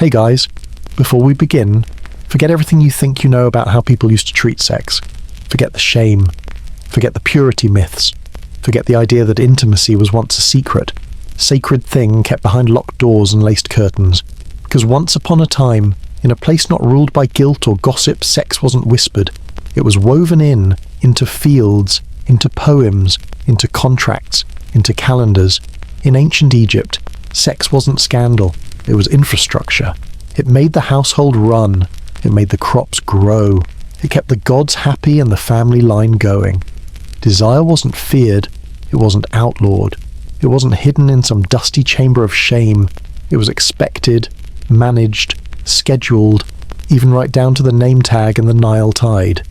Hey guys, before we begin, forget everything you think you know about how people used to treat sex. Forget the shame. Forget the purity myths. Forget the idea that intimacy was once a secret, sacred thing kept behind locked doors and laced curtains. Because once upon a time, in a place not ruled by guilt or gossip, sex wasn't whispered. It was woven into fields, into poems, into contracts, into calendars. In ancient Egypt, sex wasn't scandal. It was infrastructure. It made the household run. It made the crops grow. It kept the gods happy and the family line going. Desire wasn't feared. It wasn't outlawed. It wasn't hidden in some dusty chamber of shame. It was expected, managed, scheduled, even right down to the name tag and the Nile tide.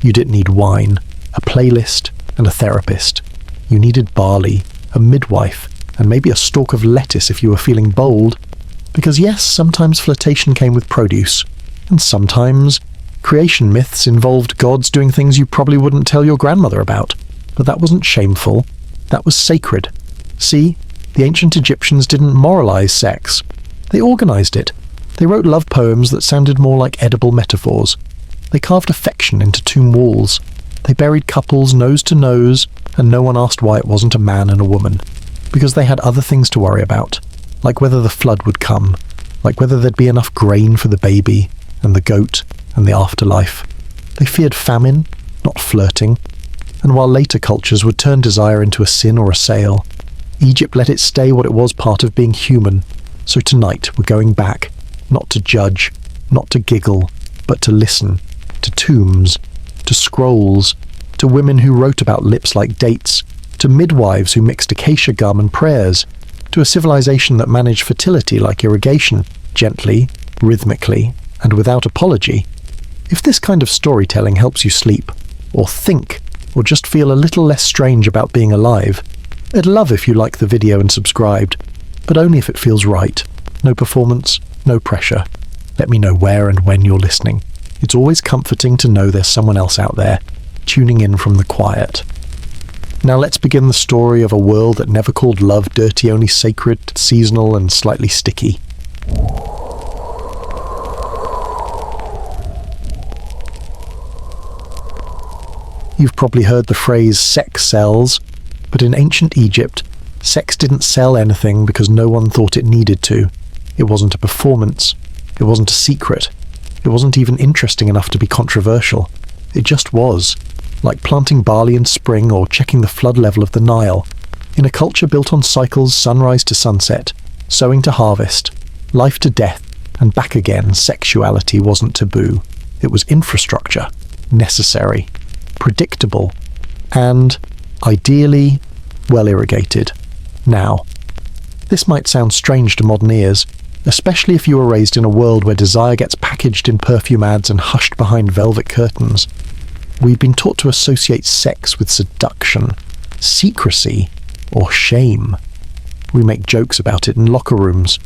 You didn't need wine, a playlist, and a therapist. You needed barley, a midwife, and maybe a stalk of lettuce if you were feeling bold. Because yes, sometimes flirtation came with produce, and sometimes creation myths involved gods doing things you probably wouldn't tell your grandmother about. But that wasn't shameful. That was sacred. See, the ancient Egyptians didn't moralize sex. They organized it. They wrote love poems that sounded more like edible metaphors. They carved affection into tomb walls. They buried couples nose to nose, and no one asked why it wasn't a man and a woman. Because they had other things to worry about. Like whether the flood would come, like whether there'd be enough grain for the baby, and the goat, and the afterlife. They feared famine, not flirting. And while later cultures would turn desire into a sin or a sale, Egypt let it stay what it was, part of being human. So tonight we're going back, not to judge, not to giggle, but to listen, to tombs, to scrolls, to women who wrote about lips like dates, to midwives who mixed acacia gum and prayers, to a civilization that managed fertility like irrigation, gently, rhythmically, and without apology. If this kind of storytelling helps you sleep, or think, or just feel a little less strange about being alive, I'd love if you like the video and subscribed, but only if it feels right. No performance, no pressure. Let me know where and when you're listening. It's always comforting to know there's someone else out there, tuning in from the quiet. Now let's begin the story of a world that never called love dirty, only sacred, seasonal, and slightly sticky. You've probably heard the phrase sex sells, but in ancient Egypt, sex didn't sell anything because no one thought it needed to. It wasn't a performance. It wasn't a secret. It wasn't even interesting enough to be controversial. It just was. Like planting barley in spring or checking the flood level of the Nile. In a culture built on cycles, sunrise to sunset, sowing to harvest, life to death, and back again, sexuality wasn't taboo. It was infrastructure, necessary, predictable, and, ideally, well irrigated. Now, this might sound strange to modern ears, especially if you were raised in a world where desire gets packaged in perfume ads and hushed behind velvet curtains. We've been taught to associate sex with seduction, secrecy, or shame. We make jokes about it in locker rooms.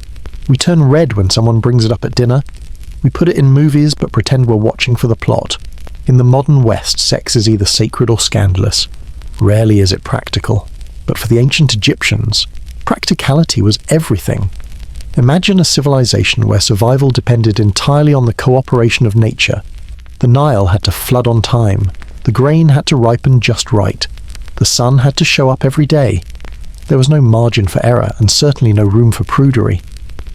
We turn red when someone brings it up at dinner. We put it in movies but pretend we're watching for the plot. In the modern West, sex is either sacred or scandalous. Rarely is it practical. But for the ancient Egyptians, practicality was everything. Imagine a civilization where survival depended entirely on the cooperation of nature. The Nile had to flood on time. The grain had to ripen just right. The sun had to show up every day. There was no margin for error, and certainly no room for prudery.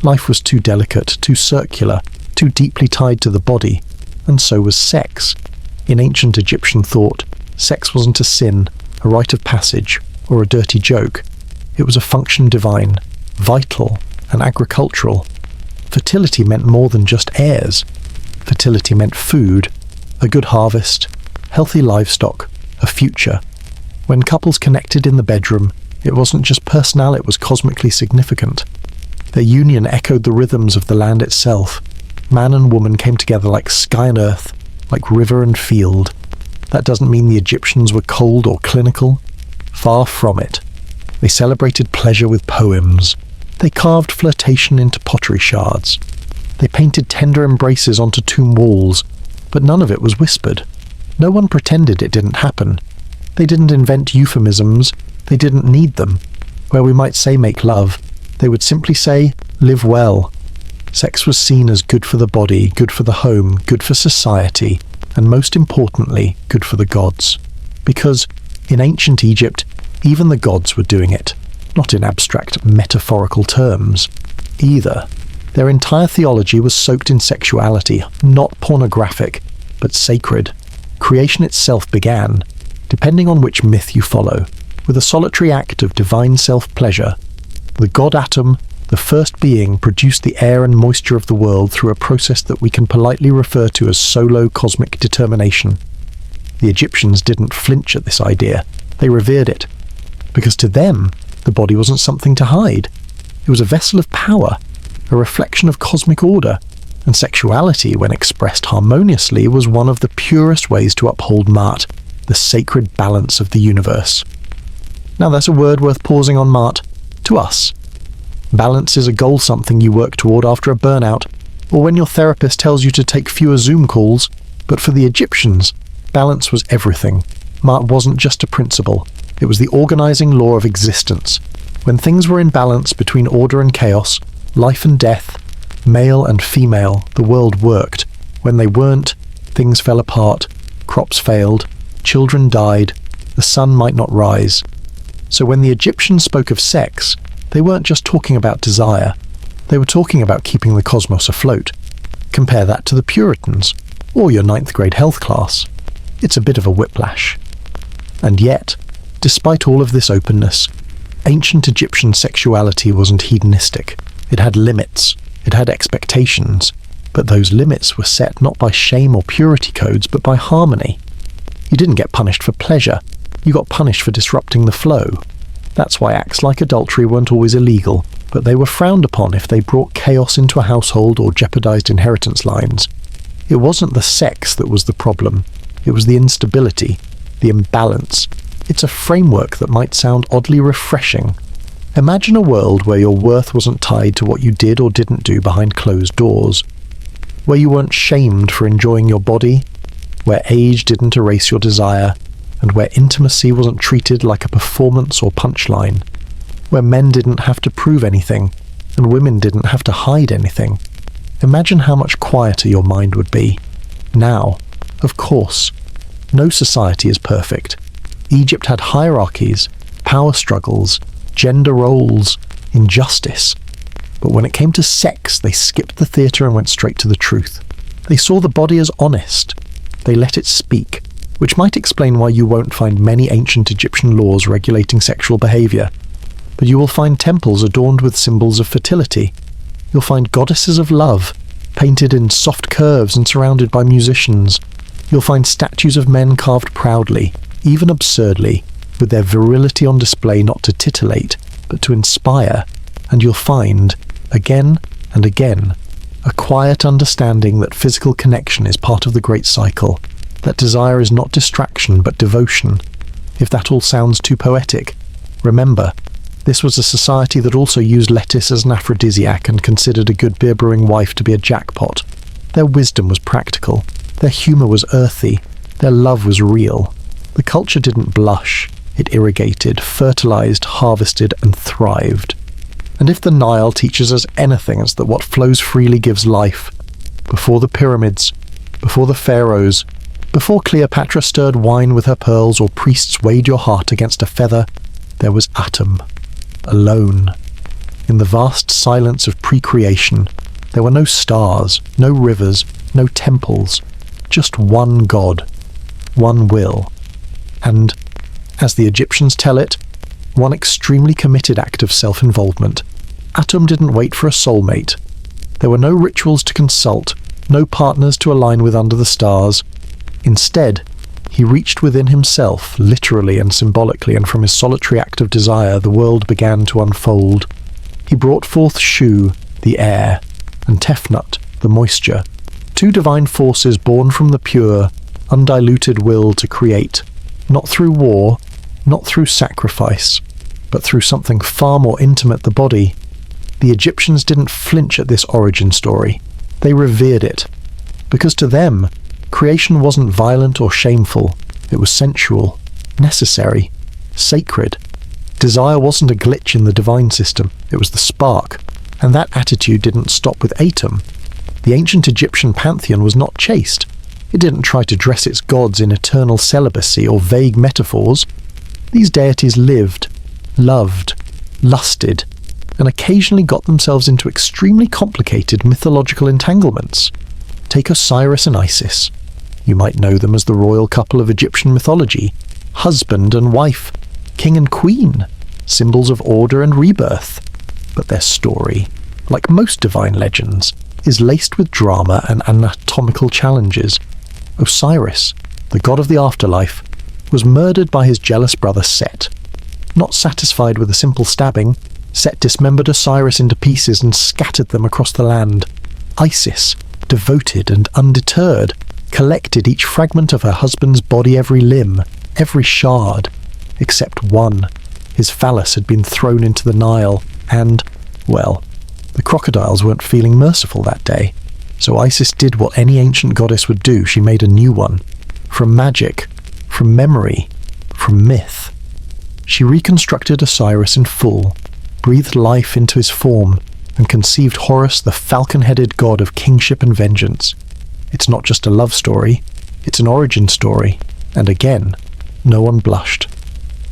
Life was too delicate, too circular, too deeply tied to the body, and so was sex. In ancient Egyptian thought, sex wasn't a sin, a rite of passage, or a dirty joke. It was a function divine, vital, and agricultural. Fertility meant more than just heirs. Fertility meant food, a good harvest, healthy livestock, a future. When couples connected in the bedroom, it wasn't just personal, it was cosmically significant. Their union echoed the rhythms of the land itself. Man and woman came together like sky and earth, like river and field. That doesn't mean the Egyptians were cold or clinical. Far from it. They celebrated pleasure with poems. They carved flirtation into pottery shards. They painted tender embraces onto tomb walls, but none of it was whispered. No one pretended it didn't happen. They didn't invent euphemisms. They didn't need them. Where we might say make love, they would simply say, live well. Sex was seen as good for the body, good for the home, good for society, and most importantly, good for the gods. Because in ancient Egypt, even the gods were doing it, not in abstract metaphorical terms, either. Their entire theology was soaked in sexuality, not pornographic, but sacred. Creation itself began, depending on which myth you follow, with a solitary act of divine self-pleasure. The god Atum, the first being, produced the air and moisture of the world through a process that we can politely refer to as solo cosmic determination. The Egyptians didn't flinch at this idea. They revered it. Because to them, the body wasn't something to hide. It was a vessel of power, a reflection of cosmic order, and sexuality, when expressed harmoniously, was one of the purest ways to uphold Ma'at, the sacred balance of the universe. Now that's a word worth pausing on, Ma'at, to us. Balance is a goal, something you work toward after a burnout, or when your therapist tells you to take fewer Zoom calls, but for the Egyptians, balance was everything. Ma'at wasn't just a principle, it was the organizing law of existence. When things were in balance between order and chaos, life and death, male and female, the world worked. When they weren't, things fell apart, crops failed, children died, the sun might not rise. So when the Egyptians spoke of sex, they weren't just talking about desire, they were talking about keeping the cosmos afloat. Compare that to the Puritans, or your 9th grade health class. It's a bit of a whiplash. And yet, despite all of this openness, ancient Egyptian sexuality wasn't hedonistic. It had limits, it had expectations, but those limits were set not by shame or purity codes, but by harmony. You didn't get punished for pleasure, you got punished for disrupting the flow. That's why acts like adultery weren't always illegal, but they were frowned upon if they brought chaos into a household or jeopardized inheritance lines. It wasn't the sex that was the problem, it was the instability, the imbalance. It's a framework that might sound oddly refreshing. Imagine a world where your worth wasn't tied to what you did or didn't do behind closed doors, where you weren't shamed for enjoying your body, where age didn't erase your desire, and where intimacy wasn't treated like a performance or punchline, where men didn't have to prove anything, and women didn't have to hide anything. Imagine how much quieter your mind would be. Now, of course, no society is perfect. Egypt had hierarchies, power struggles, gender roles, injustice. But when it came to sex, they skipped the theatre and went straight to the truth. They saw the body as honest. They let it speak, which might explain why you won't find many ancient Egyptian laws regulating sexual behaviour. But you will find temples adorned with symbols of fertility. You'll find goddesses of love, painted in soft curves and surrounded by musicians. You'll find statues of men carved proudly, even absurdly, with their virility on display not to titillate, but to inspire. And you'll find, again and again, a quiet understanding that physical connection is part of the great cycle, that desire is not distraction but devotion. If that all sounds too poetic, remember, this was a society that also used lettuce as an aphrodisiac and considered a good beer-brewing wife to be a jackpot. Their wisdom was practical, their humour was earthy, their love was real. The culture didn't blush, it irrigated, fertilised, harvested, and thrived. And if the Nile teaches us anything, it's that what flows freely gives life. Before the pyramids, before the pharaohs, before Cleopatra stirred wine with her pearls or priests weighed your heart against a feather, there was Atum, alone. In the vast silence of pre-creation, there were no stars, no rivers, no temples, just one God, one will. And, as the Egyptians tell it, one extremely committed act of self-involvement. Atum didn't wait for a soulmate. There were no rituals to consult, no partners to align with under the stars. Instead, he reached within himself, literally and symbolically, and from his solitary act of desire, the world began to unfold. He brought forth Shu, the air, and Tefnut, the moisture, two divine forces born from the pure, undiluted will to create, not through war, not through sacrifice, but through something far more intimate, the body. The Egyptians didn't flinch at this origin story. They revered it. Because to them, creation wasn't violent or shameful. It was sensual, necessary, sacred. Desire wasn't a glitch in the divine system. It was the spark, And that attitude didn't stop with Atum. The ancient Egyptian pantheon was not chaste. It didn't try to dress its gods in eternal celibacy or vague metaphors. These deities lived, loved, lusted, and occasionally got themselves into extremely complicated mythological entanglements. Take Osiris and Isis. You might know them as the royal couple of Egyptian mythology, husband and wife, king and queen, symbols of order and rebirth. But their story, like most divine legends, is laced with drama and anatomical challenges. Osiris, the god of the afterlife, was murdered by his jealous brother Set. Not satisfied with a simple stabbing, Set dismembered Osiris into pieces and scattered them across the land. Isis, devoted and undeterred, collected each fragment of her husband's body, every limb, every shard, except one. His phallus had been thrown into the Nile, and, well, the crocodiles weren't feeling merciful that day. So Isis did what any ancient goddess would do. She made a new one. From magic, from memory, from myth. She reconstructed Osiris in full, breathed life into his form, and conceived Horus, the falcon-headed god of kingship and vengeance. It's not just a love story, it's an origin story, and again, no one blushed.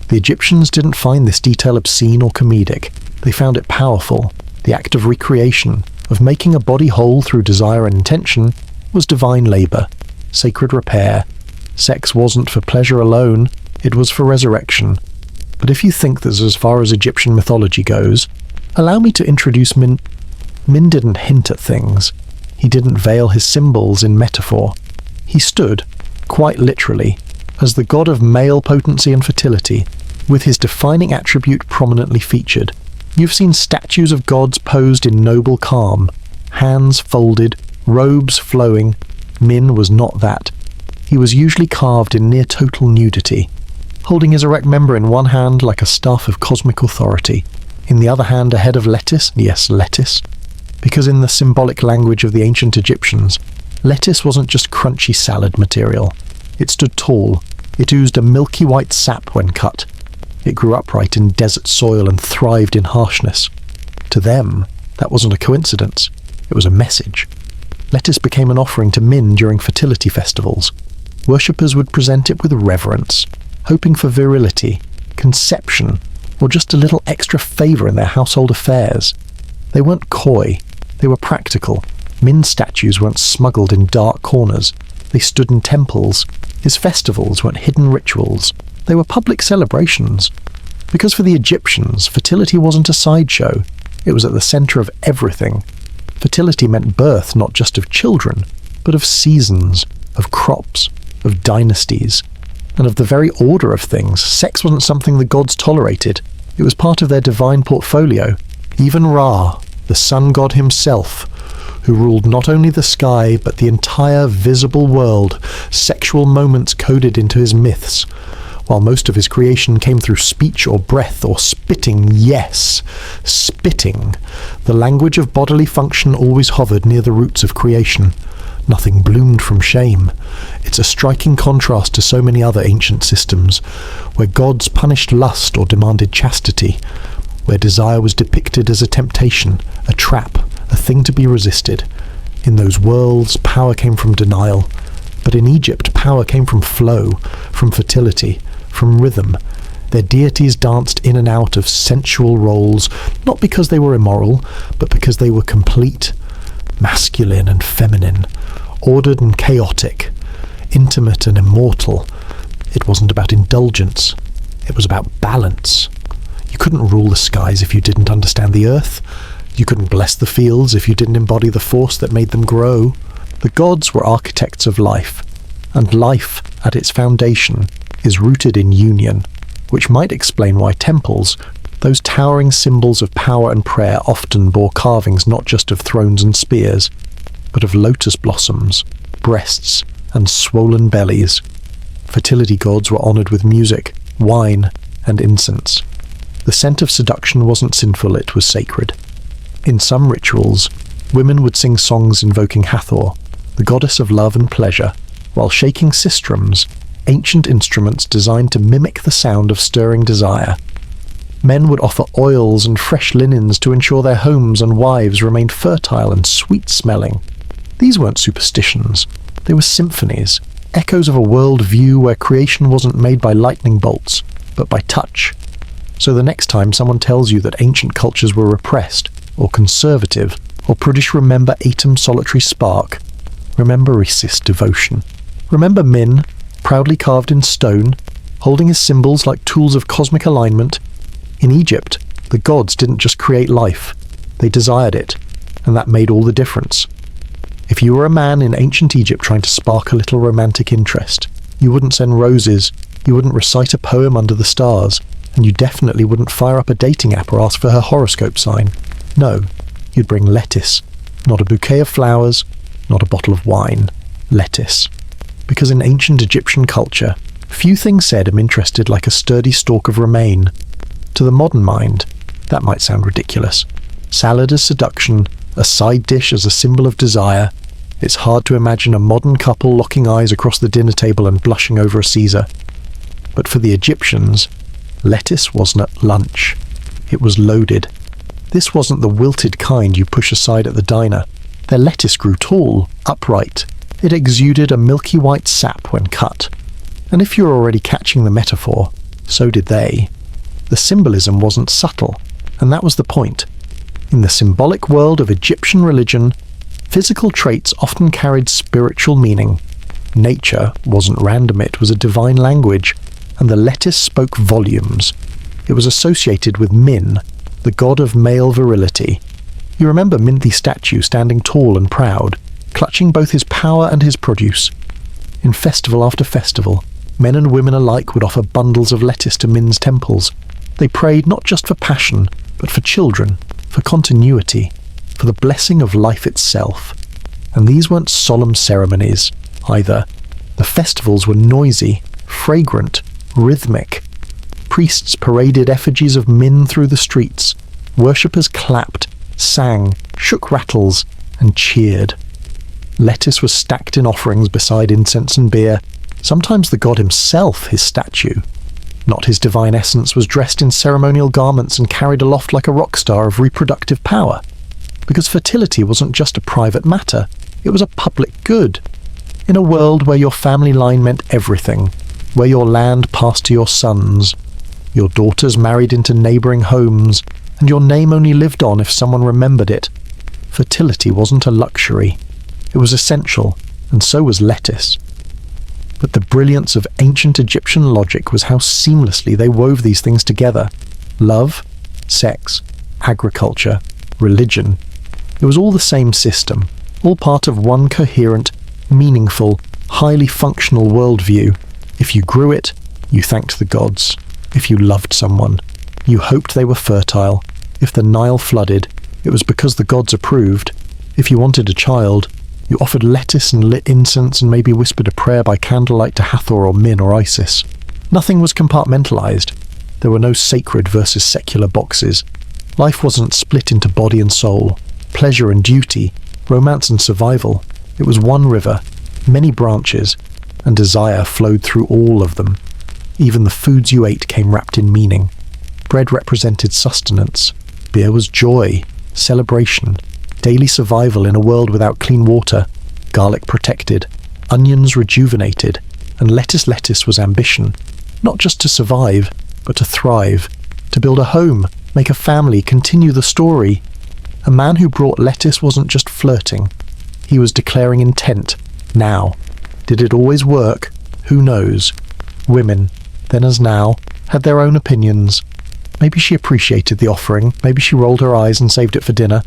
The Egyptians didn't find this detail obscene or comedic. They found it powerful. The act of recreation, of making a body whole through desire and intention, was divine labor, sacred repair. Sex wasn't for pleasure alone, it was for resurrection. But if you think that's as far as Egyptian mythology goes, allow me to introduce Min. Min didn't hint at things. He didn't veil his symbols in metaphor. He stood, quite literally, as the god of male potency and fertility, with his defining attribute prominently featured. You've seen statues of gods posed in noble calm, hands folded, robes flowing. Min was not that. He was usually carved in near total nudity, holding his erect member in one hand like a staff of cosmic authority, in the other hand a head of lettuce, yes, lettuce, because in the symbolic language of the ancient Egyptians, lettuce wasn't just crunchy salad material. It stood tall, it oozed a milky white sap when cut. It grew upright in desert soil and thrived in harshness. To them, that wasn't a coincidence, it was a message. Lettuce became an offering to Min during fertility festivals. Worshippers would present it with reverence, hoping for virility, conception, or just a little extra favour in their household affairs. They weren't coy, they were practical. Min statues weren't smuggled in dark corners. They stood in temples. His festivals weren't hidden rituals. They were public celebrations. Because for the Egyptians, fertility wasn't a sideshow. It was at the centre of everything. Fertility meant birth not just of children, but of seasons, of crops, of dynasties, and of the very order of things. Sex wasn't something the gods tolerated. It was part of their divine portfolio. Even Ra, the sun god himself, who ruled not only the sky but the entire visible world, sexual moments coded into his myths. While most of his creation came through speech or breath or spitting, yes, spitting, the language of bodily function always hovered near the roots of creation. Nothing bloomed from shame. It's a striking contrast to so many other ancient systems, where gods punished lust or demanded chastity, where desire was depicted as a temptation, a trap, a thing to be resisted. In those worlds, power came from denial. But in Egypt, power came from flow, from fertility, from rhythm. Their deities danced in and out of sensual roles, not because they were immoral, but because they were complete, masculine and feminine, ordered and chaotic, intimate and immortal. It wasn't about indulgence, it was about balance. You couldn't rule the skies if you didn't understand the earth. You couldn't bless the fields if you didn't embody the force that made them grow. The gods were architects of life, and life, at its foundation, is rooted in union, which might explain why temples, those towering symbols of power and prayer, often bore carvings not just of thrones and spears, but of lotus blossoms, breasts, and swollen bellies. Fertility gods were honoured with music, wine, and incense. The scent of seduction wasn't sinful, it was sacred. In some rituals, women would sing songs invoking Hathor, the goddess of love and pleasure, while shaking sistrums, ancient instruments designed to mimic the sound of stirring desire. Men would offer oils and fresh linens to ensure their homes and wives remained fertile and sweet-smelling. These weren't superstitions. They were symphonies, echoes of a world view where creation wasn't made by lightning bolts, but by touch. So the next time someone tells you that ancient cultures were repressed, or conservative, or prudish, remember Atum solitary spark. Remember Isis devotion. Remember Min, proudly carved in stone, holding his symbols like tools of cosmic alignment. In Egypt, the gods didn't just create life, they desired it, and that made all the difference. If you were a man in ancient Egypt trying to spark a little romantic interest, you wouldn't send roses, you wouldn't recite a poem under the stars, and you definitely wouldn't fire up a dating app or ask for her horoscope sign. No, you'd bring lettuce. Not a bouquet of flowers, not a bottle of wine. Lettuce. Because in ancient Egyptian culture, few things said am interested like a sturdy stalk of romaine. To the modern mind, that might sound ridiculous. Salad as seduction, a side dish as a symbol of desire. It's hard to imagine a modern couple locking eyes across the dinner table and blushing over a Caesar. But for the Egyptians, lettuce wasn't at lunch. It was loaded. This wasn't the wilted kind you push aside at the diner. Their lettuce grew tall, upright. It exuded a milky white sap when cut. And if you're already catching the metaphor, so did they. The symbolism wasn't subtle, and that was the point. In the symbolic world of Egyptian religion, physical traits often carried spiritual meaning. Nature wasn't random, it was a divine language, and the lettuce spoke volumes. It was associated with Min, the god of male virility. You remember Min the statue standing tall and proud, clutching both his power and his produce. In festival after festival, men and women alike would offer bundles of lettuce to Min's temples. They prayed not just for passion, but for children, for continuity, for the blessing of life itself. And these weren't solemn ceremonies, either. The festivals were noisy, fragrant, rhythmic. Priests paraded effigies of Min through the streets. Worshippers clapped, sang, shook rattles, and cheered. Lettuce was stacked in offerings beside incense and beer. Sometimes the god himself, his statue, not his divine essence, was dressed in ceremonial garments and carried aloft like a rock star of reproductive power. Because fertility wasn't just a private matter, it was a public good. In a world where your family line meant everything, where your land passed to your sons, your daughters married into neighbouring homes, and your name only lived on if someone remembered it, fertility wasn't a luxury. It was essential, and so was lettuce. But the brilliance of ancient Egyptian logic was how seamlessly they wove these things together. Love, sex, agriculture, religion. It was all the same system, all part of one coherent, meaningful, highly functional worldview. If you grew it, you thanked the gods. If you loved someone, you hoped they were fertile. If the Nile flooded, it was because the gods approved. If you wanted a child, you offered lettuce and lit incense and maybe whispered a prayer by candlelight to Hathor or Min or Isis. Nothing was compartmentalized. There were no sacred versus secular boxes. Life wasn't split into body and soul, pleasure and duty, romance and survival. It was one river, many branches, and desire flowed through all of them. Even the foods you ate came wrapped in meaning. Bread represented sustenance. Beer was joy, celebration, daily survival in a world without clean water. Garlic protected, onions rejuvenated, and lettuce was ambition. Not just to survive, but to thrive, to build a home, make a family, continue the story. A man who brought lettuce wasn't just flirting. He was declaring intent, now. Did it always work? Who knows? Women, then as now, had their own opinions. Maybe she appreciated the offering, maybe she rolled her eyes and saved it for dinner.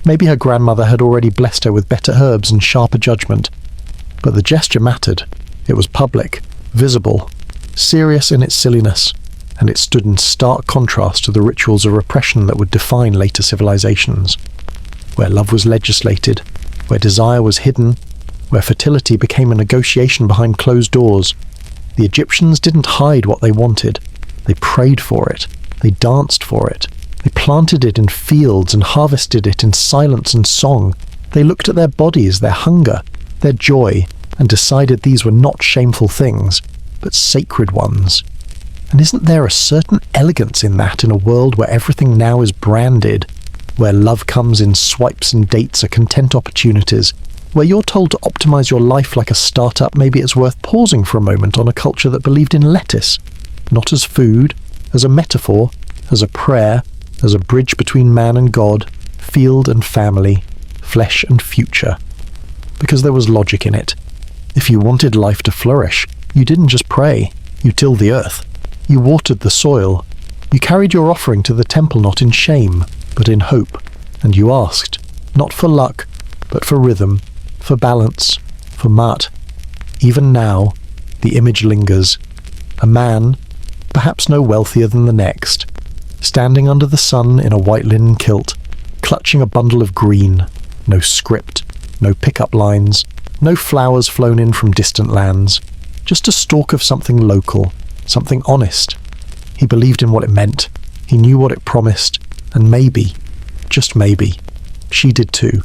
Maybe her grandmother had already blessed her with better herbs and sharper judgment. But the gesture mattered. It was public, visible, serious in its silliness, and it stood in stark contrast to the rituals of repression that would define later civilizations. Where love was legislated, where desire was hidden, where fertility became a negotiation behind closed doors, the Egyptians didn't hide what they wanted. They prayed for it. They danced for it. They planted it in fields and harvested it in silence and song. They looked at their bodies, their hunger, their joy, and decided these were not shameful things, but sacred ones. And isn't there a certain elegance in that in a world where everything now is branded, where love comes in swipes and dates are content opportunities, where you're told to optimize your life like a startup? Maybe it's worth pausing for a moment on a culture that believed in lettuce, not as food, as a metaphor, as a prayer, as a bridge between man and God, field and family, flesh and future. Because there was logic in it. If you wanted life to flourish, you didn't just pray, you tilled the earth. You watered the soil. You carried your offering to the temple not in shame, but in hope. And you asked, not for luck, but for rhythm, for balance, for mat. Even now, the image lingers. A man, perhaps no wealthier than the next, standing under the sun in a white linen kilt, clutching a bundle of green. No script, no pickup lines, no flowers flown in from distant lands. Just a stalk of something local, something honest. He believed in what it meant. He knew what it promised. And maybe, just maybe, she did too.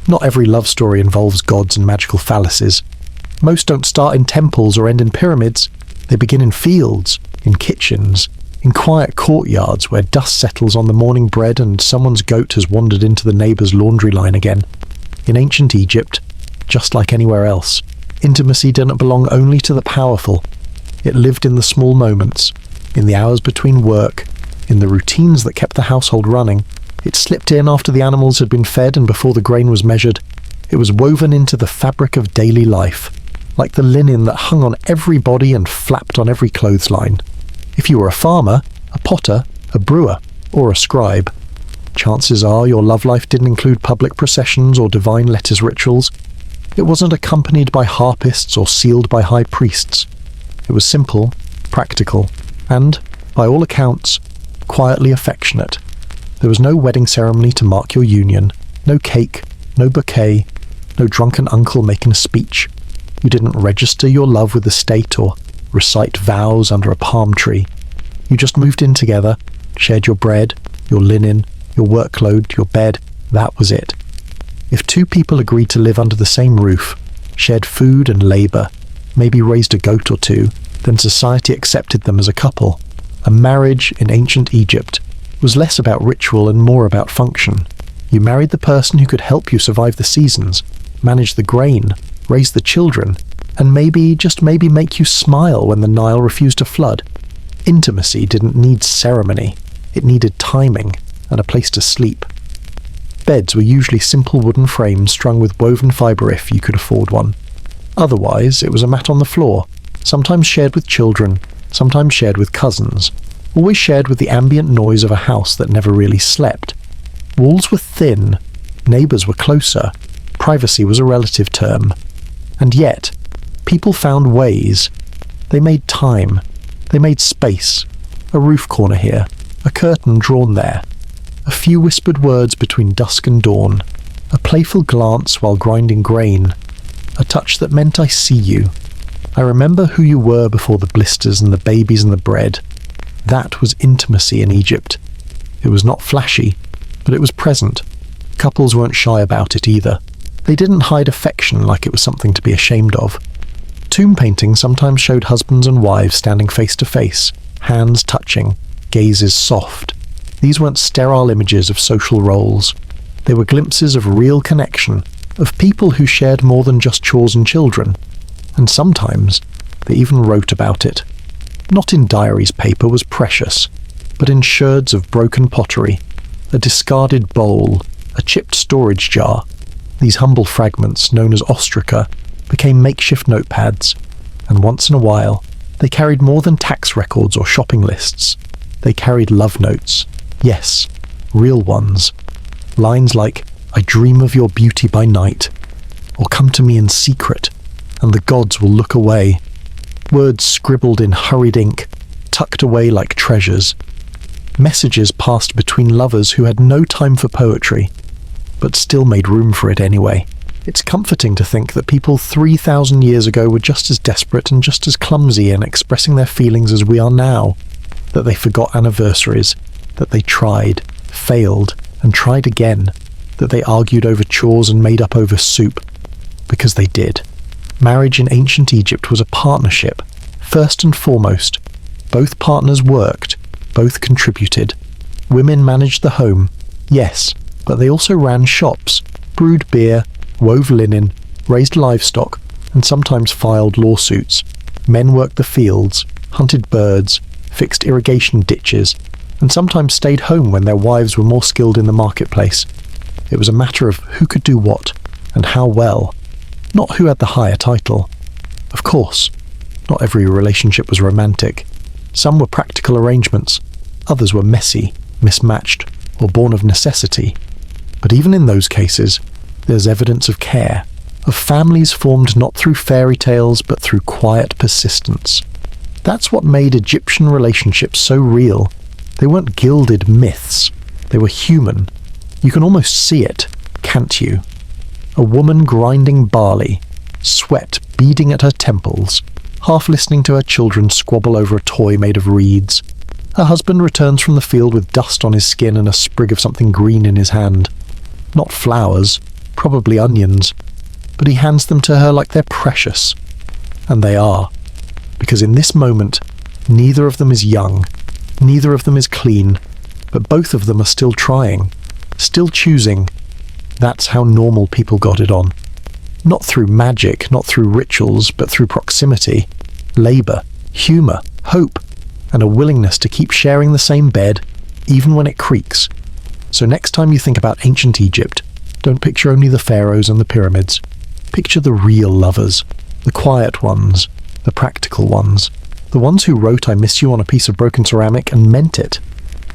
Not every love story involves gods and magical phalluses. Most don't start in temples or end in pyramids. They begin in fields, in kitchens, in quiet courtyards where dust settles on the morning bread and someone's goat has wandered into the neighbour's laundry line again. In ancient Egypt, just like anywhere else, intimacy didn't belong only to the powerful. It lived in the small moments, in the hours between work, in the routines that kept the household running. It slipped in after the animals had been fed and before the grain was measured. It was woven into the fabric of daily life, like the linen that hung on every body and flapped on every clothesline. If you were a farmer, a potter, a brewer, or a scribe, chances are your love life didn't include public processions or divine letters rituals. It wasn't accompanied by harpists or sealed by high priests. It was simple, practical, and, by all accounts, quietly affectionate. There was no wedding ceremony to mark your union, no cake, no bouquet, no drunken uncle making a speech. You didn't register your love with the state or recite vows under a palm tree. You just moved in together, shared your bread, your linen, your workload, your bed. That was it. If two people agreed to live under the same roof, shared food and labour, maybe raised a goat or two, then society accepted them as a couple. A marriage in ancient Egypt was less about ritual and more about function. You married the person who could help you survive the seasons, manage the grain, raise the children, and maybe, just maybe, make you smile when the Nile refused to flood. Intimacy didn't need ceremony. It needed timing and a place to sleep. Beds were usually simple wooden frames strung with woven fibre if you could afford one. Otherwise, it was a mat on the floor, sometimes shared with children, sometimes shared with cousins, always shared with the ambient noise of a house that never really slept. Walls were thin, neighbours were closer, privacy was a relative term. And yet, people found ways. They made time. They made space. A roof corner here, a curtain drawn there, a few whispered words between dusk and dawn, a playful glance while grinding grain, a touch that meant I see you. I remember who you were before the blisters and the babies and the bread. That was intimacy in Egypt. It was not flashy, but it was present. Couples weren't shy about it either. They didn't hide affection like it was something to be ashamed of. Tomb paintings sometimes showed husbands and wives standing face to face, hands touching, gazes soft. These weren't sterile images of social roles. They were glimpses of real connection, of people who shared more than just chores and children. And sometimes they even wrote about it. Not in diaries paper was precious, but in sherds of broken pottery, a discarded bowl, a chipped storage jar. These humble fragments, known as ostraca, became makeshift notepads, and once in a while, they carried more than tax records or shopping lists. They carried love notes. Yes, real ones. Lines like, "I dream of your beauty by night," or "Come to me in secret, and the gods will look away." Words scribbled in hurried ink, tucked away like treasures. Messages passed between lovers who had no time for poetry, but still made room for it anyway. It's comforting to think that people 3,000 years ago were just as desperate and just as clumsy in expressing their feelings as we are now, that they forgot anniversaries, that they tried, failed, and tried again, that they argued over chores and made up over soup, because they did. Marriage in ancient Egypt was a partnership, first and foremost, Both partners worked, both contributed. Women managed the home, yes, but they also ran shops, brewed beer, wove linen, raised livestock, and sometimes filed lawsuits. Men worked the fields, hunted birds, fixed irrigation ditches, and sometimes stayed home when their wives were more skilled in the marketplace. It was a matter of who could do what, and how well, not who had the higher title. Of course, not every relationship was romantic. Some were practical arrangements, others were messy, mismatched, or born of necessity. But even in those cases, there's evidence of care, of families formed not through fairy tales but through quiet persistence. That's what made Egyptian relationships so real. They weren't gilded myths. They were human. You can almost see it, can't you? A woman grinding barley, sweat beading at her temples, half listening to her children squabble over a toy made of reeds. Her husband returns from the field with dust on his skin and a sprig of something green in his hand. Not flowers, probably onions, but he hands them to her like they're precious. And they are. Because in this moment, neither of them is young, neither of them is clean, but both of them are still trying, still choosing. That's how normal people got it on. Not through magic, not through rituals, but through proximity, labour, humour, hope, and a willingness to keep sharing the same bed, even when it creaks. So next time you think about ancient Egypt, don't picture only the pharaohs and the pyramids. Picture the real lovers, the quiet ones, the practical ones, the ones who wrote "I miss you" on a piece of broken ceramic and meant it.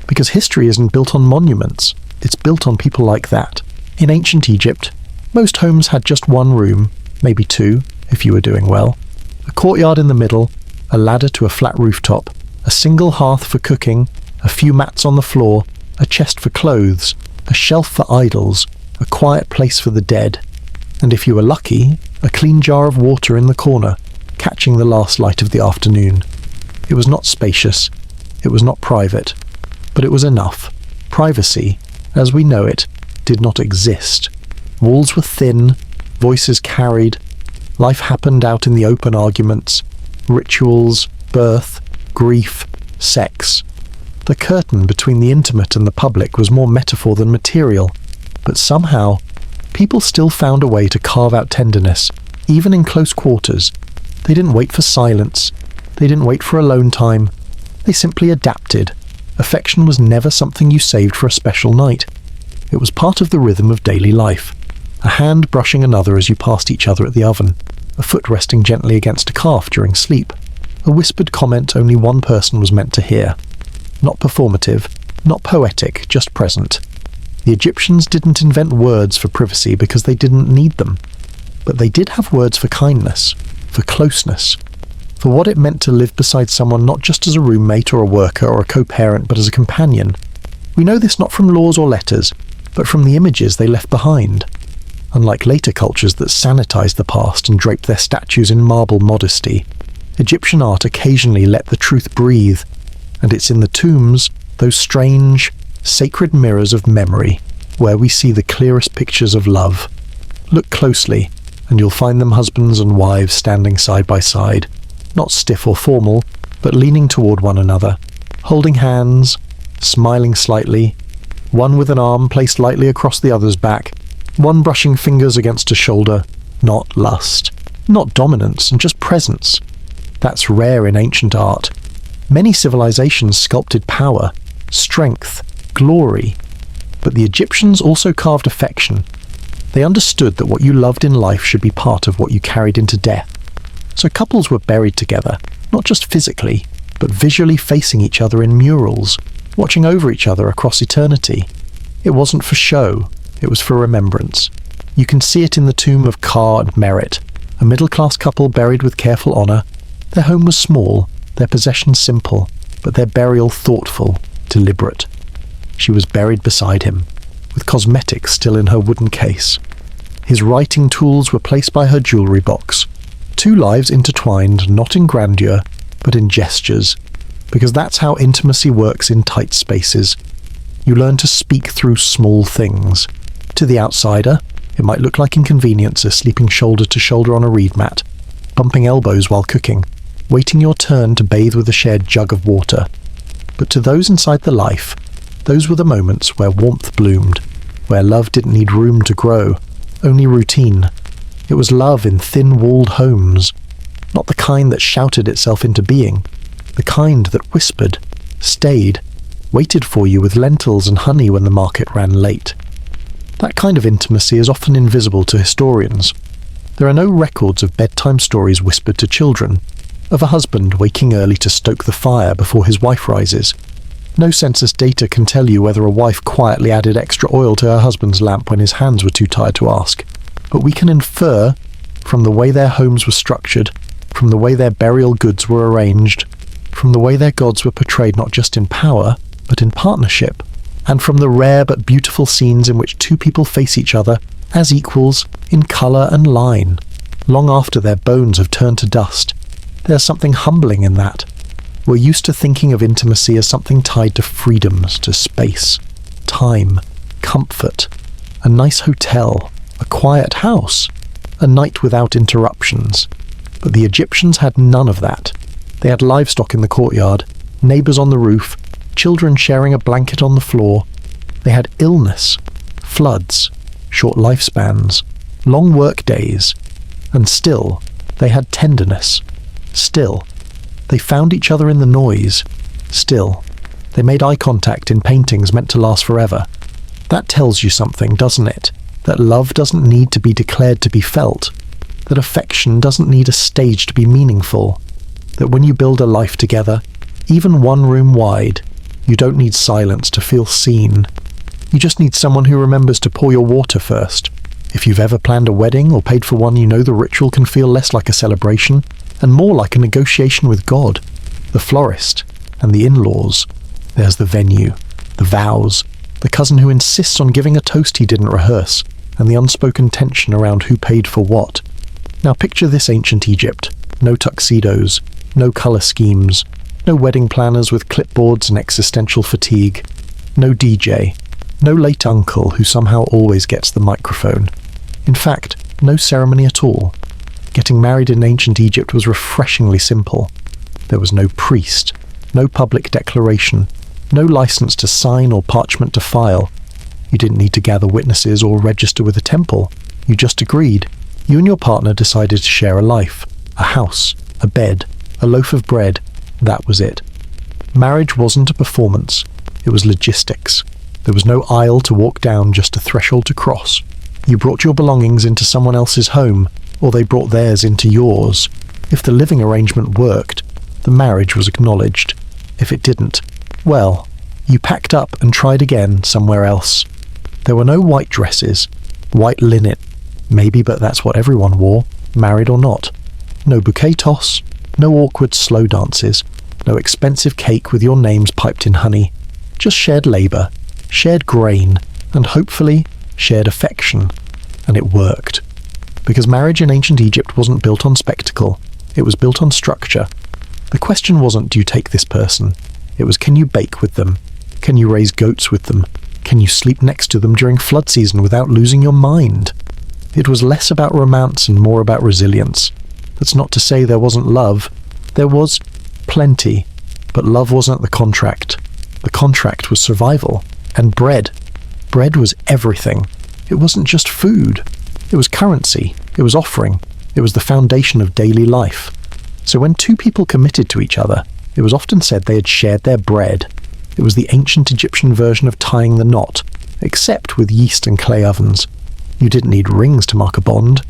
Because history isn't built on monuments, it's built on people like that. In ancient Egypt, most homes had just one room, maybe two, if you were doing well. A courtyard in the middle, a ladder to a flat rooftop, a single hearth for cooking, a few mats on the floor, a chest for clothes, a shelf for idols, a quiet place for the dead, and if you were lucky, a clean jar of water in the corner, catching the last light of the afternoon. It was not spacious, it was not private, but it was enough. Privacy, as we know it, did not exist. Walls were thin, voices carried, life happened out in the open arguments, rituals, birth, grief, sex. The curtain between the intimate and the public was more metaphor than material, but somehow, people still found a way to carve out tenderness, even in close quarters. They didn't wait for silence. They didn't wait for alone time. They simply adapted. Affection was never something you saved for a special night. It was part of the rhythm of daily life. A hand brushing another as you passed each other at the oven. A foot resting gently against a calf during sleep. A whispered comment only one person was meant to hear. Not performative, not poetic, just present. The Egyptians didn't invent words for privacy because they didn't need them. But they did have words for kindness, for closeness, for what it meant to live beside someone not just as a roommate or a worker or a co-parent, but as a companion. We know this not from laws or letters, but from the images they left behind. Unlike later cultures that sanitized the past and draped their statues in marble modesty, Egyptian art occasionally let the truth breathe, and it's in the tombs, those strange, sacred mirrors of memory, where we see the clearest pictures of love. Look closely, and you'll find them husbands and wives standing side by side, not stiff or formal, but leaning toward one another, holding hands, smiling slightly, one with an arm placed lightly across the other's back, one brushing fingers against a shoulder. Not lust, not dominance, and just presence. That's rare in ancient art. Many civilizations sculpted power, strength, glory, but the Egyptians also carved affection. They understood that what you loved in life should be part of what you carried into death. So couples were buried together, not just physically, but visually facing each other in murals, watching over each other across eternity. It wasn't for show, it was for remembrance. You can see it in the tomb of Ka and Merit, a middle-class couple buried with careful honour. Their home was small, their possessions simple, but their burial thoughtful, deliberate. She was buried beside him, with cosmetics still in her wooden case. His writing tools were placed by her jewellery box. Two lives intertwined, not in grandeur, but in gestures, because that's how intimacy works in tight spaces. You learn to speak through small things. To the outsider, it might look like inconvenience, sleeping shoulder to shoulder on a reed mat, bumping elbows while cooking. waiting your turn to bathe with a shared jug of water. But to those inside the life, those were the moments where warmth bloomed, where love didn't need room to grow, only routine. It was love in thin-walled homes, not the kind that shouted itself into being, the kind that whispered, stayed, waited for you with lentils and honey when the market ran late. That kind of intimacy is often invisible to historians. There are no records of bedtime stories whispered to children, of a husband waking early to stoke the fire before his wife rises. No census data can tell you whether a wife quietly added extra oil to her husband's lamp when his hands were too tired to ask. But we can infer, from the way their homes were structured, from the way their burial goods were arranged, from the way their gods were portrayed not just in power, but in partnership, and from the rare but beautiful scenes in which two people face each other as equals in colour and line, long after their bones have turned to dust. There's something humbling in that. We're used to thinking of intimacy as something tied to freedoms, to space, time, comfort, a nice hotel, a quiet house, a night without interruptions. But the Egyptians had none of that. They had livestock in the courtyard, neighbours on the roof, children sharing a blanket on the floor. They had illness, floods, short lifespans, long work days, and still they had tenderness. Still, they found each other in the noise. Still, they made eye contact in paintings meant to last forever. That tells you something, doesn't it? That love doesn't need to be declared to be felt. That affection doesn't need a stage to be meaningful. That when you build a life together, even one room wide, you don't need silence to feel seen. You just need someone who remembers to pour your water first. If you've ever planned a wedding or paid for one, you know the ritual can feel less like a celebration and more like a negotiation with God, the florist, and the in-laws. There's the venue, the vows, the cousin who insists on giving a toast he didn't rehearse, and the unspoken tension around who paid for what. Now picture this ancient Egypt. No tuxedos, no colour schemes, no wedding planners with clipboards and existential fatigue, no DJ, no late uncle who somehow always gets the microphone. In fact, no ceremony at all. Getting married in ancient Egypt was refreshingly simple. There was no priest, no public declaration, no license to sign or parchment to file. You didn't need to gather witnesses or register with a temple. You just agreed. You and your partner decided to share a life, a house, a bed, a loaf of bread. That was it. Marriage wasn't a performance. It was logistics. There was no aisle to walk down, just a threshold to cross. You brought your belongings into someone else's home, or they brought theirs into yours. If the living arrangement worked, the marriage was acknowledged. If it didn't, well, you packed up and tried again somewhere else. There were no white dresses, white linen, maybe, but that's what everyone wore, married or not. No bouquet toss, no awkward slow dances, no expensive cake with your names piped in honey. Just shared labour, shared grain, and hopefully shared affection. And it worked. Because marriage in ancient Egypt wasn't built on spectacle, it was built on structure. The question wasn't, do you take this person? It was, can you bake with them? Can you raise goats with them? Can you sleep next to them during flood season without losing your mind? It was less about romance and more about resilience. That's not to say there wasn't love. There was plenty, but love wasn't the contract. The contract was survival. And bread. Bread was everything. It wasn't just food. It was currency. It was offering. It was the foundation of daily life. So when two people committed to each other, it was often said they had shared their bread. It was the ancient Egyptian version of tying the knot, except with yeast and clay ovens. You didn't need rings to mark a bond.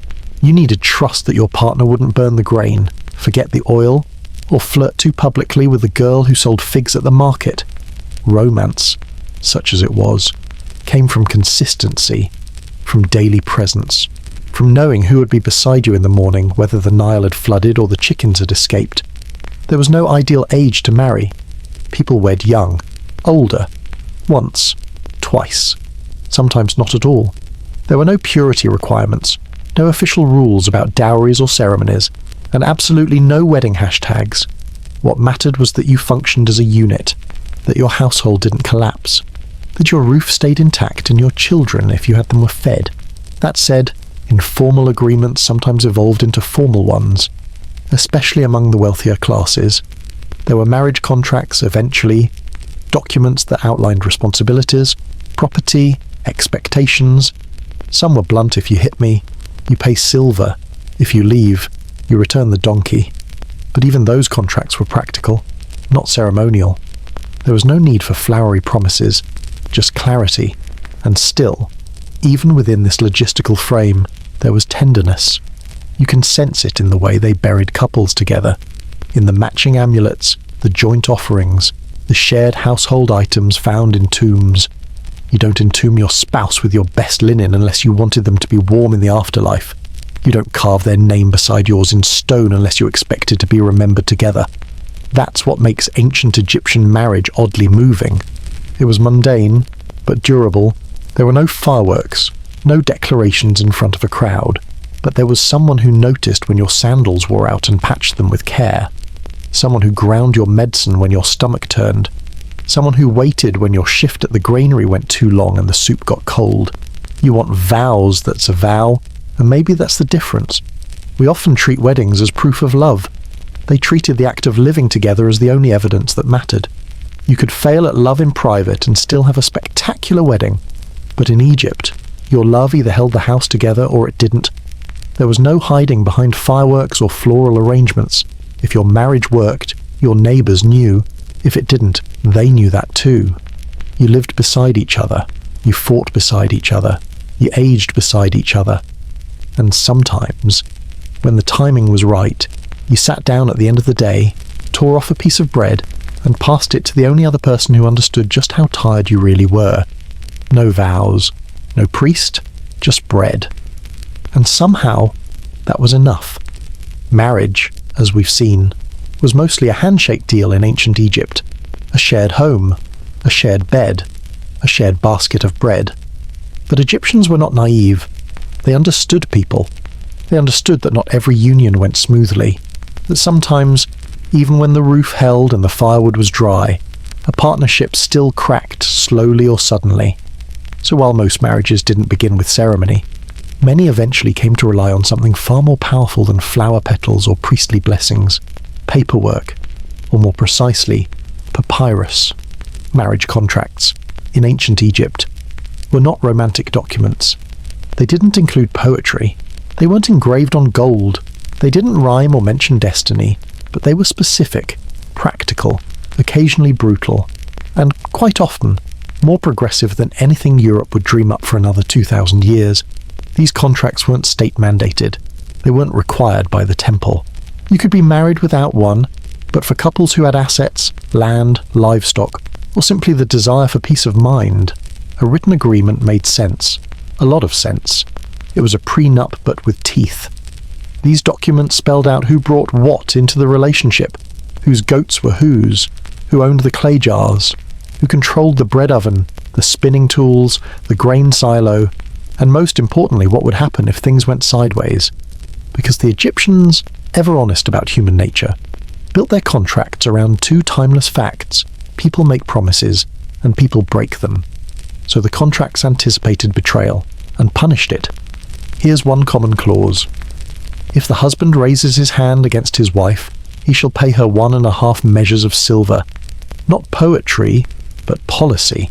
You needed trust that your partner wouldn't burn the grain, forget the oil, or flirt too publicly with the girl who sold figs at the market. Romance, such as it was, came from consistency, from daily presence, from knowing who would be beside you in the morning, whether the Nile had flooded or the chickens had escaped. There was no ideal age to marry. People wed young, older, once, twice, sometimes not at all. There were no purity requirements, no official rules about dowries or ceremonies, and absolutely no wedding hashtags. What mattered was that you functioned as a unit, that your household didn't collapse, that your roof stayed intact and your children, if you had them, were fed. That said, informal agreements sometimes evolved into formal ones. especially among the wealthier classes. There were marriage contracts eventually, documents that outlined responsibilities, property, expectations. Some were blunt: if you hit me, you pay silver; if you leave, you return the donkey. But even those contracts were practical, not ceremonial. There was no need for flowery promises, just clarity. And still, even within this logistical frame, there was tenderness. You can sense it in the way they buried couples together, in the matching amulets, the joint offerings, the shared household items found in tombs. You don't entomb your spouse with your best linen unless you wanted them to be warm in the afterlife. You don't carve their name beside yours in stone unless you expected to be remembered together. That's what makes ancient Egyptian marriage oddly moving. It was mundane, but durable. There were no fireworks, no declarations in front of a crowd, but there was someone who noticed when your sandals wore out and patched them with care. Someone who ground your medicine when your stomach turned. Someone who waited when your shift at the granary went too long and the soup got cold. You want vows that's a vow, and maybe that's the difference. We often treat weddings as proof of love. They treated the act of living together as the only evidence that mattered. You could fail at love in private and still have a spectacular wedding. But in Egypt, your love either held the house together or it didn't. There was no hiding behind fireworks or floral arrangements. If your marriage worked, your neighbours knew. If it didn't, they knew that too. You lived beside each other. You fought beside each other. You aged beside each other. And sometimes, when the timing was right, you sat down at the end of the day, tore off a piece of bread, and passed it to the only other person who understood just how tired you really were. No vows, no priest, just bread. And somehow, that was enough. Marriage, as we've seen, was mostly a handshake deal in ancient Egypt. A shared home, a shared bed, a shared basket of bread. But Egyptians were not naive. They understood people. They understood that not every union went smoothly, that sometimes, even when the roof held and the firewood was dry, a partnership still cracked slowly or suddenly. So while most marriages didn't begin with ceremony, many eventually came to rely on something far more powerful than flower petals or priestly blessings: paperwork, or more precisely, papyrus. Marriage contracts, in ancient Egypt, were not romantic documents. They didn't include poetry. They weren't engraved on gold. They didn't rhyme or mention destiny, but they were specific, practical, occasionally brutal, and quite often more progressive than anything Europe would dream up for another 2,000 years. These contracts weren't state-mandated. They weren't required by the temple. You could be married without one, but for couples who had assets, land, livestock, or simply the desire for peace of mind, a written agreement made sense. A lot of sense. It was a prenup but with teeth. These documents spelled out who brought what into the relationship, whose goats were whose, who owned the clay jars, who controlled the bread oven, the spinning tools, the grain silo, and most importantly, what would happen if things went sideways. Because the Egyptians, ever honest about human nature, built their contracts around two timeless facts: people make promises, and people break them. So the contracts anticipated betrayal, and punished it. Here's one common clause. If the husband raises his hand against his wife, he shall pay her 1.5 measures of silver. Not poetry, but policy.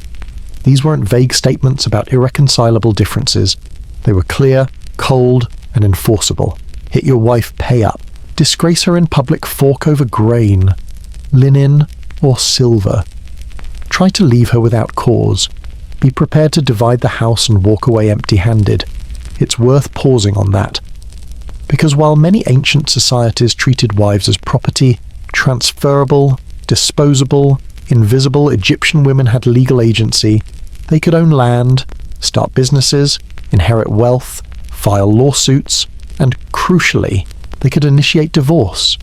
These weren't vague statements about irreconcilable differences. They were clear, cold, and enforceable. Hit your wife, pay up. Disgrace her in public, fork over grain, linen, or silver. Try to leave her without cause. Be prepared to divide the house and walk away empty-handed. It's worth pausing on that. Because while many ancient societies treated wives as property, transferable, disposable, invisible, Egyptian women had legal agency. They could own land, start businesses, inherit wealth, file lawsuits, and, crucially, they could initiate divorce.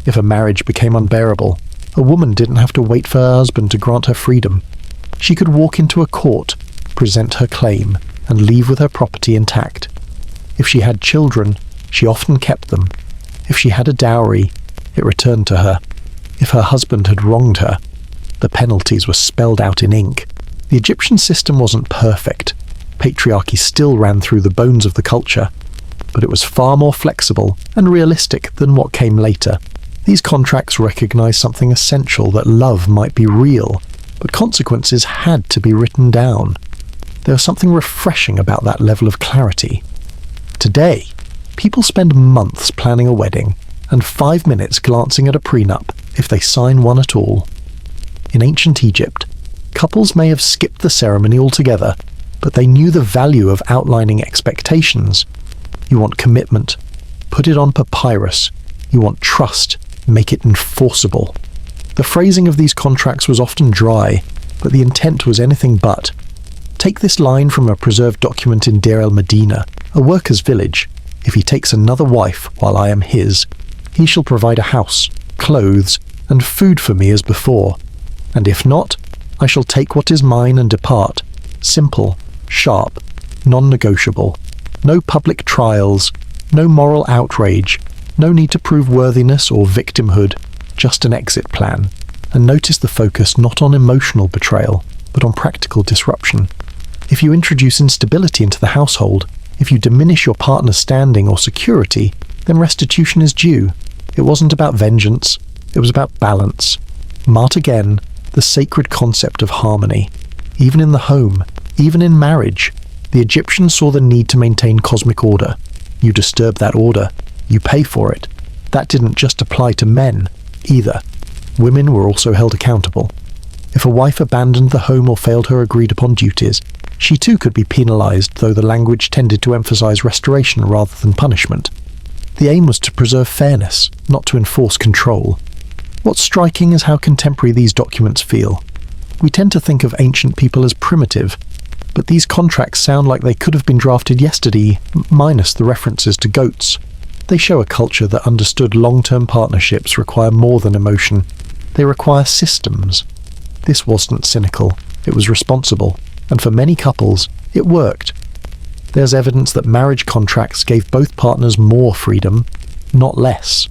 If a marriage became unbearable, a woman didn't have to wait for her husband to grant her freedom. She could walk into a court, present her claim, and leave with her property intact. If she had children, she often kept them. If she had a dowry, it returned to her. If her husband had wronged her, the penalties were spelled out in ink. The Egyptian system wasn't perfect. Patriarchy still ran through the bones of the culture. but it was far more flexible and realistic than what came later. These contracts recognized something essential, that love might be real, but consequences had to be written down. There was something refreshing about that level of clarity. Today, people spend months planning a wedding and 5 minutes glancing at a prenup if they sign one at all. In ancient Egypt, couples may have skipped the ceremony altogether, but they knew the value of outlining expectations. You want commitment, put it on papyrus. You want trust, make it enforceable. The phrasing of these contracts was often dry, but the intent was anything but. Take this line from a preserved document in Deir el-Medina, a worker's village. If he takes another wife while I am his, he shall provide a house, clothes, and food for me as before. And if not, I shall take what is mine and depart. Simple, sharp, non-negotiable. No public trials, no moral outrage, no need to prove worthiness or victimhood, just an exit plan. And notice the focus not on emotional betrayal, but on practical disruption. If you introduce instability into the household, if you diminish your partner's standing or security, then restitution is due. It wasn't about vengeance, it was about balance. Mart again, the sacred concept of harmony. Even in the home, even in marriage, the Egyptians saw the need to maintain cosmic order. You disturb that order, you pay for it. That didn't just apply to men, either. Women were also held accountable. If a wife abandoned the home or failed her agreed-upon duties, she too could be penalized, though the language tended to emphasize restoration rather than punishment. The aim was to preserve fairness, not to enforce control. What's striking is how contemporary these documents feel. We tend to think of ancient people as primitive, but these contracts sound like they could have been drafted yesterday, minus the references to goats. They show a culture that understood long-term partnerships require more than emotion. They require systems. This wasn't cynical, it was responsible, and for many couples, it worked. There's evidence that marriage contracts gave both partners more freedom, not less.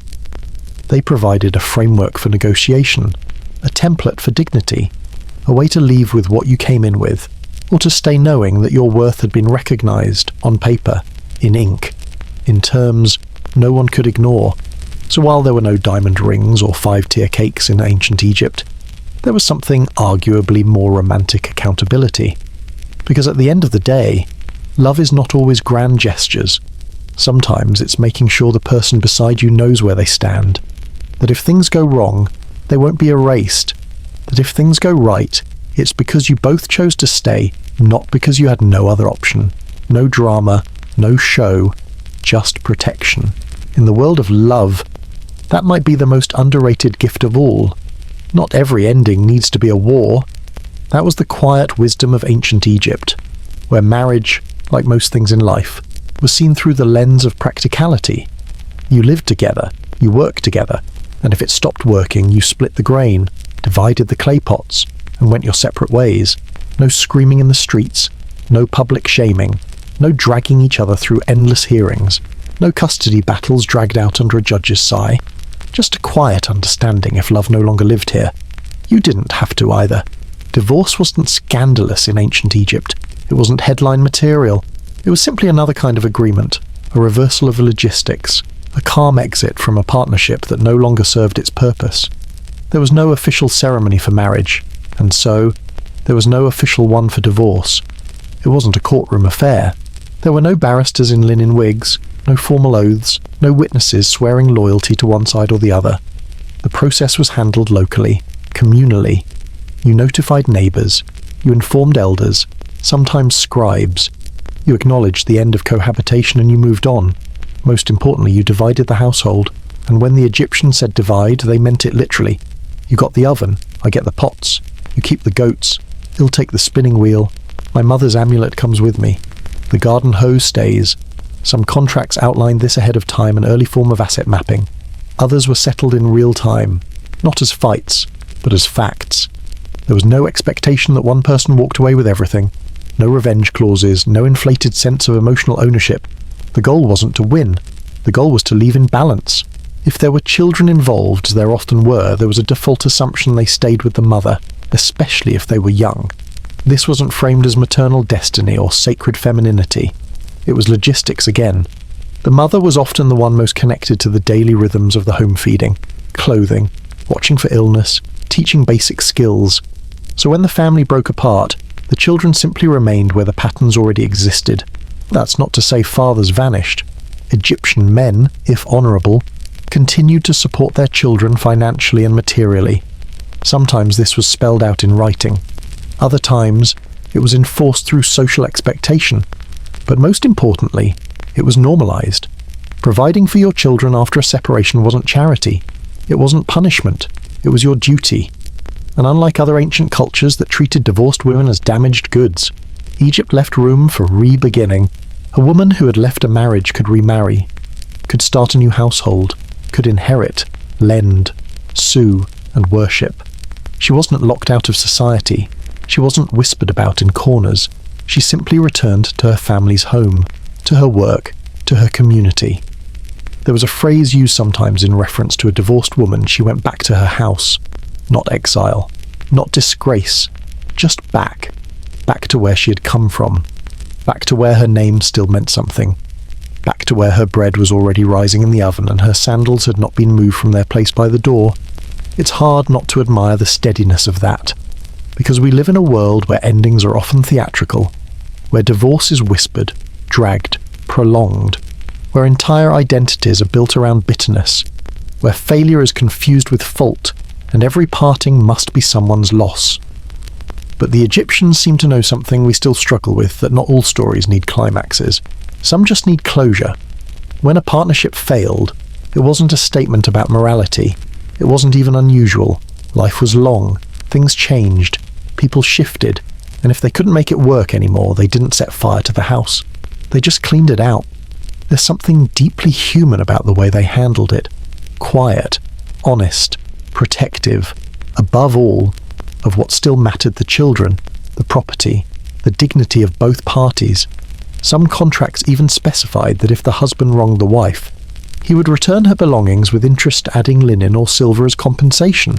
They provided a framework for negotiation, a template for dignity, a way to leave with what you came in with, or to stay knowing that your worth had been recognized on paper, in ink, in terms no one could ignore. So while there were no diamond rings or 5-tier cakes in ancient Egypt, there was something arguably more romantic accountability. Because at the end of the day, love is not always grand gestures. Sometimes it's making sure the person beside you knows where they stand. That if things go wrong, they won't be erased. That if things go right, it's because you both chose to stay, not because you had no other option. No drama, no show, just protection. In the world of love, that might be the most underrated gift of all. Not every ending needs to be a war. That was the quiet wisdom of ancient Egypt, where marriage, like most things in life, was seen through the lens of practicality. You lived together, you worked together, and if it stopped working, you split the grain, divided the clay pots, and went your separate ways. No screaming in the streets, no public shaming, no dragging each other through endless hearings, no custody battles dragged out under a judge's sigh. Just a quiet understanding if love no longer lived here. You didn't have to either. Divorce wasn't scandalous in ancient Egypt. It wasn't headline material. It was simply another kind of agreement, a reversal of logistics, a calm exit from a partnership that no longer served its purpose. There was no official ceremony for marriage, and so there was no official one for divorce. It wasn't a courtroom affair. There were no barristers in linen wigs, no formal oaths, no witnesses swearing loyalty to one side or the other. The process was handled locally, communally. You notified neighbours, you informed elders, sometimes scribes. You acknowledged the end of cohabitation and you moved on. Most importantly, you divided the household, and when the Egyptians said divide, they meant it literally. You got the oven, I get the pots. You keep the goats, he'll take the spinning wheel. My mother's amulet comes with me. The garden hose stays. Some contracts outlined this ahead of time, an early form of asset mapping. Others were settled in real time, not as fights, but as facts. There was no expectation that one person walked away with everything. No revenge clauses, no inflated sense of emotional ownership. The goal wasn't to win. The goal was to leave in balance. If there were children involved, as there often were, there was a default assumption they stayed with the mother, especially if they were young. This wasn't framed as maternal destiny or sacred femininity. It was logistics again. The mother was often the one most connected to the daily rhythms of the home feeding, clothing, watching for illness, teaching basic skills. So when the family broke apart, the children simply remained where the patterns already existed. That's not to say fathers vanished. Egyptian men, if honourable, continued to support their children financially and materially. Sometimes this was spelled out in writing. Other times, it was enforced through social expectation. But most importantly, it was normalised. Providing for your children after a separation wasn't charity. It wasn't punishment. It was your duty. And unlike other ancient cultures that treated divorced women as damaged goods, Egypt left room for re-beginning. A woman who had left a marriage could remarry, could start a new household, could inherit, lend, sue, and worship. She wasn't locked out of society. She wasn't whispered about in corners. She simply returned to her family's home, to her work, to her community. There was a phrase used sometimes in reference to a divorced woman. She went back to her house. Not exile, not disgrace, just back. Back to where she had come from. Back to where her name still meant something. Back to where her bread was already rising in the oven and her sandals had not been moved from their place by the door. It's hard not to admire the steadiness of that, because we live in a world where endings are often theatrical, where divorce is whispered, dragged, prolonged, where entire identities are built around bitterness, where failure is confused with fault, and every parting must be someone's loss. But the Egyptians seem to know something we still struggle with, that not all stories need climaxes. Some just need closure. When a partnership failed, it wasn't a statement about morality. It wasn't even unusual. Life was long. Things changed. People shifted. And if they couldn't make it work anymore, they didn't set fire to the house. They just cleaned it out. There's something deeply human about the way they handled it. Quiet, honest, protective, above all, of what still mattered: the children, the property, the dignity of both parties. Some contracts even specified that if the husband wronged the wife, he would return her belongings with interest, adding linen or silver as compensation.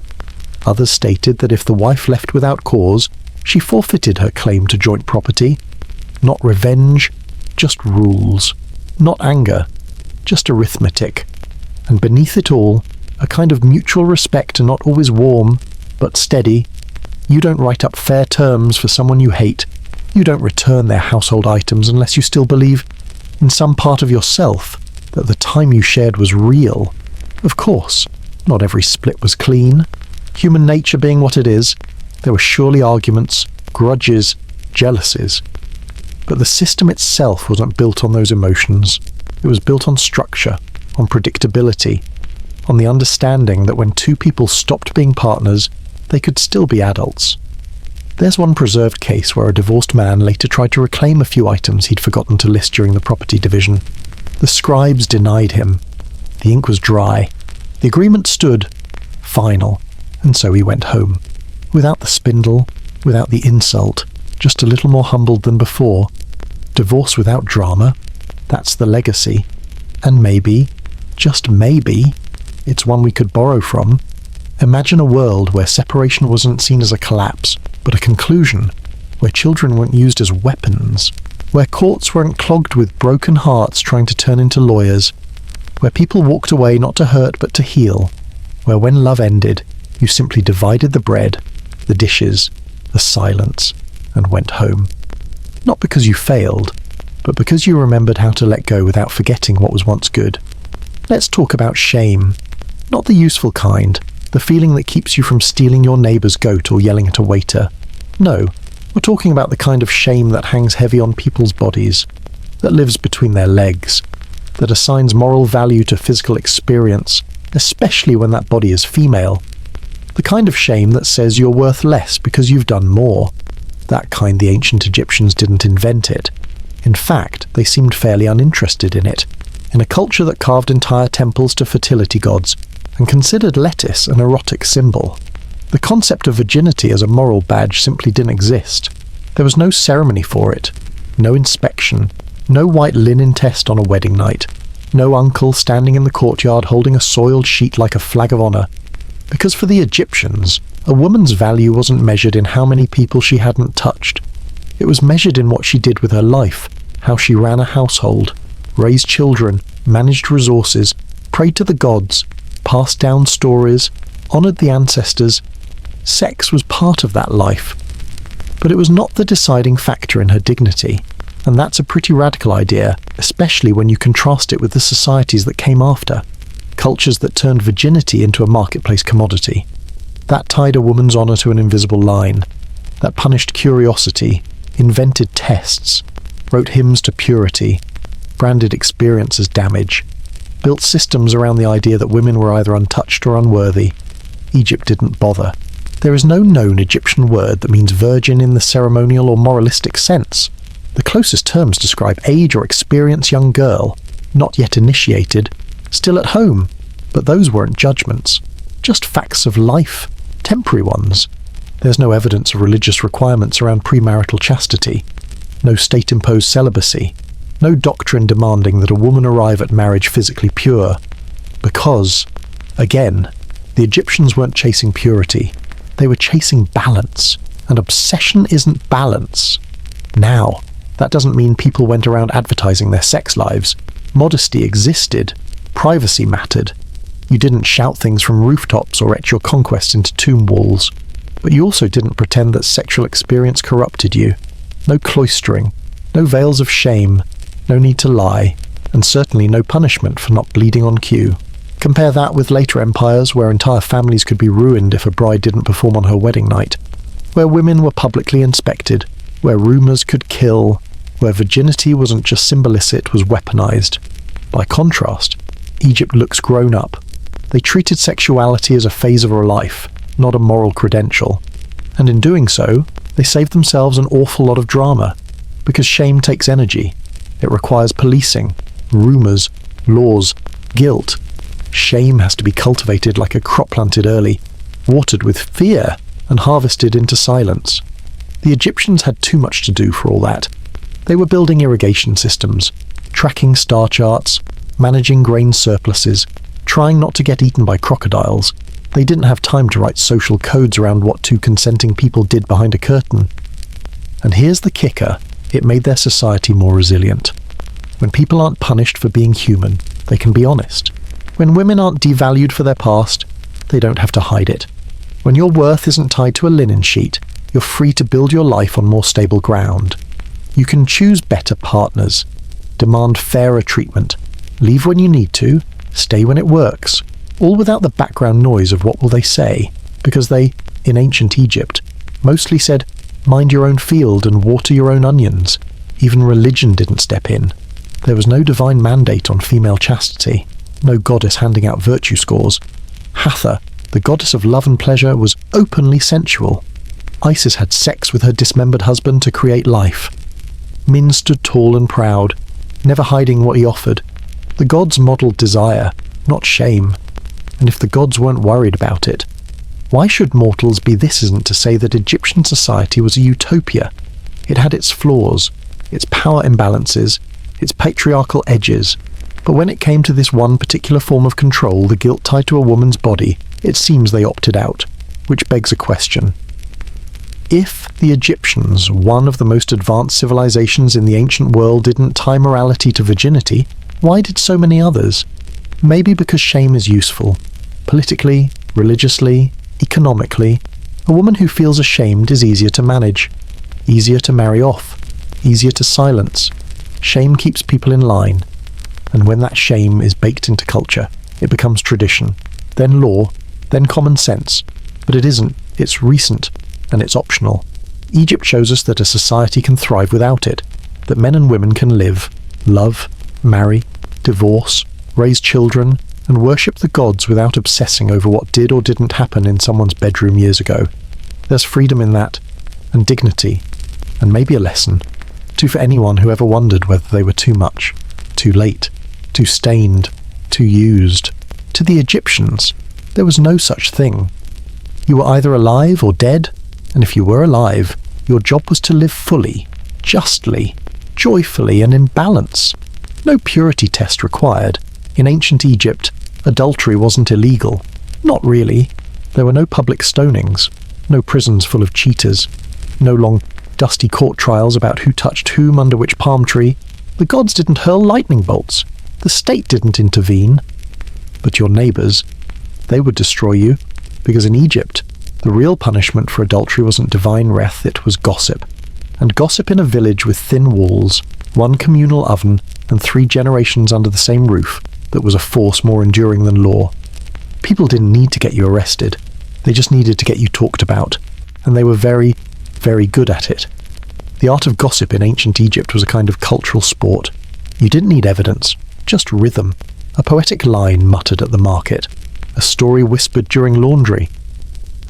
Others stated that if the wife left without cause, she forfeited her claim to joint property. Not revenge, just rules. Not anger, just arithmetic. And beneath it all, a kind of mutual respect, not always warm, but steady. You don't write up fair terms for someone you hate. You don't return their household items unless you still believe, in some part of yourself, that the time you shared was real. Of course, not every split was clean. Human nature being what it is, there were surely arguments, grudges, jealousies. But the system itself wasn't built on those emotions. It was built on structure, on predictability, on the understanding that when two people stopped being partners, they could still be adults. There's one preserved case where a divorced man later tried to reclaim a few items he'd forgotten to list during the property division. The scribes denied him. The ink was dry. The agreement stood, final, and so he went home. Without the spindle, without the insult, just a little more humbled than before. Divorce without drama, that's the legacy. And maybe, just maybe, it's one we could borrow from. Imagine a world where separation wasn't seen as a collapse, but a conclusion, where children weren't used as weapons, where courts weren't clogged with broken hearts trying to turn into lawyers, where people walked away not to hurt but to heal, where when love ended, you simply divided the bread, the dishes, the silence, and went home. Not because you failed, but because you remembered how to let go without forgetting what was once good. Let's talk about shame. Not the useful kind, the feeling that keeps you from stealing your neighbour's goat or yelling at a waiter. No, we're talking about the kind of shame that hangs heavy on people's bodies, that lives between their legs, that assigns moral value to physical experience, especially when that body is female. The kind of shame that says you're worth less because you've done more. That kind the ancient Egyptians didn't invent it. In fact, they seemed fairly uninterested in it, in a culture that carved entire temples to fertility gods and considered lettuce an erotic symbol. The concept of virginity as a moral badge simply didn't exist. There was no ceremony for it, no inspection, no white linen test on a wedding night, no uncle standing in the courtyard holding a soiled sheet like a flag of honour. Because for the Egyptians, a woman's value wasn't measured in how many people she hadn't touched. It was measured in what she did with her life, how she ran a household, raised children, managed resources, prayed to the gods, passed down stories, honoured the ancestors. Sex was part of that life. But it was not the deciding factor in her dignity, and that's a pretty radical idea, especially when you contrast it with the societies that came after, cultures that turned virginity into a marketplace commodity. That tied a woman's honour to an invisible line, that punished curiosity, invented tests, wrote hymns to purity, branded experience as damage, built systems around the idea that women were either untouched or unworthy. Egypt didn't bother. There is no known Egyptian word that means virgin in the ceremonial or moralistic sense. The closest terms describe age or experience young girl, not yet initiated, still at home, but those weren't judgments, just facts of life, temporary ones. There's no evidence of religious requirements around premarital chastity, no state-imposed celibacy, no doctrine demanding that a woman arrive at marriage physically pure, because, again, the Egyptians weren't chasing purity, they were chasing balance, and obsession isn't balance. Now, that doesn't mean people went around advertising their sex lives. Modesty existed, privacy mattered. You didn't shout things from rooftops or etch your conquests into tomb walls. But you also didn't pretend that sexual experience corrupted you. No cloistering, no veils of shame, no need to lie, and certainly no punishment for not bleeding on cue. Compare that with later empires where entire families could be ruined if a bride didn't perform on her wedding night, where women were publicly inspected, where rumours could kill, where virginity wasn't just symbolicit, it was weaponized. By contrast, Egypt looks grown up. They treated sexuality as a phase of her life, not a moral credential. And in doing so, they saved themselves an awful lot of drama, because shame takes energy. It requires policing, rumours, laws, guilt. Shame has to be cultivated like a crop planted early, watered with fear, and harvested into silence. The Egyptians had too much to do for all that. They were building irrigation systems, tracking star charts, managing grain surpluses, trying not to get eaten by crocodiles. They didn't have time to write social codes around what two consenting people did behind a curtain. And here's the kicker, it made their society more resilient. When people aren't punished for being human, they can be honest. When women aren't devalued for their past, they don't have to hide it. When your worth isn't tied to a linen sheet, you're free to build your life on more stable ground. You can choose better partners, demand fairer treatment, leave when you need to, stay when it works, all without the background noise of what will they say, because they, in ancient Egypt, mostly said, mind your own field and water your own onions. Even religion didn't step in. There was no divine mandate on female chastity, no goddess handing out virtue scores. Hathor, the goddess of love and pleasure, was openly sensual. Isis had sex with her dismembered husband to create life. Min stood tall and proud, never hiding what he offered. The gods modelled desire, not shame. And if the gods weren't worried about it, why should mortals be? This isn't to say that Egyptian society was a utopia. It had its flaws, its power imbalances, its patriarchal edges. But when it came to this one particular form of control, the guilt tied to a woman's body, it seems they opted out, which begs a question. If the Egyptians, one of the most advanced civilizations in the ancient world, didn't tie morality to virginity, why did so many others? Maybe because shame is useful. Politically, religiously, economically, a woman who feels ashamed is easier to manage, easier to marry off, easier to silence. Shame keeps people in line. And when that shame is baked into culture, it becomes tradition, then law, then common sense. But it isn't, it's recent, and it's optional. Egypt shows us that a society can thrive without it, that men and women can live, love, marry, divorce, raise children, and worship the gods without obsessing over what did or didn't happen in someone's bedroom years ago. There's freedom in that, and dignity, and maybe a lesson, too, for anyone who ever wondered whether they were too much, too late, too stained, too used. To the Egyptians, there was no such thing. You were either alive or dead, and if you were alive, your job was to live fully, justly, joyfully, and in balance. No purity test required. In ancient Egypt, adultery wasn't illegal. Not really. There were no public stonings, no prisons full of cheaters, no long, dusty court trials about who touched whom under which palm tree. The gods didn't hurl lightning bolts. The state didn't intervene, but your neighbors, they would destroy you, because in Egypt, the real punishment for adultery wasn't divine wrath, it was gossip. And gossip in a village with thin walls, one communal oven, and 3 generations under the same roof, that was a force more enduring than law. People didn't need to get you arrested. They just needed to get you talked about. And they were very, very good at it. The art of gossip in ancient Egypt was a kind of cultural sport. You didn't need evidence, just rhythm. A poetic line muttered at the market. A story whispered during laundry.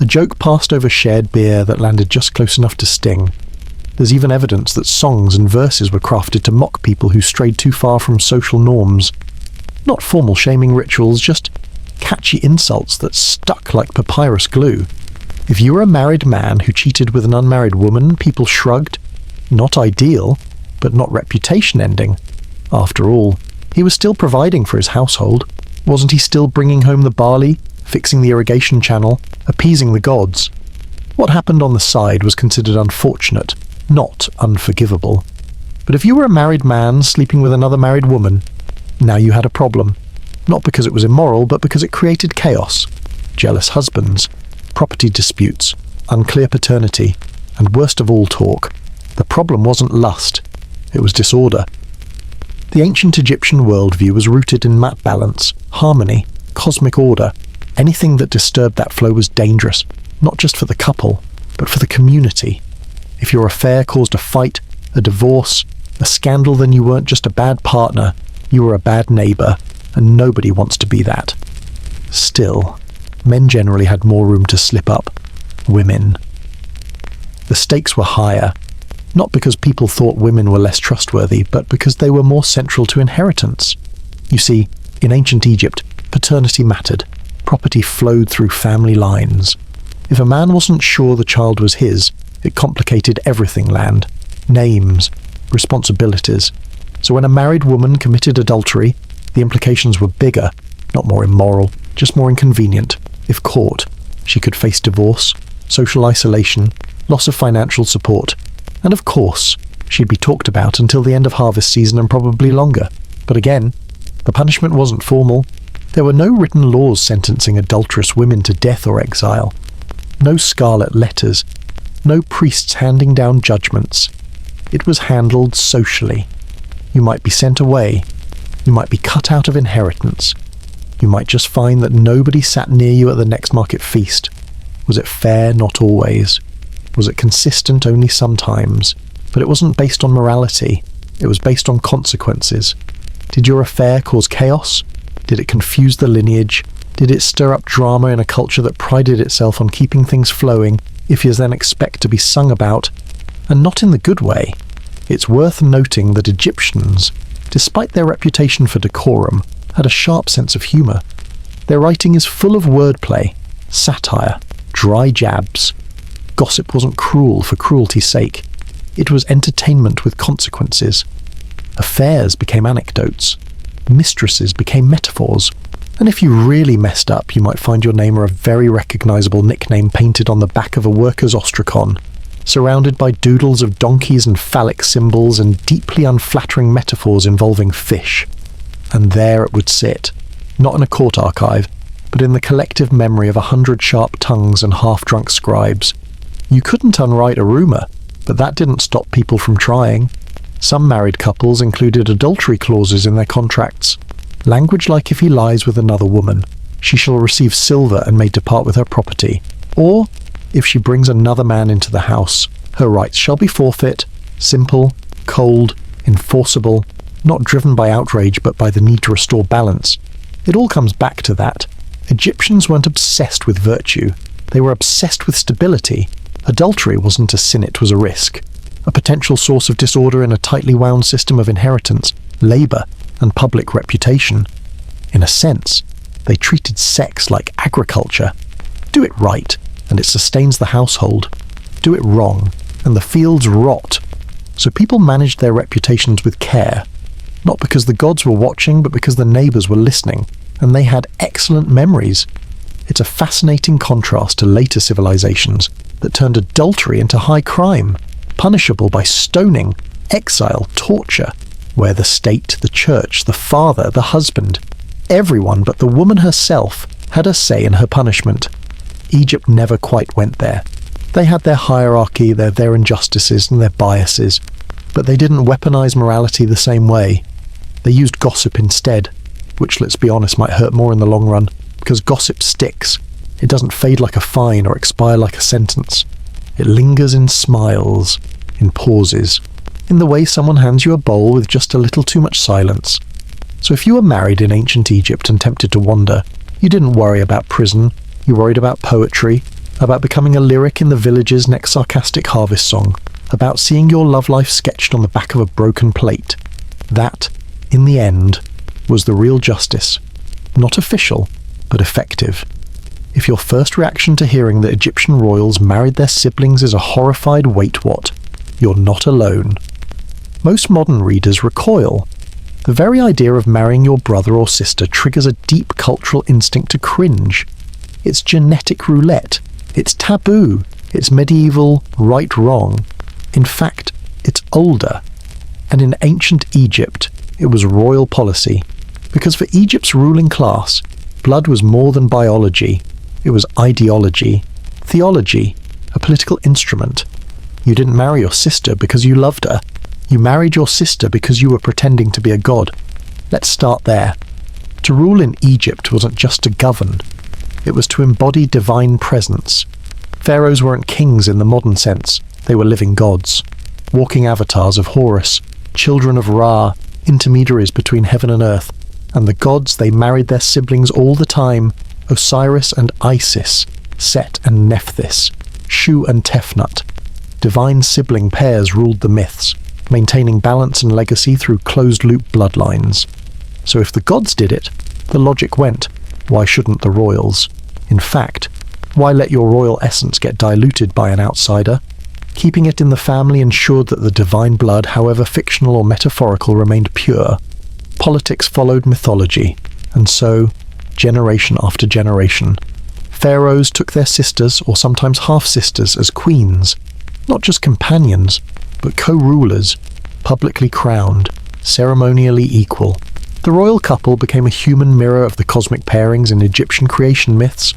A joke passed over shared beer that landed just close enough to sting. There's even evidence that songs and verses were crafted to mock people who strayed too far from social norms. Not formal shaming rituals, just catchy insults that stuck like papyrus glue. If you were a married man who cheated with an unmarried woman, people shrugged. Not ideal, but not reputation ending. After all, he was still providing for his household. Wasn't he still bringing home the barley, fixing the irrigation channel, appeasing the gods? What happened on the side was considered unfortunate, not unforgivable. But if you were a married man sleeping with another married woman, now you had a problem. Not because it was immoral, but because it created chaos. Jealous husbands, property disputes, unclear paternity, and worst of all, talk. The problem wasn't lust, it was disorder. The ancient Egyptian worldview was rooted in mat balance, harmony, cosmic order. Anything that disturbed that flow was dangerous, not just for the couple, but for the community. If your affair caused a fight, a divorce, a scandal, then you weren't just a bad partner, you were a bad neighbor, and nobody wants to be that. Still, men generally had more room to slip up. Women. The stakes were higher, not because people thought women were less trustworthy, but because they were more central to inheritance. You see, in ancient Egypt, paternity mattered. Property flowed through family lines. If a man wasn't sure the child was his, it complicated everything: land, names, responsibilities. So when a married woman committed adultery, the implications were bigger, not more immoral, just more inconvenient. If caught, she could face divorce, social isolation, loss of financial support, and of course, she'd be talked about until the end of harvest season and probably longer. But again, the punishment wasn't formal. There were no written laws sentencing adulterous women to death or exile. No scarlet letters. No priests handing down judgments. It was handled socially. You might be sent away. You might be cut out of inheritance. You might just find that nobody sat near you at the next market feast. Was it fair? Not always. Was it consistent? Only sometimes. But it wasn't based on morality. It was based on consequences. Did your affair cause chaos? Did it confuse the lineage? Did it stir up drama in a culture that prided itself on keeping things flowing, if you then expect to be sung about? And not in the good way. It's worth noting that Egyptians, despite their reputation for decorum, had a sharp sense of humour. Their writing is full of wordplay, satire, dry jabs. Gossip wasn't cruel for cruelty's sake. It was entertainment with consequences. Affairs became anecdotes. Mistresses became metaphors. And if you really messed up, you might find your name or a very recognisable nickname painted on the back of a worker's ostrakon, surrounded by doodles of donkeys and phallic symbols and deeply unflattering metaphors involving fish. And there it would sit, not in a court archive, but in the collective memory of 100 sharp tongues and half-drunk scribes. You couldn't unwrite a rumour, but that didn't stop people from trying. Some married couples included adultery clauses in their contracts. Language like, if he lies with another woman, she shall receive silver and may depart with her property. Or, if she brings another man into the house, her rights shall be forfeit. Simple, cold, enforceable, not driven by outrage but by the need to restore balance. It all comes back to that. Egyptians weren't obsessed with virtue. They were obsessed with stability. Adultery wasn't a sin, it was a risk. A potential source of disorder in a tightly wound system of inheritance, labour, and public reputation. In a sense, they treated sex like agriculture. Do it right, and it sustains the household. Do it wrong, and the fields rot. So people managed their reputations with care, not because the gods were watching, but because the neighbours were listening, and they had excellent memories. It's a fascinating contrast to later civilizations that turned adultery into high crime, punishable by stoning, exile, torture, where the state, the church, the father, the husband, everyone but the woman herself had a say in her punishment. Egypt never quite went there. They had their hierarchy, their injustices and their biases, but they didn't weaponize morality the same way. They used gossip instead, which, let's be honest, might hurt more in the long run, because gossip sticks. It doesn't fade like a fine or expire like a sentence. It lingers in smiles, in pauses, in the way someone hands you a bowl with just a little too much silence. So if you were married in ancient Egypt and tempted to wander, you didn't worry about prison, you worried about poetry, about becoming a lyric in the village's next sarcastic harvest song, about seeing your love life sketched on the back of a broken plate. That, in the end, was the real justice. Not official, but effective. If your first reaction to hearing that Egyptian royals married their siblings is a horrified wait what, you're not alone. Most modern readers recoil. The very idea of marrying your brother or sister triggers a deep cultural instinct to cringe. It's genetic roulette. It's taboo. It's medieval right-wrong. In fact, it's older. And in ancient Egypt, it was royal policy. Because for Egypt's ruling class, blood was more than biology. It was ideology, theology, a political instrument. You didn't marry your sister because you loved her. You married your sister because you were pretending to be a god. Let's start there. To rule in Egypt wasn't just to govern. It was to embody divine presence. Pharaohs weren't kings in the modern sense. They were living gods. Walking avatars of Horus, children of Ra, intermediaries between heaven and earth. And the gods, they married their siblings all the time. Osiris and Isis, Set and Nephthys, Shu and Tefnut. Divine sibling pairs ruled the myths, maintaining balance and legacy through closed-loop bloodlines. So if the gods did it, the logic went, why shouldn't the royals? In fact, why let your royal essence get diluted by an outsider? Keeping it in the family ensured that the divine blood, however fictional or metaphorical, remained pure. Politics followed mythology, and so, generation after generation, pharaohs took their sisters, or sometimes half-sisters, as queens, not just companions, but co-rulers, publicly crowned, ceremonially equal. The royal couple became a human mirror of the cosmic pairings in Egyptian creation myths.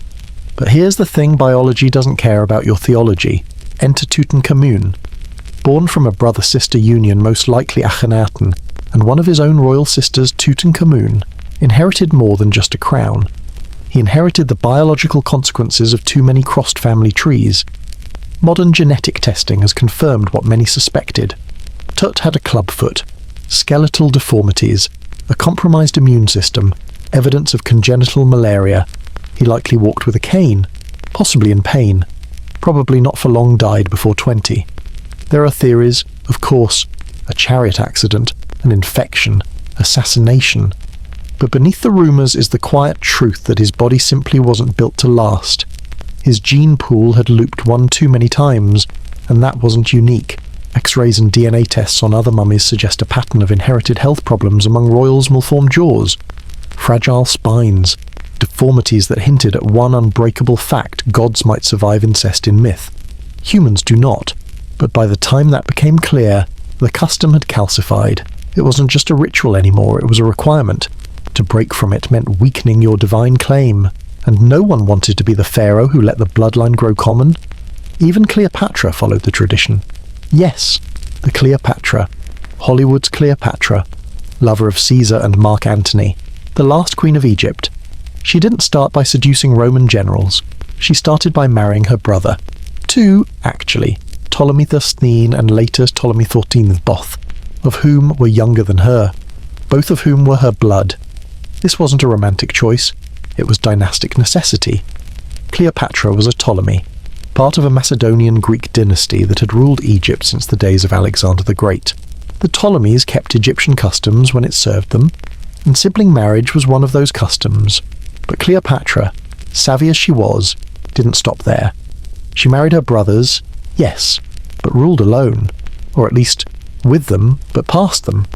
But here's the thing biology doesn't care about your theology. Enter Tutankhamun. Born from a brother-sister union, most likely Akhenaten, and one of his own royal sisters, Tutankhamun, inherited more than just a crown. He inherited the biological consequences of too many crossed family trees. Modern genetic testing has confirmed what many suspected. Tut had a clubfoot, skeletal deformities, a compromised immune system, evidence of congenital malaria. He likely walked with a cane, possibly in pain. Probably not for long died before 20. There are theories, of course, a chariot accident, an infection, assassination. But beneath the rumours is the quiet truth that his body simply wasn't built to last. His gene pool had looped one too many times, and that wasn't unique. X-rays and DNA tests on other mummies suggest a pattern of inherited health problems among royals' malformed jaws, fragile spines, deformities that hinted at one unbreakable fact: gods might survive incest in myth. Humans do not, but by the time that became clear, the custom had calcified. It wasn't just a ritual anymore, it was a requirement. To break from it meant weakening your divine claim, and no one wanted to be the pharaoh who let the bloodline grow common. Even Cleopatra followed the tradition. Yes, the Cleopatra, Hollywood's Cleopatra, lover of Caesar and Mark Antony, the last queen of Egypt. She didn't start by seducing Roman generals. She started by marrying her brother. Two, actually, Ptolemy XIII and later Ptolemy XIV Both, of whom were younger than her, both of whom were her blood. This wasn't a romantic choice, it was dynastic necessity. Cleopatra was a Ptolemy, part of a Macedonian Greek dynasty that had ruled Egypt since the days of Alexander the Great. The Ptolemies kept Egyptian customs when it served them, and sibling marriage was one of those customs. But Cleopatra, savvy as she was, didn't stop there. She married her brothers, yes, but ruled alone, or at least with them, but past them.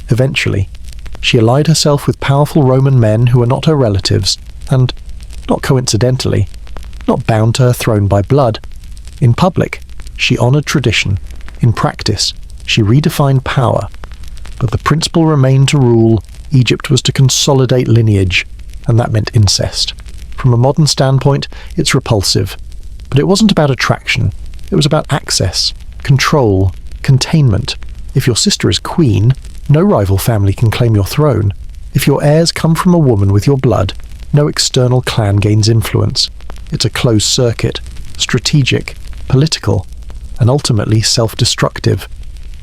Eventually, she allied herself with powerful Roman men who were not her relatives, and, not coincidentally, not bound to her throne by blood. In public, she honoured tradition. In practice, she redefined power. But the principle remained to rule: Egypt was to consolidate lineage, and that meant incest. From a modern standpoint, it's repulsive. But it wasn't about attraction. It was about access, control, containment. If your sister is queen, no rival family can claim your throne. If your heirs come from a woman with your blood, no external clan gains influence. It's a closed circuit, strategic, political, and ultimately self-destructive.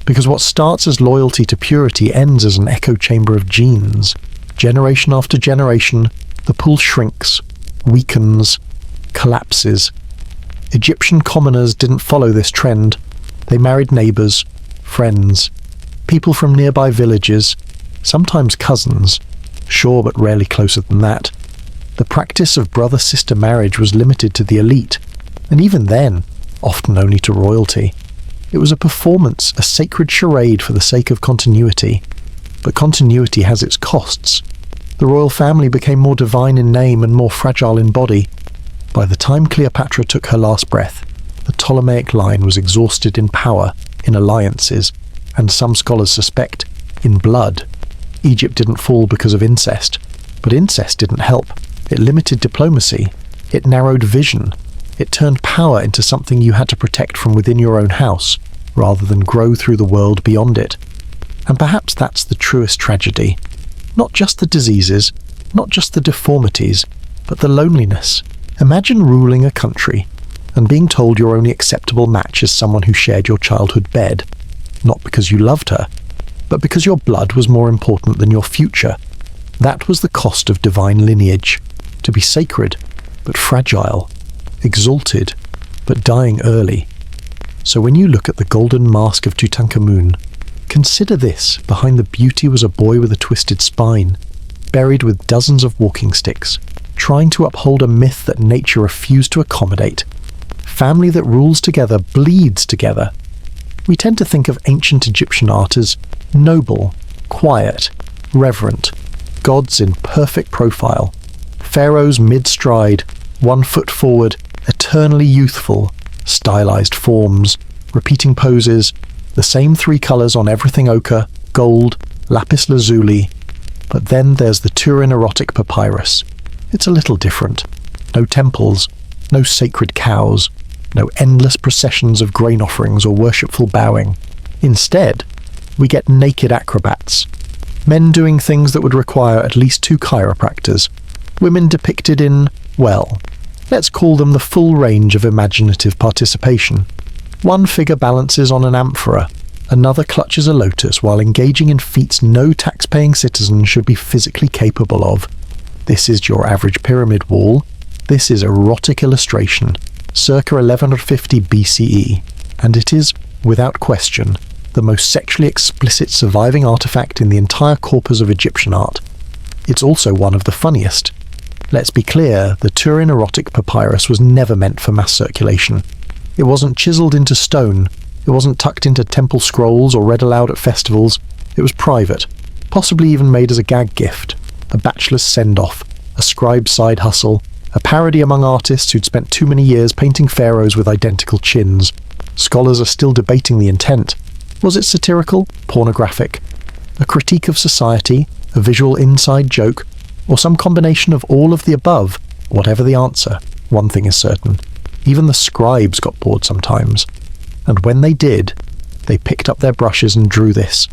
Because what starts as loyalty to purity ends as an echo chamber of genes. Generation after generation, the pool shrinks, weakens, collapses. Egyptian commoners didn't follow this trend. They married neighbours, friends, people from nearby villages, sometimes cousins, sure, but rarely closer than that. The practice of brother-sister marriage was limited to the elite, and even then, often only to royalty. It was a performance, a sacred charade for the sake of continuity. But continuity has its costs. The royal family became more divine in name and more fragile in body. By the time Cleopatra took her last breath, the Ptolemaic line was exhausted in power, in alliances, and some scholars suspect, in blood. Egypt didn't fall because of incest, but incest didn't help. It limited diplomacy. It narrowed vision. It turned power into something you had to protect from within your own house, rather than grow through the world beyond it. And perhaps that's the truest tragedy. Not just the diseases, not just the deformities, but the loneliness. Imagine ruling a country and being told your only acceptable match is someone who shared your childhood bed, not because you loved her, but because your blood was more important than your future. That was the cost of divine lineage, to be sacred, but fragile, exalted, but dying early. So when you look at the golden mask of Tutankhamun, consider this: behind the beauty was a boy with a twisted spine, buried with dozens of walking sticks, trying to uphold a myth that nature refused to accommodate. Family that rules together bleeds together. We tend to think of ancient Egyptian art as noble, quiet, reverent, gods in perfect profile, pharaohs mid-stride, 1 foot forward, eternally youthful, stylized forms, repeating poses, the same 3 colors on everything: ochre, gold, lapis lazuli. But then there's the Turin erotic papyrus. It's a little different. No temples, no sacred cows, no endless processions of grain offerings or worshipful bowing. Instead, we get naked acrobats, men doing things that would require at least 2 chiropractors, women depicted in, well, let's call them the full range of imaginative participation. One figure balances on an amphora, another clutches a lotus while engaging in feats no tax-paying citizen should be physically capable of. This is your average pyramid wall. This is erotic illustration, circa 1150 BCE, and it is, without question, the most sexually explicit surviving artifact in the entire corpus of Egyptian art. It's also one of the funniest. Let's be clear, the Turin erotic papyrus was never meant for mass circulation. It wasn't chiseled into stone, it wasn't tucked into temple scrolls or read aloud at festivals. It was private, possibly even made as a gag gift, a bachelor's send-off, a scribe's side hustle, a parody among artists who'd spent too many years painting pharaohs with identical chins. Scholars are still debating the intent. Was it satirical, pornographic, a critique of society, a visual inside joke, or some combination of all of the above? Whatever the answer, one thing is certain: even the scribes got bored sometimes. And when they did, they picked up their brushes and drew this.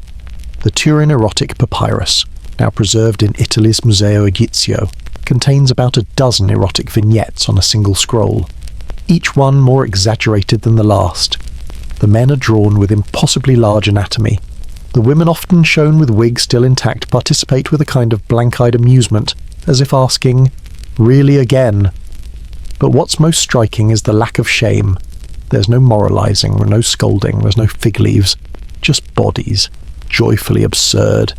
The Turin erotic papyrus, now preserved in Italy's Museo Egizio, contains about a dozen erotic vignettes on a single scroll, each one more exaggerated than the last. The men are drawn with impossibly large anatomy. The women, often shown with wigs still intact, participate with a kind of blank-eyed amusement, as if asking, "Really again?" But what's most striking is the lack of shame. There's no moralizing, no scolding, there's no fig leaves, just bodies, joyfully absurd.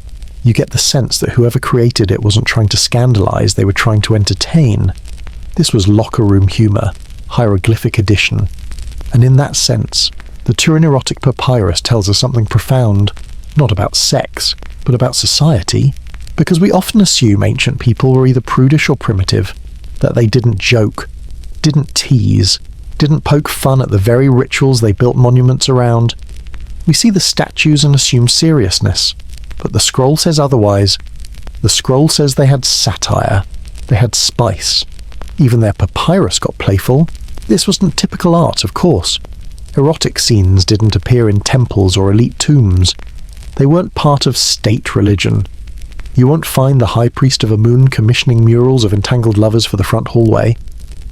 You get the sense that whoever created it wasn't trying to scandalize, they were trying to entertain. This was locker room humor, hieroglyphic addition. And in that sense, the Turin erotic papyrus tells us something profound, not about sex, but about society, because we often assume ancient people were either prudish or primitive, that they didn't joke, didn't tease, didn't poke fun at the very rituals they built monuments around. We see the statues and assume seriousness. But the scroll says otherwise. The scroll says they had satire, they had spice. Even their papyrus got playful. This wasn't typical art, of course. Erotic scenes didn't appear in temples or elite tombs. They weren't part of state religion. You won't find the high priest of Amun commissioning murals of entangled lovers for the front hallway.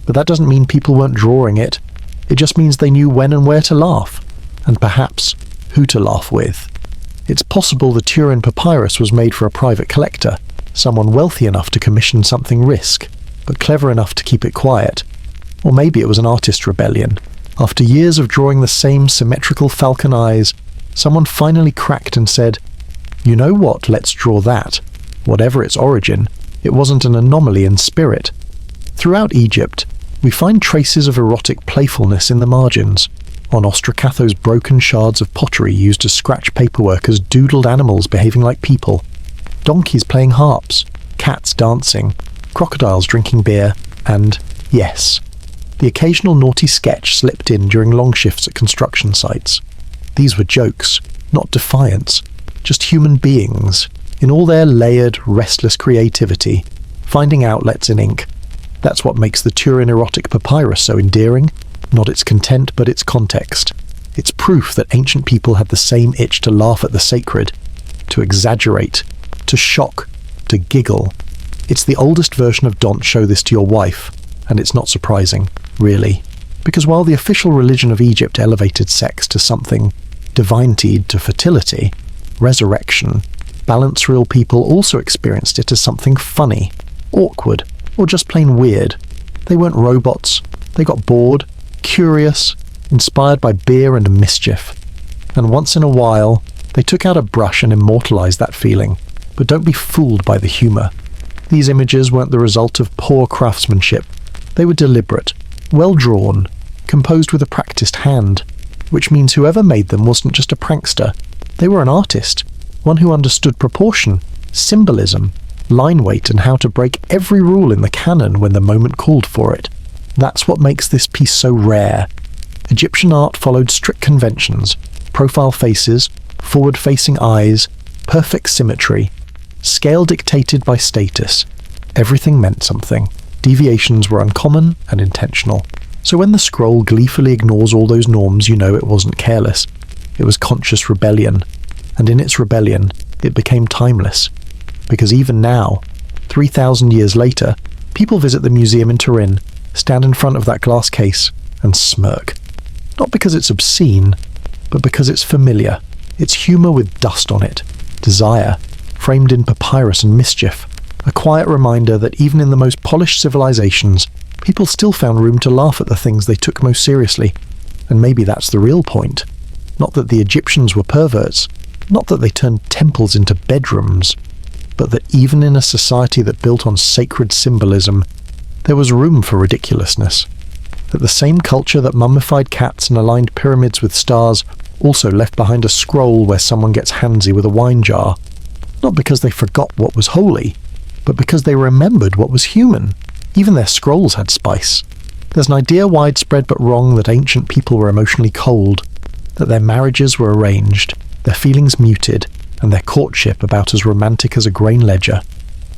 But that doesn't mean people weren't drawing it. It just means they knew when and where to laugh, and perhaps who to laugh with. It's possible the Turin papyrus was made for a private collector, someone wealthy enough to commission something risk, but clever enough to keep it quiet. Or maybe it was an artist rebellion. After years of drawing the same symmetrical falcon eyes, someone finally cracked and said, "You know what, let's draw that." Whatever its origin, it wasn't an anomaly in spirit. Throughout Egypt, we find traces of erotic playfulness in the margins. On Ostracatho's broken shards of pottery used to scratch paperwork as doodled animals behaving like people. Donkeys playing harps, cats dancing, crocodiles drinking beer, and, yes, the occasional naughty sketch slipped in during long shifts at construction sites. These were jokes, not defiance, just human beings, in all their layered, restless creativity, finding outlets in ink. That's what makes the Turin erotic papyrus so endearing, not its content but its context. It's proof that ancient people had the same itch to laugh at the sacred, to exaggerate, to shock, to giggle. It's the oldest version of "don't show this to your wife," and it's not surprising, really. Because while the official religion of Egypt elevated sex to something divine-tied to fertility, resurrection, Balance Real people also experienced it as something funny, awkward, or just plain weird. They weren't robots. They got bored, curious, inspired by beer and mischief. And once in a while, they took out a brush and immortalized that feeling. But don't be fooled by the humor. These images weren't the result of poor craftsmanship. They were deliberate, well-drawn, composed with a practiced hand, which means whoever made them wasn't just a prankster. They were an artist, one who understood proportion, symbolism, line weight, and how to break every rule in the canon when the moment called for it. That's what makes this piece so rare. Egyptian art followed strict conventions: profile faces, forward-facing eyes, perfect symmetry, scale dictated by status. Everything meant something. Deviations were uncommon and intentional. So when the scroll gleefully ignores all those norms, you know it wasn't careless. It was conscious rebellion. And in its rebellion, it became timeless. Because even now, 3,000 years later, people visit the museum in Turin, stand in front of that glass case, and smirk. Not because it's obscene, but because it's familiar. It's humor with dust on it, desire, framed in papyrus and mischief, a quiet reminder that even in the most polished civilizations, people still found room to laugh at the things they took most seriously. And maybe that's the real point. Not that the Egyptians were perverts, not that they turned temples into bedrooms, but that even in a society that built on sacred symbolism, there was room for ridiculousness. That the same culture that mummified cats and aligned pyramids with stars also left behind a scroll where someone gets handsy with a wine jar, not because they forgot what was holy, but because they remembered what was human. Even their scrolls had spice. There's an idea widespread but wrong that ancient people were emotionally cold, that their marriages were arranged, their feelings muted, and their courtship about as romantic as a grain ledger.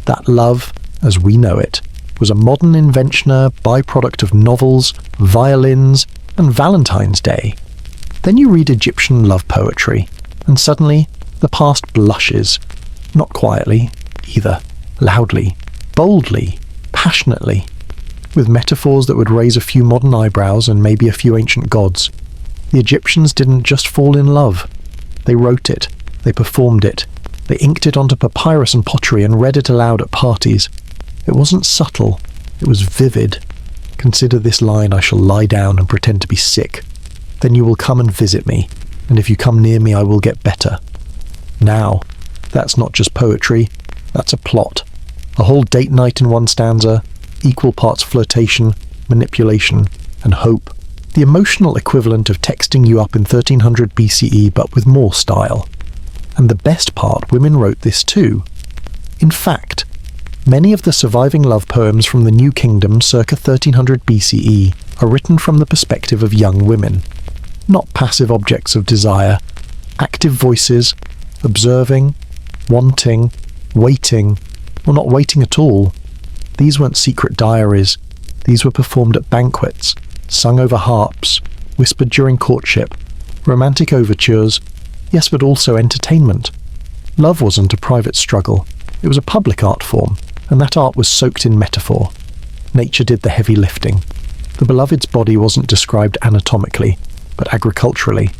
That love, as we know it, was a modern invention, a byproduct of novels, violins, and Valentine's Day. Then you read Egyptian love poetry, and suddenly the past blushes, not quietly, either, loudly, boldly, passionately, with metaphors that would raise a few modern eyebrows and maybe a few ancient gods. The Egyptians didn't just fall in love. They wrote it, they performed it, they inked it onto papyrus and pottery and read it aloud at parties. It wasn't subtle, it was vivid. Consider this line: "I shall lie down and pretend to be sick. Then you will come and visit me, and if you come near me I will get better." Now, that's not just poetry, that's a plot. A whole date night in one stanza, equal parts flirtation, manipulation, and hope. The emotional equivalent of texting you up in 1300 BCE, but with more style. And the best part, women wrote this too. In fact, many of the surviving love poems from the New Kingdom circa 1300 BCE are written from the perspective of young women. Not passive objects of desire, active voices, observing, wanting, waiting, or not waiting at all. These weren't secret diaries. These were performed at banquets, sung over harps, whispered during courtship, romantic overtures, yes, but also entertainment. Love wasn't a private struggle. It was a public art form, and that art was soaked in metaphor. Nature did the heavy lifting. The beloved's body wasn't described anatomically, but agriculturally.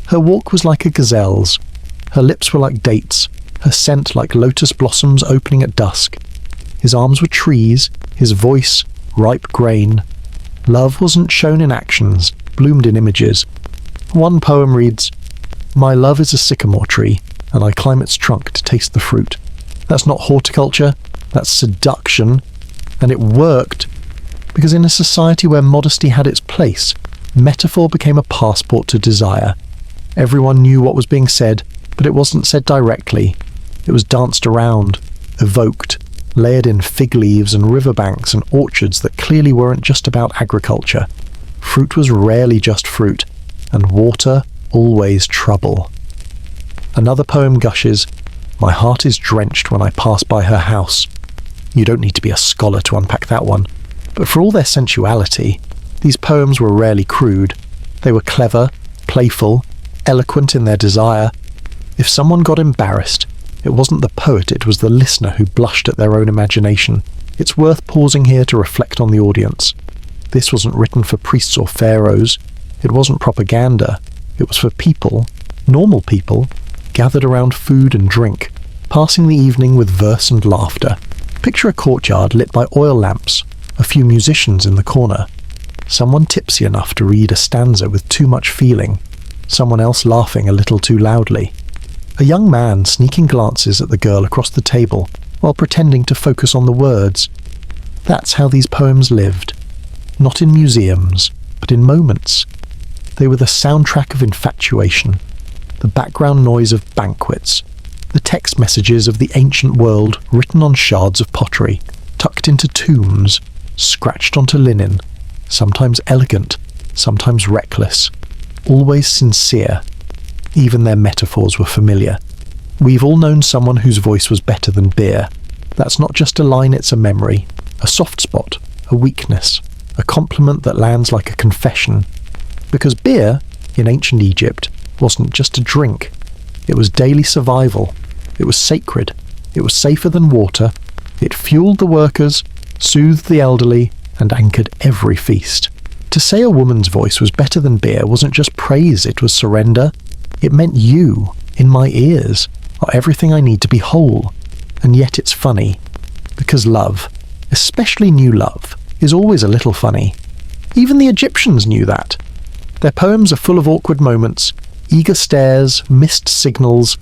Her walk was like a gazelle's. Her lips were like dates, her scent like lotus blossoms opening at dusk. His arms were trees, his voice ripe grain. Love wasn't shown in actions, bloomed in images. One poem reads, "My love is a sycamore tree, and I climb its trunk to taste the fruit." That's not horticulture, that's seduction. And it worked, because in a society where modesty had its place, metaphor became a passport to desire. Everyone knew what was being said, but it wasn't said directly. It was danced around, evoked, layered in fig leaves and riverbanks and orchards that clearly weren't just about agriculture. Fruit was rarely just fruit, and water always trouble. Another poem gushes, "My heart is drenched when I pass by her house." You don't need to be a scholar to unpack that one. But for all their sensuality, these poems were rarely crude. They were clever, playful, eloquent in their desire. If someone got embarrassed, it wasn't the poet, it was the listener who blushed at their own imagination. It's worth pausing here to reflect on the audience. This wasn't written for priests or pharaohs. It wasn't propaganda. It was for people, normal people, gathered around food and drink, passing the evening with verse and laughter. Picture a courtyard lit by oil lamps, a few musicians in the corner, someone tipsy enough to read a stanza with too much feeling, someone else laughing a little too loudly, a young man sneaking glances at the girl across the table while pretending to focus on the words. That's how these poems lived, not in museums, but in moments. They were the soundtrack of infatuation, the background noise of banquets, the text messages of the ancient world written on shards of pottery, tucked into tombs, scratched onto linen, sometimes elegant, sometimes reckless, always sincere. Even their metaphors were familiar. We've all known someone whose voice was better than beer. That's not just a line, it's a memory, a soft spot, a weakness, a compliment that lands like a confession. Because beer, in ancient Egypt, wasn't just a drink. It was daily survival. It was sacred. It was safer than water. It fueled the workers, soothed the elderly, and anchored every feast. To say a woman's voice was better than beer wasn't just praise, it was surrender. It meant you, in my ears, are everything I need to be whole. And yet it's funny, because love, especially new love, is always a little funny. Even the Egyptians knew that. Their poems are full of awkward moments, eager stares, missed signals.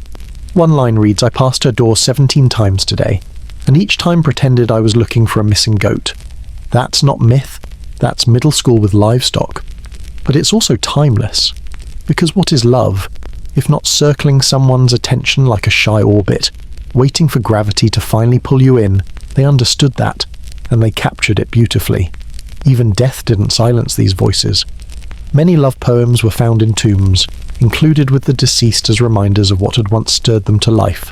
One line reads, "I passed her door 17 times today, and each time pretended I was looking for a missing goat." That's not myth, that's middle school with livestock. But it's also timeless, because what is love, if not circling someone's attention like a shy orbit, waiting for gravity to finally pull you in? They understood that, and they captured it beautifully. Even death didn't silence these voices. Many love poems were found in tombs, included with the deceased as reminders of what had once stirred them to life.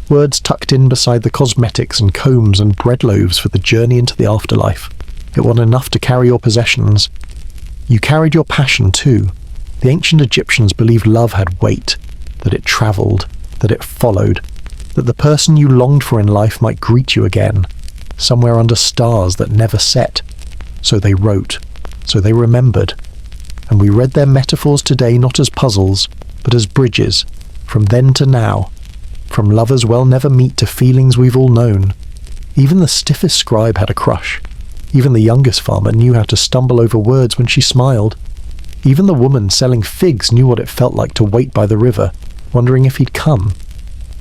Words tucked in beside the cosmetics and combs and bread loaves for the journey into the afterlife. It wasn't enough to carry your possessions. You carried your passion too. The ancient Egyptians believed love had weight, that it travelled, that it followed, that the person you longed for in life might greet you again, somewhere under stars that never set. So they wrote, so they remembered. And we read their metaphors today not as puzzles, but as bridges, from then to now, from lovers we'll never meet to feelings we've all known. Even the stiffest scribe had a crush. Even the youngest farmer knew how to stumble over words when she smiled. Even the woman selling figs knew what it felt like to wait by the river, wondering if he'd come.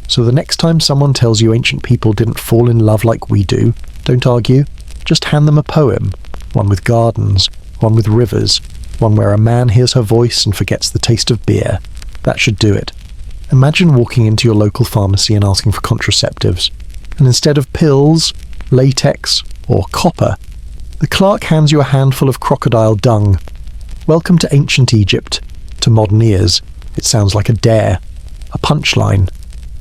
So the next time someone tells you ancient people didn't fall in love like we do, don't argue. Just hand them a poem, one with gardens, one with rivers, one where a man hears her voice and forgets the taste of beer. That should do it. Imagine walking into your local pharmacy and asking for contraceptives, and instead of pills, latex, or copper, the clerk hands you a handful of crocodile dung. Welcome to ancient Egypt. To modern ears, it sounds like a dare, a punchline,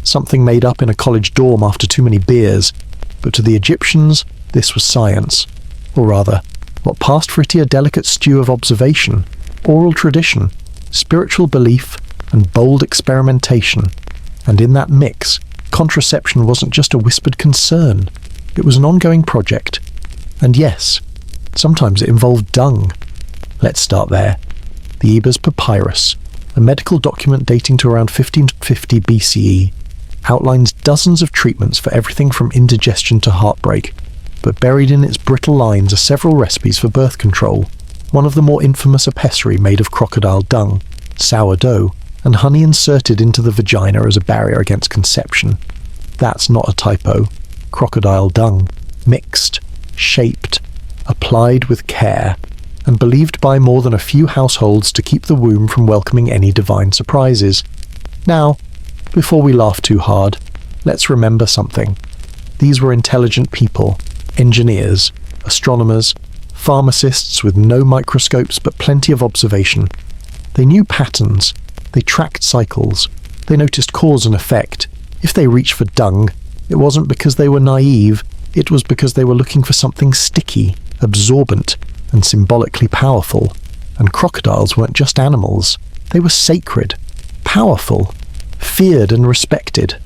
something made up in a college dorm after too many beers, but to the Egyptians, this was science. Or rather, what passed for it a delicate stew of observation, oral tradition, spiritual belief, and bold experimentation. And in that mix, contraception wasn't just a whispered concern. It was an ongoing project. And yes, sometimes it involved dung. Let's start there. The Ebers Papyrus, a medical document dating to around 1550 BCE, outlines dozens of treatments for everything from indigestion to heartbreak, but buried in its brittle lines are several recipes for birth control, one of the more infamous a pessary made of crocodile dung, sourdough, and honey inserted into the vagina as a barrier against conception. That's not a typo. Crocodile dung, mixed, shaped, applied with care, and believed by more than a few households to keep the womb from welcoming any divine surprises. Now, before we laugh too hard, let's remember something. These were intelligent people, engineers, astronomers, pharmacists with no microscopes but plenty of observation. They knew patterns, they tracked cycles, they noticed cause and effect. If they reached for dung, it wasn't because they were naive, it was because they were looking for something sticky, absorbent, and symbolically powerful. And crocodiles weren't just animals, they were sacred, powerful, feared and respected.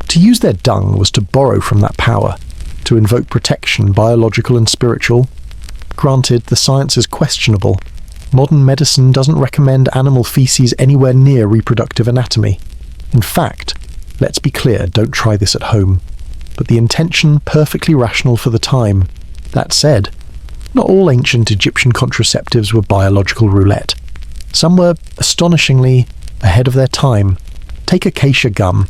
To use their dung was to borrow from that power, to invoke protection, biological and spiritual. Granted, the science is questionable. Modern medicine doesn't recommend animal feces anywhere near reproductive anatomy. In fact, let's be clear, don't try this at home. But the intention perfectly rational for the time. That said, not all ancient Egyptian contraceptives were biological roulette. Some were, astonishingly, ahead of their time. Take acacia gum.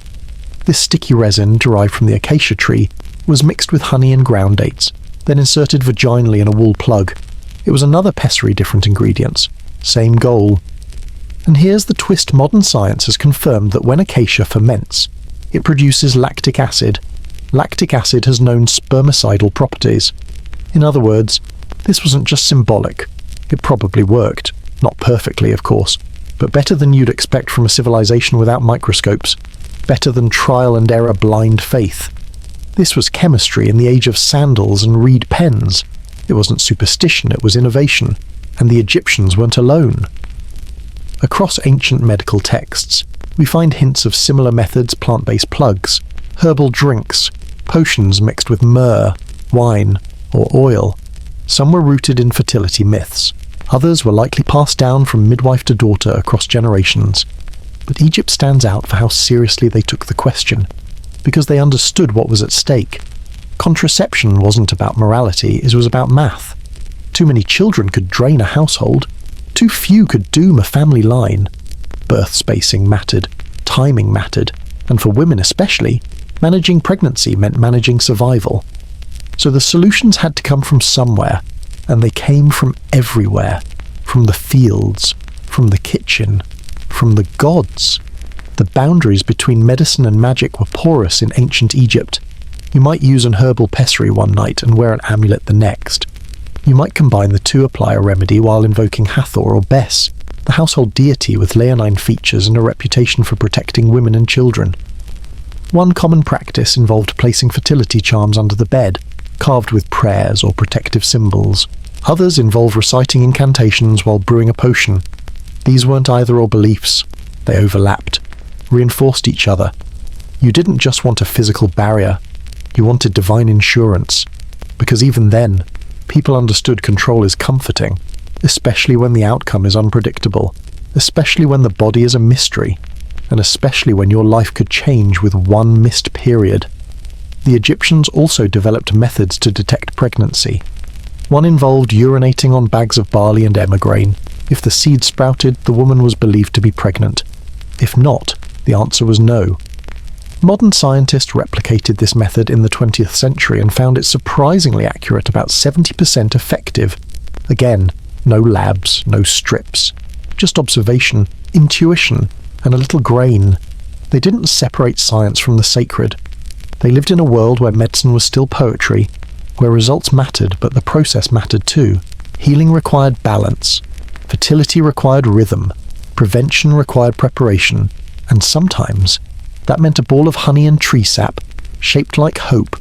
This sticky resin, derived from the acacia tree, was mixed with honey and ground dates, then inserted vaginally in a wool plug. It was another pessary, different ingredients. Same goal. And here's the twist: modern science has confirmed that when acacia ferments, it produces lactic acid. Lactic acid has known spermicidal properties. In other words, this wasn't just symbolic. It probably worked. Not perfectly, of course, but better than you'd expect from a civilization without microscopes. Better than trial and error blind faith. This was chemistry in the age of sandals and reed pens. It wasn't superstition, it was innovation. And the Egyptians weren't alone. Across ancient medical texts, we find hints of similar methods: plant-based plugs, herbal drinks, potions mixed with myrrh, wine, or oil. Some were rooted in fertility myths. Others were likely passed down from midwife to daughter across generations. But Egypt stands out for how seriously they took the question, because they understood what was at stake. Contraception wasn't about morality, it was about math. Too many children could drain a household. Too few could doom a family line. Birth spacing mattered, timing mattered, and for women especially, managing pregnancy meant managing survival. So the solutions had to come from somewhere, and they came from everywhere. From the fields, from the kitchen, from the gods. The boundaries between medicine and magic were porous in ancient Egypt. You might use an herbal pessary one night and wear an amulet the next. You might combine the two, apply a remedy while invoking Hathor or Bes, the household deity with leonine features and a reputation for protecting women and children. One common practice involved placing fertility charms under the bed, carved with prayers or protective symbols. Others involved reciting incantations while brewing a potion. These weren't either-or beliefs. They overlapped, reinforced each other. You didn't just want a physical barrier, you wanted divine insurance. Because even then, people understood control is comforting, especially when the outcome is unpredictable, especially when the body is a mystery, and especially when your life could change with one missed period. The Egyptians also developed methods to detect pregnancy. One involved urinating on bags of barley and emmer grain. If the seed sprouted, the woman was believed to be pregnant. If not, the answer was no. Modern scientists replicated this method in the 20th century and found it surprisingly accurate, about 70% effective. Again, no labs, no strips. Just observation, intuition, and a little grain. They didn't separate science from the sacred. They lived in a world where medicine was still poetry, where results mattered, but the process mattered too. Healing required balance. Fertility required rhythm. Prevention required preparation. And sometimes, That meant a ball of honey and tree sap, shaped like hope,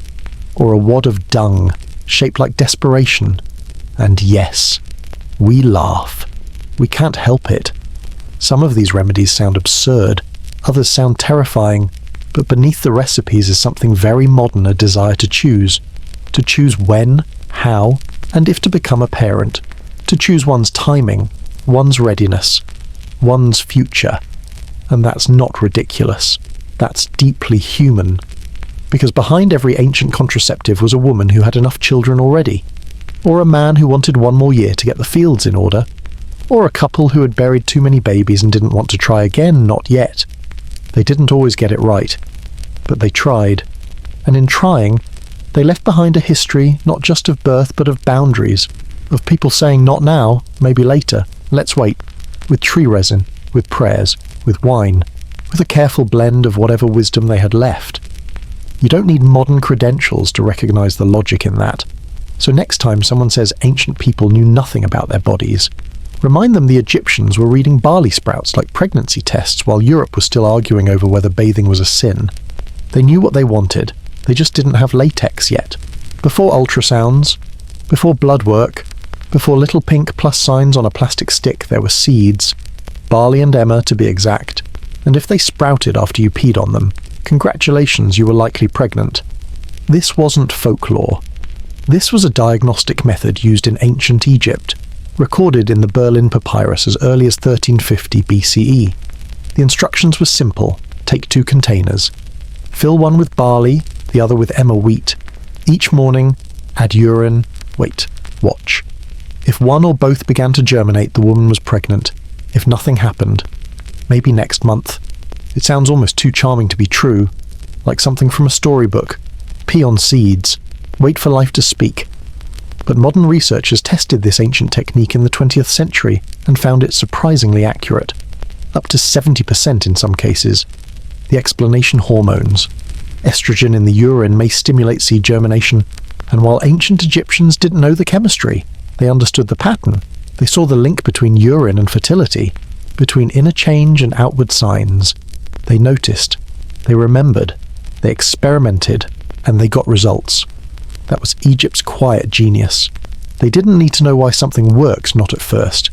or a wad of dung, shaped like desperation. And yes, we laugh. We can't help it. Some of these remedies sound absurd, others sound terrifying, but beneath the recipes is something very modern: a desire to choose. To choose when, how, and if to become a parent. To choose one's timing, one's readiness, one's future. And that's not ridiculous. That's deeply human. Because behind every ancient contraceptive was a woman who had enough children already, or a man who wanted one more year to get the fields in order, or a couple who had buried too many babies and didn't want to try again, not yet. They didn't always get it right, but they tried. And in trying, they left behind a history not just of birth but of boundaries, of people saying not now, maybe later, let's wait, with tree resin, with prayers, with wine, with a careful blend of whatever wisdom they had left. You don't need modern credentials to recognize the logic in that. So next time someone says ancient people knew nothing about their bodies, remind them the Egyptians were reading barley sprouts like pregnancy tests while Europe was still arguing over whether bathing was a sin. They knew what they wanted, they just didn't have latex yet. Before ultrasounds, before blood work, before little pink plus signs on a plastic stick, there were seeds. Barley and emmer, to be exact. And if they sprouted after you peed on them, congratulations, you were likely pregnant. This wasn't folklore. This was a diagnostic method used in ancient Egypt, recorded in the Berlin Papyrus as early as 1350 BCE. The instructions were simple: take 2 containers. Fill one with barley, the other with emmer wheat. Each morning, add urine. Watch. If one or both began to germinate, the woman was pregnant. If nothing happened, maybe next month. It sounds almost too charming to be true, like something from a storybook. Pee on seeds. Wait for life to speak. But modern researchers tested this ancient technique in the 20th century and found it surprisingly accurate. Up to 70% in some cases. The explanation: hormones. Estrogen in the urine may stimulate seed germination, and while ancient Egyptians didn't know the chemistry, they understood the pattern. They saw the link between urine and fertility, between inner change and outward signs. They noticed, they remembered, they experimented, and they got results. That was Egypt's quiet genius. They didn't need to know why something worked, not at first.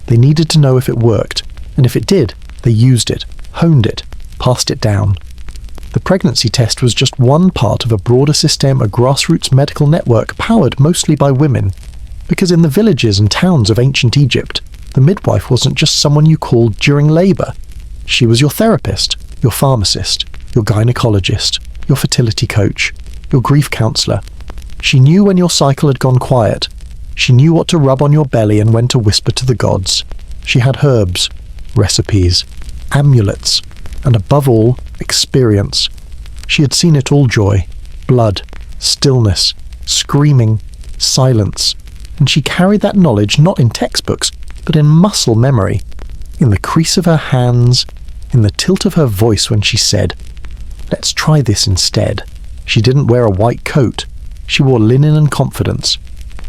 They needed to know if it worked, and if it did, they used it, honed it, passed it down. The pregnancy test was just one part of a broader system, a grassroots medical network powered mostly by women. Because in the villages and towns of ancient Egypt, the midwife wasn't just someone you called during labour. She was your therapist, your pharmacist, your gynecologist, your fertility coach, your grief counsellor. She knew when your cycle had gone quiet. She knew what to rub on your belly and when to whisper to the gods. She had herbs, recipes, amulets, and above all, experience. She had seen it all: joy, blood, stillness, screaming, silence. And she carried that knowledge not in textbooks, but in muscle memory, in the crease of her hands, in the tilt of her voice when she said, "Let's try this instead." She didn't wear a white coat. She wore linen and confidence.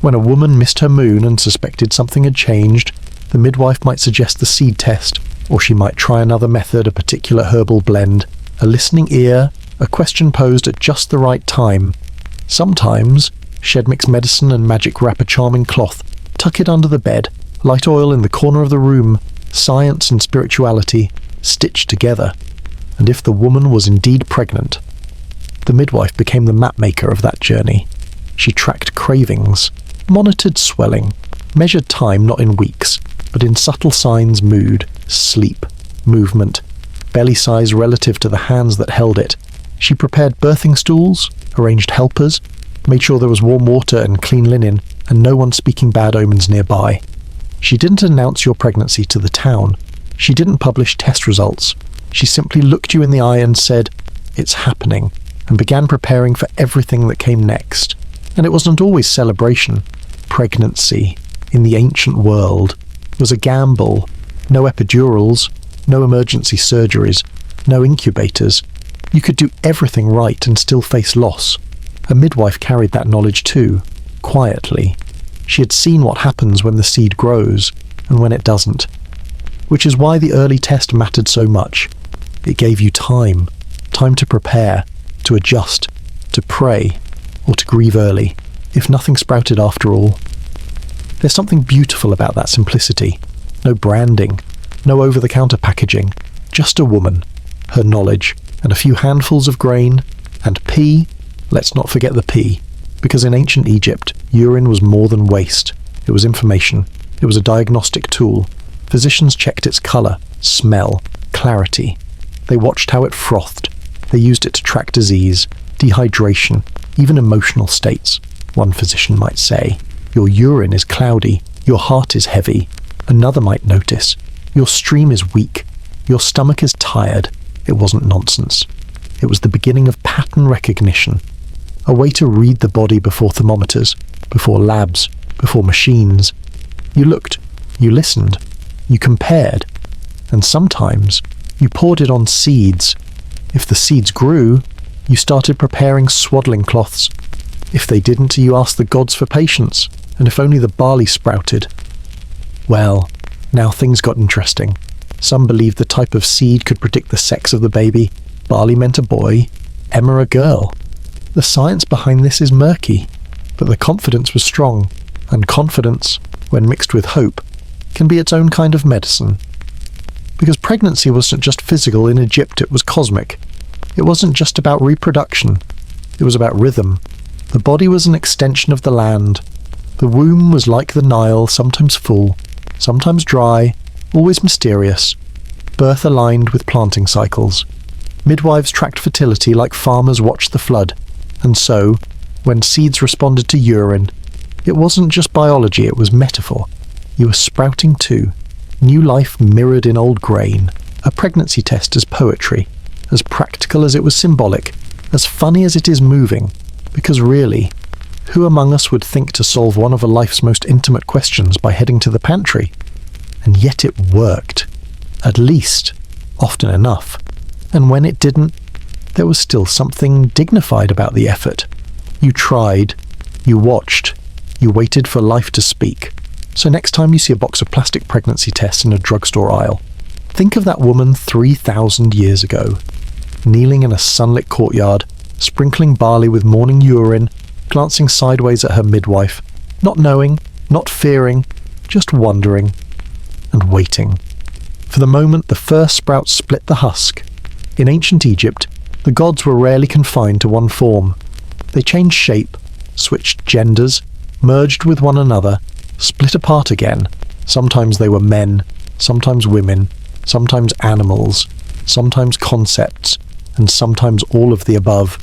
When a woman missed her moon and suspected something had changed, the midwife might suggest the seed test, or she might try another method, a particular herbal blend, a listening ear, a question posed at just the right time. Sometimes she'd mix medicine and magic, wrap a charming cloth, tuck it under the bed, light oil in the corner of the room, science and spirituality stitched together. And if the woman was indeed pregnant, the midwife became the mapmaker of that journey. She tracked cravings, monitored swelling, measured time not in weeks, but in subtle signs: mood, sleep, movement, belly size relative to the hands that held it. She prepared birthing stools, arranged helpers, made sure there was warm water and clean linen, and no one speaking bad omens nearby. She didn't announce your pregnancy to the town. She didn't publish test results. She simply looked you in the eye and said, "It's happening," and began preparing for everything that came next. And it wasn't always celebration. Pregnancy, in the ancient world, was a gamble. No epidurals, no emergency surgeries, no incubators. You could do everything right and still face loss. A midwife carried that knowledge too, quietly. She had seen what happens when the seed grows, and when it doesn't. Which is why the early test mattered so much. It gave you time. time to prepare, to adjust, to pray, or to grieve early, if nothing sprouted after all. There's something beautiful about that simplicity. No branding, no over-the-counter packaging, just a woman, her knowledge, and a few handfuls of grain, and pee. Let's not forget the pee, because in ancient Egypt, urine was more than waste. It was information. It was a diagnostic tool. Physicians checked its colour, smell, clarity. They watched how it frothed. They used it to track disease, dehydration, even emotional states. One physician might say, "Your urine is cloudy, your heart is heavy." Another might notice, "Your stream is weak, your stomach is tired." It wasn't nonsense. It was the beginning of pattern recognition, a way to read the body before thermometers, before labs, before machines. You looked, you listened, you compared, and sometimes you poured it on seeds. If the seeds grew, you started preparing swaddling cloths. If they didn't, you asked the gods for patience, and if only the barley sprouted. Well, now things got interesting. Some believed the type of seed could predict the sex of the baby. Barley meant a boy, emmer a girl. The science behind this is murky, but the confidence was strong, and confidence, when mixed with hope, can be its own kind of medicine. Because pregnancy wasn't just physical in Egypt, it was cosmic. It wasn't just about reproduction, it was about rhythm. The body was an extension of the land. The womb was like the Nile, sometimes full, sometimes dry, always mysterious. Birth aligned with planting cycles. Midwives tracked fertility like farmers watched the flood. And so, when seeds responded to urine, it wasn't just biology, it was metaphor. You were sprouting too. New life mirrored in old grain. A pregnancy test as poetry, as practical as it was symbolic, as funny as it is moving. Because really, who among us would think to solve one of a life's most intimate questions by heading to the pantry? And yet it worked. At least, often enough. And when it didn't, there was still something dignified about the effort. You tried, you watched, you waited for life to speak. So next time you see a box of plastic pregnancy tests in a drugstore aisle, think of that woman 3,000 years ago, kneeling in a sunlit courtyard, sprinkling barley with morning urine, glancing sideways at her midwife, not knowing, not fearing, just wondering and waiting. For the moment the first sprout split the husk. In ancient Egypt, the gods were rarely confined to one form. They changed shape, switched genders, merged with one another, split apart again. Sometimes they were men, sometimes women, sometimes animals, sometimes concepts, and sometimes all of the above.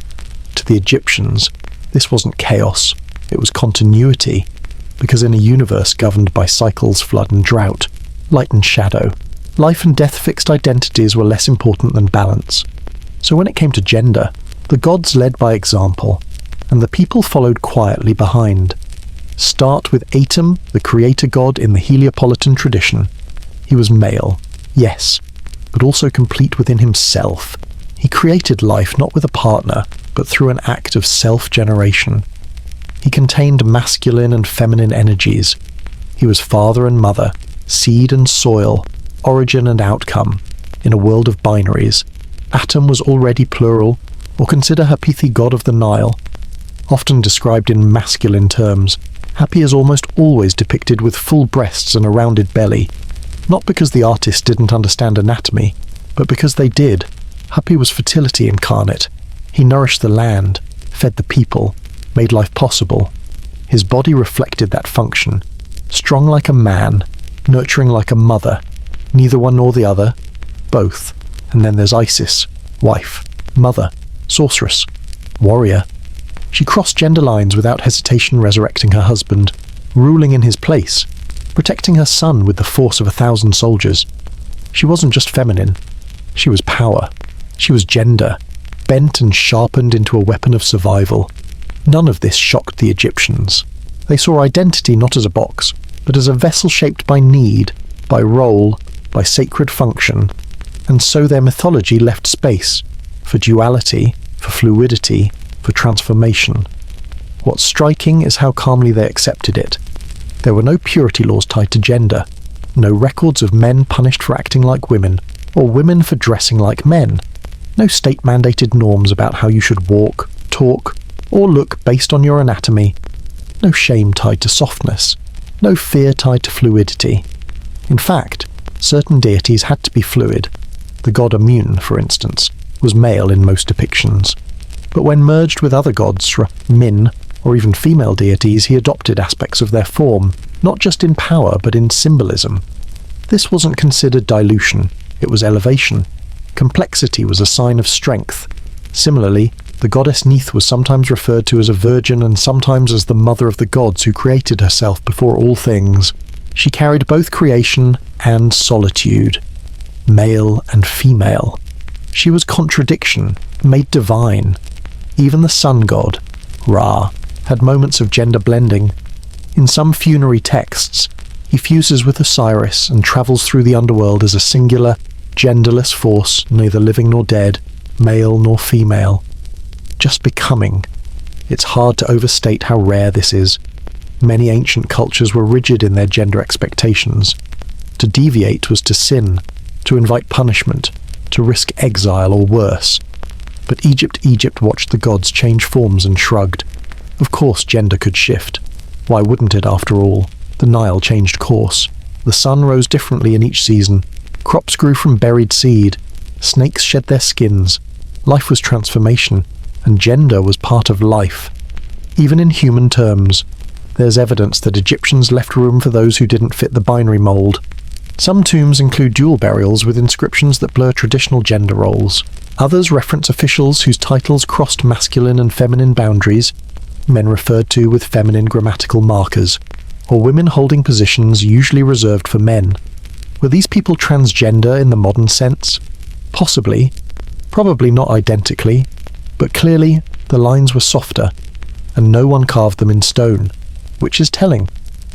To the Egyptians, this wasn't chaos, it was continuity, because in a universe governed by cycles, flood and drought, light and shadow, life and death fixed identities were less important than balance. So when it came to gender, the gods led by example, and the people followed quietly behind. Start with Atum, the creator god in the Heliopolitan tradition. He was male, yes, but also complete within himself. He created life not with a partner, but through an act of self-generation. He contained masculine and feminine energies. He was father and mother, seed and soil, origin and outcome, in a world of binaries. Atum was already plural, or consider Hapithi, god of the Nile. Often described in masculine terms, Hapi is almost always depicted with full breasts and a rounded belly. Not because the artist didn't understand anatomy, but because they did. Hapi was fertility incarnate. He nourished the land, fed the people, made life possible. His body reflected that function. Strong like a man, nurturing like a mother. Neither one nor the other, both. And then there's Isis, wife, mother, sorceress, warrior. She crossed gender lines without hesitation, resurrecting her husband, ruling in his place, protecting her son with the force of 1,000 soldiers. She wasn't just feminine, she was power. She was gender, bent and sharpened into a weapon of survival. None of this shocked the Egyptians. They saw identity not as a box, but as a vessel shaped by need, by role, by sacred function, and so their mythology left space for duality, for fluidity, for transformation. What's striking is how calmly they accepted it. There were no purity laws tied to gender, no records of men punished for acting like women, or women for dressing like men. No state-mandated norms about how you should walk, talk, or look based on your anatomy. No shame tied to softness. No fear tied to fluidity. In fact, certain deities had to be fluid. The god Amun, for instance, was male in most depictions. But when merged with other gods, Min, or even female deities, he adopted aspects of their form, not just in power but in symbolism. This wasn't considered dilution, it was elevation. Complexity was a sign of strength. Similarly, the goddess Neith was sometimes referred to as a virgin and sometimes as the mother of the gods who created herself before all things. She carried both creation and solitude, male and female. She was contradiction, made divine. Even the sun god, Ra, had moments of gender blending. In some funerary texts, he fuses with Osiris and travels through the underworld as a singular, genderless force, neither living nor dead, male nor female. Just becoming. It's hard to overstate how rare this is. Many ancient cultures were rigid in their gender expectations. To deviate was to sin, to invite punishment, to risk exile or worse. But Egypt watched the gods change forms and shrugged. Of course gender could shift. Why wouldn't it after all? The Nile changed course. The sun rose differently in each season. Crops grew from buried seed. Snakes shed their skins. Life was transformation, and gender was part of life. Even in human terms, there's evidence that Egyptians left room for those who didn't fit the binary mold. Some tombs include dual burials with inscriptions that blur traditional gender roles. Others reference officials whose titles crossed masculine and feminine boundaries, men referred to with feminine grammatical markers, or women holding positions usually reserved for men. Were these people transgender in the modern sense? Possibly. Probably not identically, but clearly the lines were softer, and no one carved them in stone, which is telling,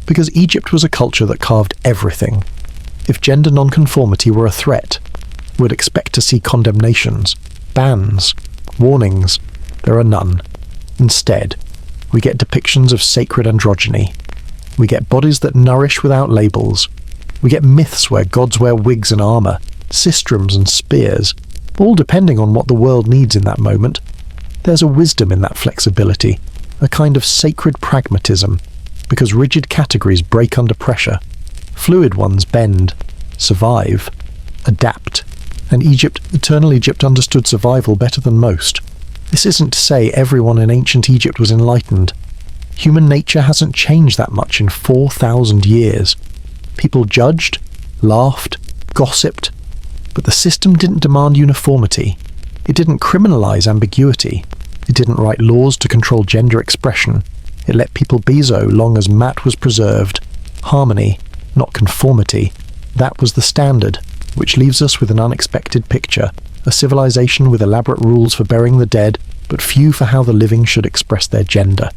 because Egypt was a culture that carved everything. If gender nonconformity were a threat, we'd expect to see condemnations, bans, warnings. There are none. Instead, we get depictions of sacred androgyny. We get bodies that nourish without labels. We get myths where gods wear wigs and armour, sistrums and spears, all depending on what the world needs in that moment. There's a wisdom in that flexibility, a kind of sacred pragmatism, because rigid categories break under pressure. Fluid ones bend, survive, adapt, and eternal Egypt understood survival better than most. This isn't to say everyone in ancient Egypt was enlightened. Human nature hasn't changed that much in 4,000 years. People judged, laughed, gossiped, but the system didn't demand uniformity. It didn't criminalize ambiguity. It didn't write laws to control gender expression. It let people be so long as mat was preserved. Harmony, not conformity. That was the standard, which leaves us with an unexpected picture. A civilization with elaborate rules for burying the dead, but few for how the living should express their gender.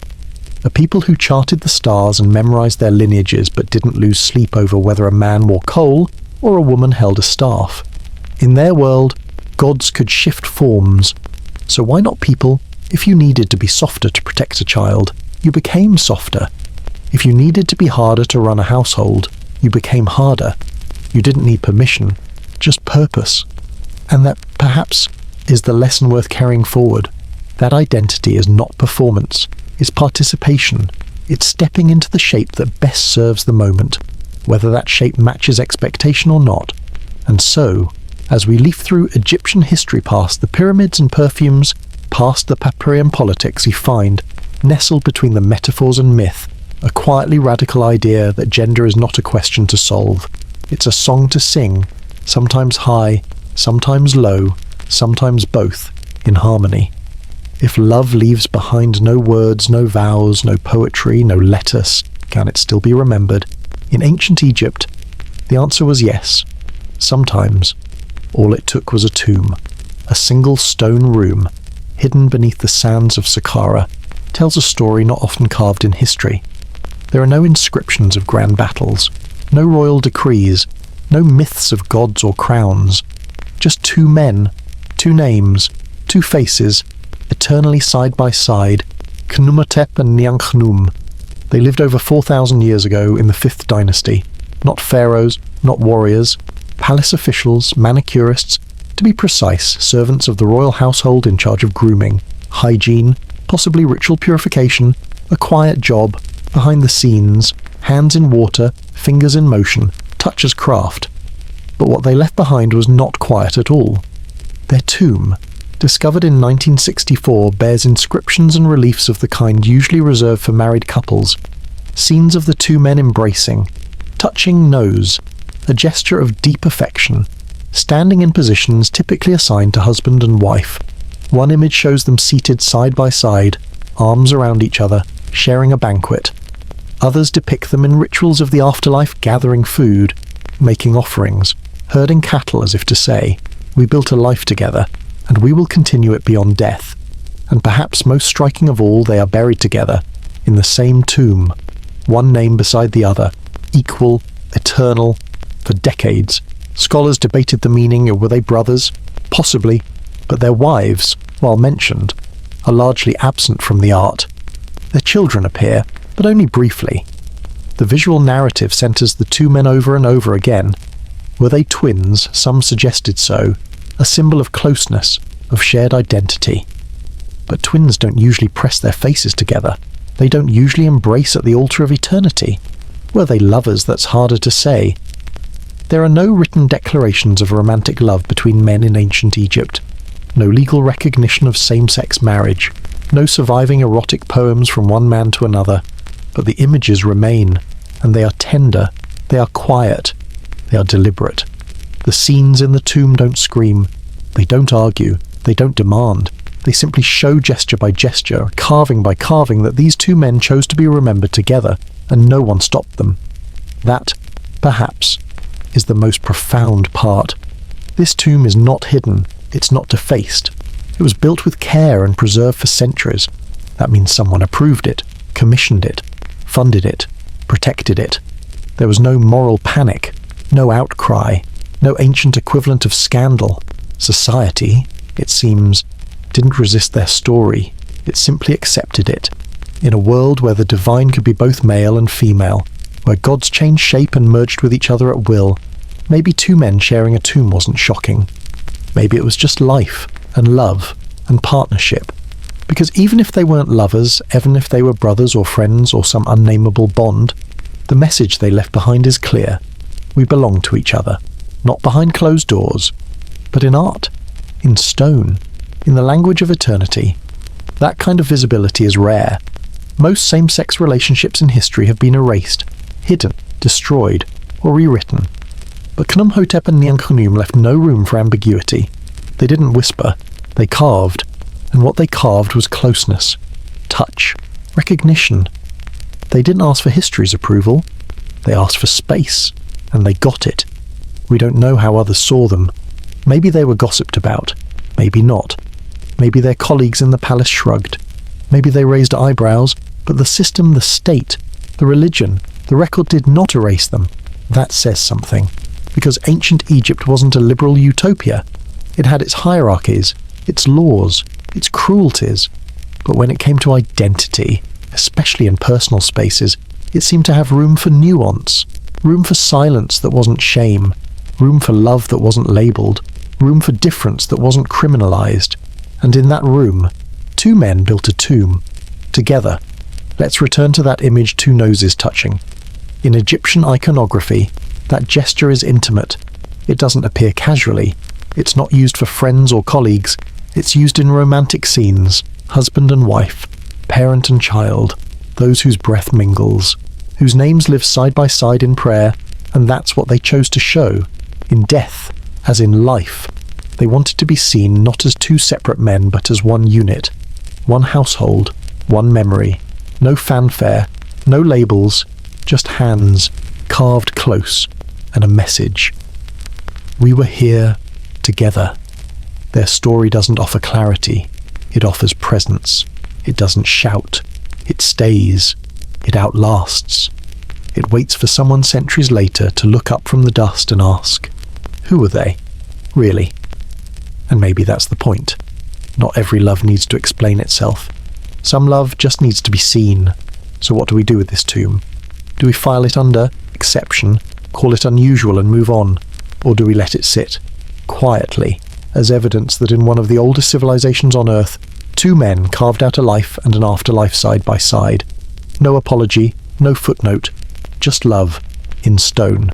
A people who charted the stars and memorized their lineages but didn't lose sleep over whether a man wore coal or a woman held a staff. In their world, gods could shift forms. So why not people? If you needed to be softer to protect a child, you became softer. If you needed to be harder to run a household, you became harder. You didn't need permission, just purpose. And that, perhaps, is the lesson worth carrying forward. That identity is not performance. It's participation. It's stepping into the shape that best serves the moment, whether that shape matches expectation or not. And so, as we leaf through Egyptian history past the pyramids and perfumes, past the Papyrian politics, you find, nestled between the metaphors and myth, a quietly radical idea that gender is not a question to solve. It's a song to sing, sometimes high, sometimes low, sometimes both, in harmony. If love leaves behind no words, no vows, no poetry, no letters, can it still be remembered? In ancient Egypt, the answer was yes. Sometimes, all it took was a tomb. A single stone room, hidden beneath the sands of Saqqara, tells a story not often carved in history. There are no inscriptions of grand battles, no royal decrees, no myths of gods or crowns. Just two men, two names, two faces, eternally side by side, Khnumhotep and Nianchchnum. They lived over 4,000 years ago in the 5th dynasty. Not pharaohs, not warriors, palace officials, manicurists, To be precise, servants of the royal household in charge of grooming, hygiene, possibly ritual purification, a quiet job, behind the scenes, hands in water, fingers in motion, touch as craft. But what they left behind was not quiet at all. Their tomb, discovered in 1964, bears inscriptions and reliefs of the kind usually reserved for married couples. Scenes of the two men embracing, touching nose, a gesture of deep affection, standing in positions typically assigned to husband and wife. One image shows them seated side by side, arms around each other, sharing a banquet. Others depict them in rituals of the afterlife, gathering food, making offerings, herding cattle as if to say, "We built a life together, and we will continue it beyond death." And perhaps most striking of all, they are buried together, in the same tomb, one name beside the other, equal, eternal, for decades. Scholars debated the meaning of were they brothers? Possibly, but their wives, while mentioned, are largely absent from the art. Their children appear, but only briefly. The visual narrative centers the two men over and over again. Were they twins? Some suggested so, a symbol of closeness, of shared identity. But twins don't usually press their faces together. They don't usually embrace at the altar of eternity. Were they lovers? That's harder to say. There are no written declarations of romantic love between men in ancient Egypt. No legal recognition of same-sex marriage. No surviving erotic poems from one man to another. But the images remain, and they are tender, they are quiet, they are deliberate. The scenes in the tomb don't scream, they don't argue, they don't demand. They simply show gesture by gesture, carving by carving, that these two men chose to be remembered together, and no one stopped them. That, perhaps, is the most profound part. This tomb is not hidden, it's not defaced. It was built with care and preserved for centuries. That means someone approved it, commissioned it, funded it, protected it. There was no moral panic, no outcry, no ancient equivalent of scandal. Society, it seems, didn't resist their story, it simply accepted it. In a world where the divine could be both male and female, where gods changed shape and merged with each other at will, maybe two men sharing a tomb wasn't shocking. Maybe it was just life, and love, and partnership. Because even if they weren't lovers, even if they were brothers or friends or some unnameable bond, the message they left behind is clear. We belong to each other, not behind closed doors, but in art, in stone, in the language of eternity. That kind of visibility is rare. Most same-sex relationships in history have been erased, hidden, destroyed, or rewritten. But Khnumhotep and Niankhunum left no room for ambiguity. They didn't whisper, they carved, and what they carved was closeness, touch, recognition. They didn't ask for history's approval, they asked for space, and they got it. We don't know how others saw them. Maybe they were gossiped about, maybe not. Maybe their colleagues in the palace shrugged. Maybe they raised eyebrows, but the system, the state, the religion, the record did not erase them. That says something. Because ancient Egypt wasn't a liberal utopia. It had its hierarchies, its laws, its cruelties. But when it came to identity, especially in personal spaces, it seemed to have room for nuance, room for silence that wasn't shame, room for love that wasn't labelled, room for difference that wasn't criminalised. And in that room, two men built a tomb, together. Let's return to that image, two noses touching. In Egyptian iconography, that gesture is intimate. It doesn't appear casually. It's not used for friends or colleagues. It's used in romantic scenes, husband and wife, parent and child, those whose breath mingles, whose names live side by side in prayer, and that's what they chose to show, in death, as in life. They wanted to be seen not as two separate men, but as one unit, one household, one memory. No fanfare, no labels, just hands, carved close, and a message. We were here together. Their story doesn't offer clarity, it offers presence. It doesn't shout, it stays, it outlasts. It waits for someone centuries later to look up from the dust and ask, who were they, really? And maybe that's the point. Not every love needs to explain itself. Some love just needs to be seen. So what do we do with this tomb? Do we file it under exception, call it unusual and move on? Or do we let it sit, quietly, as evidence that in one of the oldest civilizations on Earth, two men carved out a life and an afterlife side by side. No apology, no footnote, just love, in stone.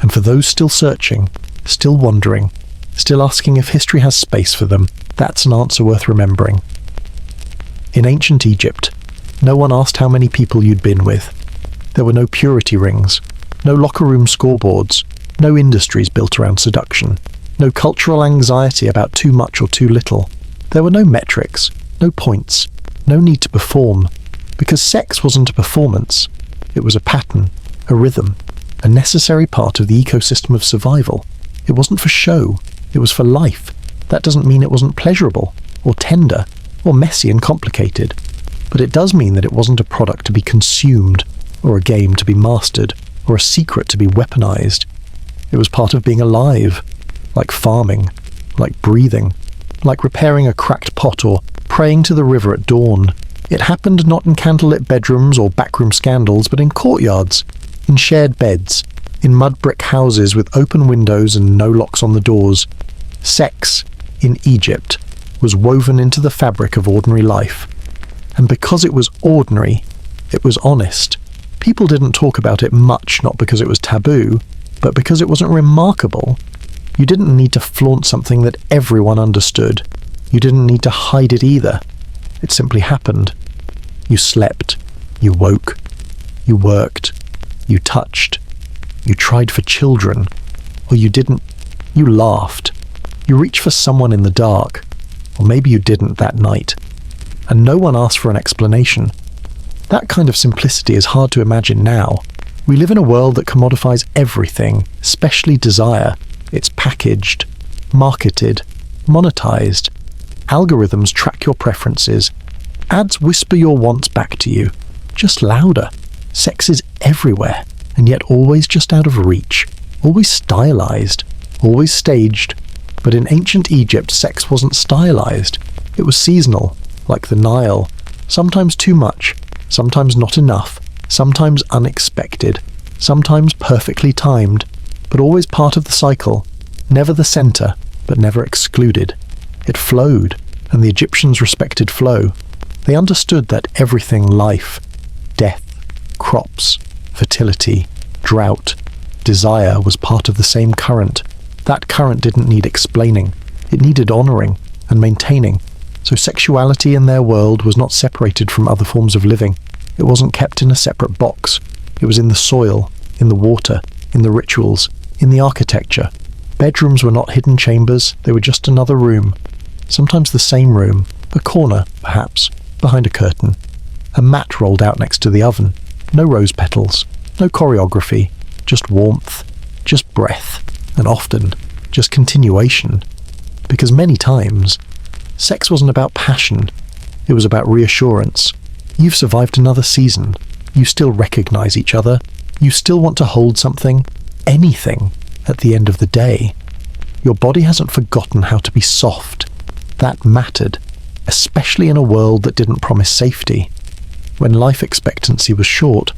And for those still searching, still wondering, still asking if history has space for them, that's an answer worth remembering. In ancient Egypt, no one asked how many people you'd been with. There were no purity rings, no locker room scoreboards, no industries built around seduction, no cultural anxiety about too much or too little. There were no metrics, no points, no need to perform, because sex wasn't a performance. It was a pattern, a rhythm, a necessary part of the ecosystem of survival. It wasn't for show, it was for life. That doesn't mean it wasn't pleasurable, or tender, or messy and complicated. But it does mean that it wasn't a product to be consumed, or a game to be mastered, or a secret to be weaponized. It was part of being alive, like farming, like breathing, like repairing a cracked pot or praying to the river at dawn. It happened not in candlelit bedrooms or backroom scandals, but in courtyards, in shared beds, in mud brick houses with open windows and no locks on the doors. Sex, in Egypt, was woven into the fabric of ordinary life. And because it was ordinary, it was honest. People didn't talk about it much, not because it was taboo, but because it wasn't remarkable. You didn't need to flaunt something that everyone understood. You didn't need to hide it either. It simply happened. You slept. You woke. You worked. You touched. You tried for children. Or you didn't. You laughed. You reached for someone in the dark. Or maybe you didn't that night. And no one asked for an explanation. That kind of simplicity is hard to imagine now. We live in a world that commodifies everything, especially desire. It's packaged, marketed, monetized. Algorithms track your preferences. Ads whisper your wants back to you, just louder. Sex is everywhere, and yet always just out of reach, always stylized, always staged. But in ancient Egypt, sex wasn't stylized. It was seasonal, like the Nile. Sometimes too much, sometimes not enough, sometimes unexpected, sometimes perfectly timed, but always part of the cycle, never the center, but never excluded. It flowed, and the Egyptians respected flow. They understood that everything life, death, crops, fertility, drought, desire was part of the same current. That current didn't need explaining. It needed honoring and maintaining. So sexuality in their world was not separated from other forms of living. It wasn't kept in a separate box. It was in the soil, in the water, in the rituals, in the architecture. Bedrooms were not hidden chambers, they were just another room. Sometimes the same room, a corner, perhaps, behind a curtain. A mat rolled out next to the oven. No rose petals, no choreography, just warmth, just breath, and often, just continuation. Because many times, sex wasn't about passion, it was about reassurance. You've survived another season. You still recognize each other. You still want to hold something, anything, at the end of the day. Your body hasn't forgotten how to be soft. That mattered, especially in a world that didn't promise safety. When life expectancy was short,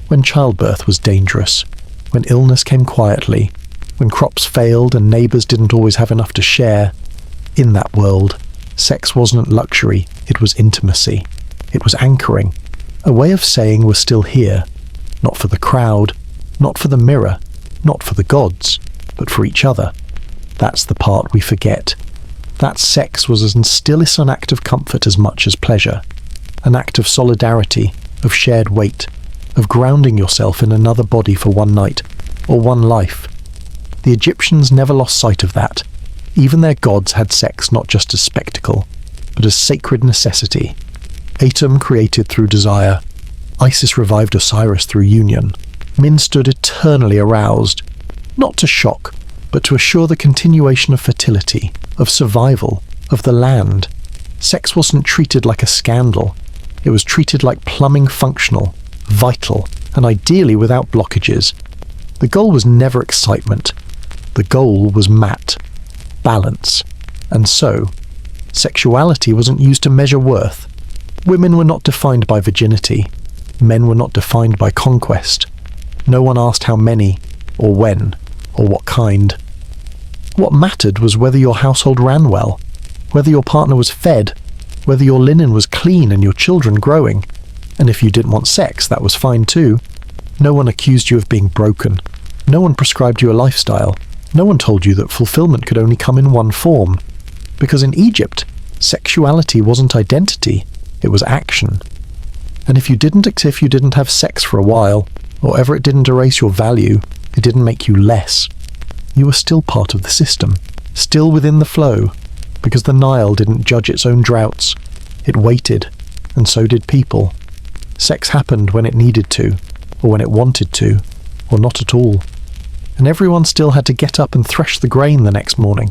when childbirth was dangerous, when illness came quietly, when crops failed and neighbors didn't always have enough to share. In that world, sex wasn't luxury, it was intimacy. It was anchoring, a way of saying we're still here, not for the crowd, not for the mirror, not for the gods, but for each other. That's the part we forget. That sex was as still an act of comfort as much as pleasure, an act of solidarity, of shared weight, of grounding yourself in another body for one night, or one life. The Egyptians never lost sight of that. Even their gods had sex not just as spectacle, but as sacred necessity. Atum created through desire. Isis revived Osiris through union. Min stood eternally aroused, not to shock, but to assure the continuation of fertility, of survival, of the land. Sex wasn't treated like a scandal. It was treated like plumbing functional, vital, and ideally without blockages. The goal was never excitement. The goal was mat, balance. And so, sexuality wasn't used to measure worth. Women were not defined by virginity. Men were not defined by conquest. No one asked how many, or when, or what kind. What mattered was whether your household ran well, whether your partner was fed, whether your linen was clean and your children growing. And if you didn't want sex, that was fine too. No one accused you of being broken. No one prescribed you a lifestyle. No one told you that fulfillment could only come in one form. Because in Egypt, sexuality wasn't identity, it was action. And if you didn't have sex for a while, or ever it didn't erase your value, it didn't make you less. You were still part of the system, still within the flow, because the Nile didn't judge its own droughts. It waited, and so did people. Sex happened when it needed to, or when it wanted to, or not at all. And everyone still had to get up and thresh the grain the next morning.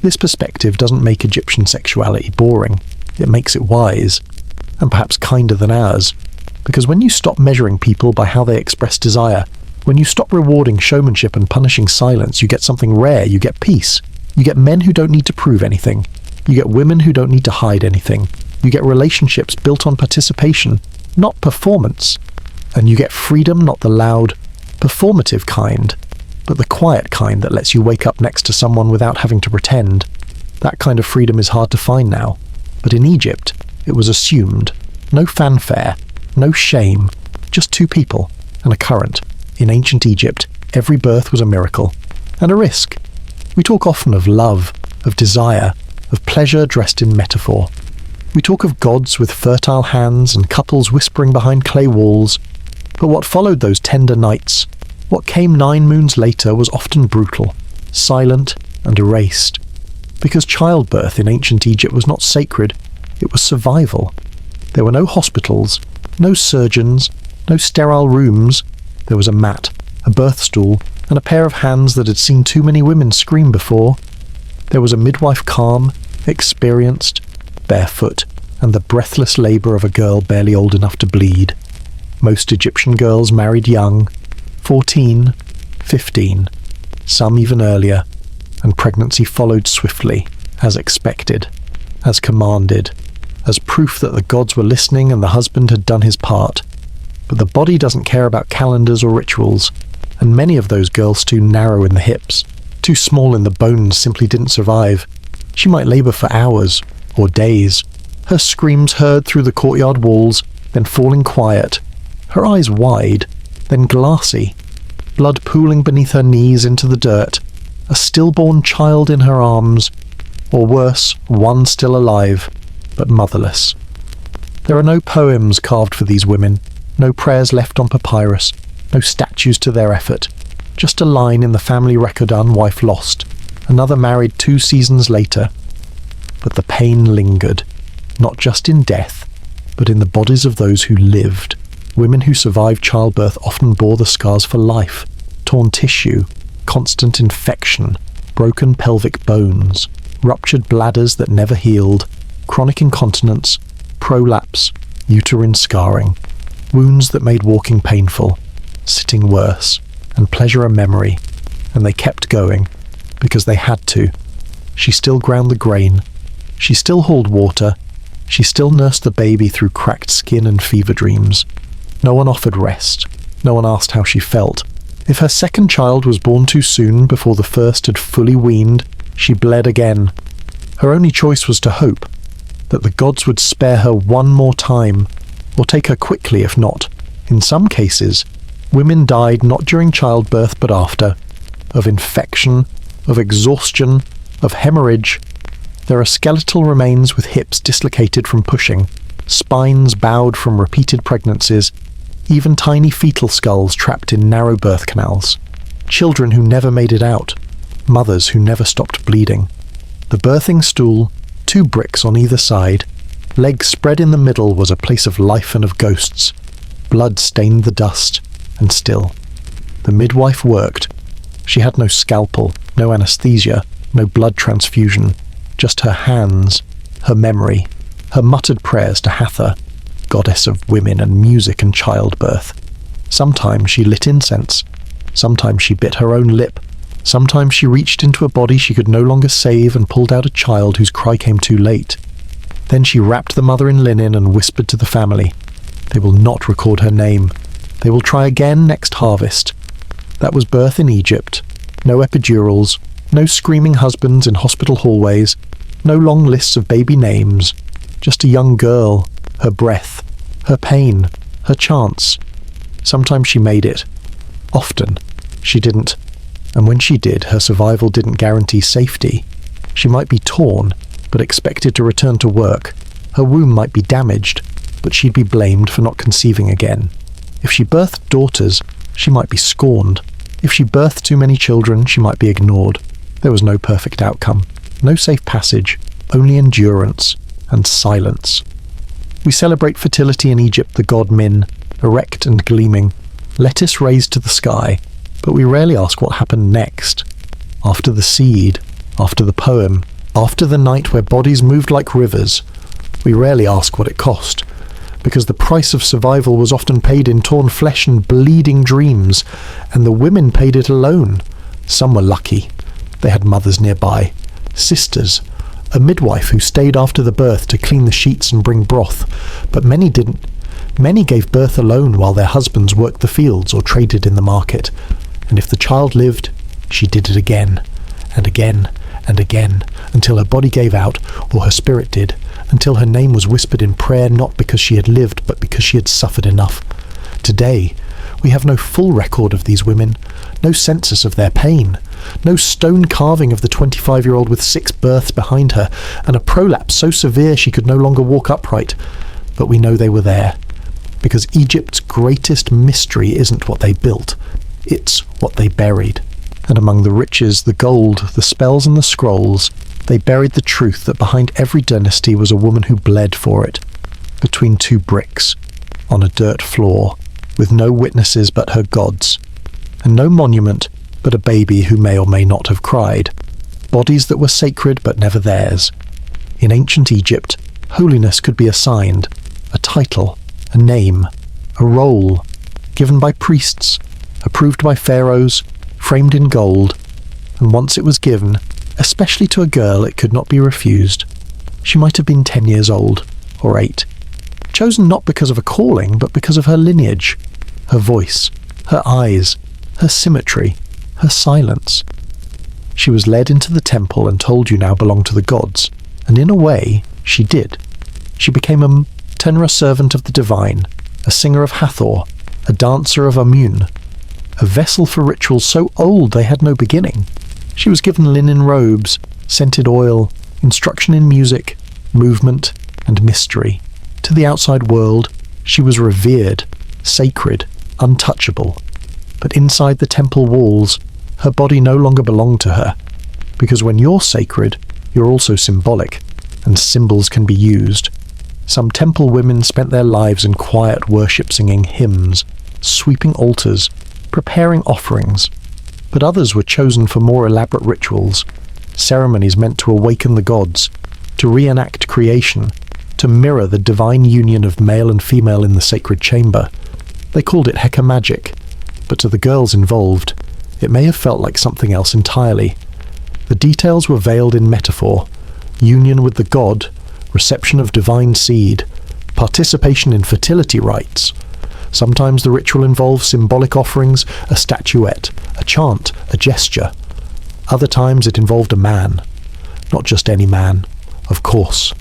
This perspective doesn't make Egyptian sexuality boring. It makes it wise, and perhaps kinder than ours. Because when you stop measuring people by how they express desire, when you stop rewarding showmanship and punishing silence, you get something rare, you get peace. You get men who don't need to prove anything. You get women who don't need to hide anything. You get relationships built on participation, not performance. And you get freedom, not the loud, performative kind, but the quiet kind that lets you wake up next to someone without having to pretend. That kind of freedom is hard to find now. But in Egypt, it was assumed. No fanfare, no shame, just two people and a current. In ancient Egypt, every birth was a miracle and a risk. We talk often of love, of desire, of pleasure dressed in metaphor. We talk of gods with fertile hands and couples whispering behind clay walls. But what followed those tender nights, what came 9 moons later, was often brutal, silent and erased. Because childbirth in ancient Egypt was not sacred, it was survival. There were no hospitals, no surgeons, no sterile rooms. There was a mat, a birth stool, and a pair of hands that had seen too many women scream before. There was a midwife calm, experienced, barefoot, and the breathless labour of a girl barely old enough to bleed. Most Egyptian girls married young, 14, 15, some even earlier, and pregnancy followed swiftly, as expected, as commanded, as proof that the gods were listening and the husband had done his part. But the body doesn't care about calendars or rituals, and many of those girls too narrow in the hips, too small in the bones, simply didn't survive. She might labour for hours, or days, her screams heard through the courtyard walls, then falling quiet, her eyes wide, then glassy, blood pooling beneath her knees into the dirt, a stillborn child in her arms, or worse, one still alive, but motherless. There are no poems carved for these women, no prayers left on papyrus, no statues to their effort, just a line in the family record: wife lost, another married 2 seasons later. But the pain lingered, not just in death, but in the bodies of those who lived. Women who survived childbirth often bore the scars for life: torn tissue, constant infection, broken pelvic bones, ruptured bladders that never healed, chronic incontinence, prolapse, uterine scarring, wounds that made walking painful, sitting worse, and pleasure a memory. And they kept going, because they had to. She still ground the grain. She still hauled water. She still nursed the baby through cracked skin and fever dreams. No one offered rest. No one asked how she felt. If her second child was born too soon, before the first had fully weaned, she bled again. Her only choice was to hope that the gods would spare her one more time, or take her quickly if not. In some cases, women died not during childbirth but after, of infection, of exhaustion, of hemorrhage. There are skeletal remains with hips dislocated from pushing, spines bowed from repeated pregnancies, even tiny fetal skulls trapped in narrow birth canals. Children who never made it out, mothers who never stopped bleeding. The birthing stool, 2 bricks on either side, legs spread in the middle, was a place of life and of ghosts. Blood stained the dust, and still. The midwife worked. She had no scalpel, no anesthesia, no blood transfusion, just her hands, her memory, her muttered prayers to Hathor, goddess of women and music and childbirth. Sometimes she lit incense. Sometimes she bit her own lip. Sometimes she reached into a body she could no longer save and pulled out a child whose cry came too late. Then she wrapped the mother in linen and whispered to the family, "They will not record her name. They will try again next harvest." That was birth in Egypt. No epidurals, No screaming husbands in hospital hallways, no long lists of baby names, just a young girl, her breath, her pain, her chance. Sometimes she made it. Often, she didn't. And when she did, her survival didn't guarantee safety. She might be torn, but expected to return to work. Her womb might be damaged, but she'd be blamed for not conceiving again. If she birthed daughters, she might be scorned. If she birthed too many children, she might be ignored. There was no perfect outcome, no safe passage, only endurance and silence. We celebrate fertility in Egypt, the god Min, erect and gleaming, lettuce raised to the sky, but we rarely ask what happened next. After the seed, after the poem, after the night where bodies moved like rivers, we rarely ask what it cost, because the price of survival was often paid in torn flesh and bleeding dreams, and the women paid it alone. Some were lucky. They had mothers nearby, sisters, a midwife who stayed after the birth to clean the sheets and bring broth, but many didn't. Many gave birth alone while their husbands worked the fields or traded in the market, and if the child lived, she did it again, and again, and again, until her body gave out, or her spirit did, until her name was whispered in prayer not because she had lived, but because she had suffered enough. Today, we have no full record of these women, no census of their pain, no stone carving of the 25-year-old with 6 births behind her, and a prolapse so severe she could no longer walk upright. But we know they were there, because Egypt's greatest mystery isn't what they built, it's what they buried. And among the riches, the gold, the spells and the scrolls, they buried the truth that behind every dynasty was a woman who bled for it, between 2 bricks, on a dirt floor, with no witnesses but her gods, and no monument but a baby who may or may not have cried. Bodies that were sacred but never theirs. In ancient Egypt, holiness could be assigned, a title, a name, a role, given by priests, approved by pharaohs, framed in gold, and once it was given, especially to a girl, it could not be refused. She might have been 10 years old, or 8, chosen not because of a calling, but because of her lineage, her voice, her eyes, her symmetry, her silence. She was led into the temple and told you now belong to the gods, and in a way, she did. She became a tenra servant of the divine, a singer of Hathor, a dancer of Amun, a vessel for rituals so old they had no beginning. She was given linen robes, scented oil, instruction in music, movement, and mystery. To the outside world, she was revered, sacred, untouchable. But inside the temple walls, her body no longer belonged to her, because when you're sacred, you're also symbolic, and symbols can be used. Some temple women spent their lives in quiet worship, singing hymns, sweeping altars, preparing offerings, but others were chosen for more elaborate rituals, ceremonies meant to awaken the gods, to reenact creation, to mirror the divine union of male and female in the sacred chamber. They called it Heka magic, but to the girls involved, it may have felt like something else entirely. The details were veiled in metaphor: union with the god, reception of divine seed, participation in fertility rites. Sometimes the ritual involved symbolic offerings, a statuette, a chant, a gesture. Other times it involved a man. Not just any man, of course.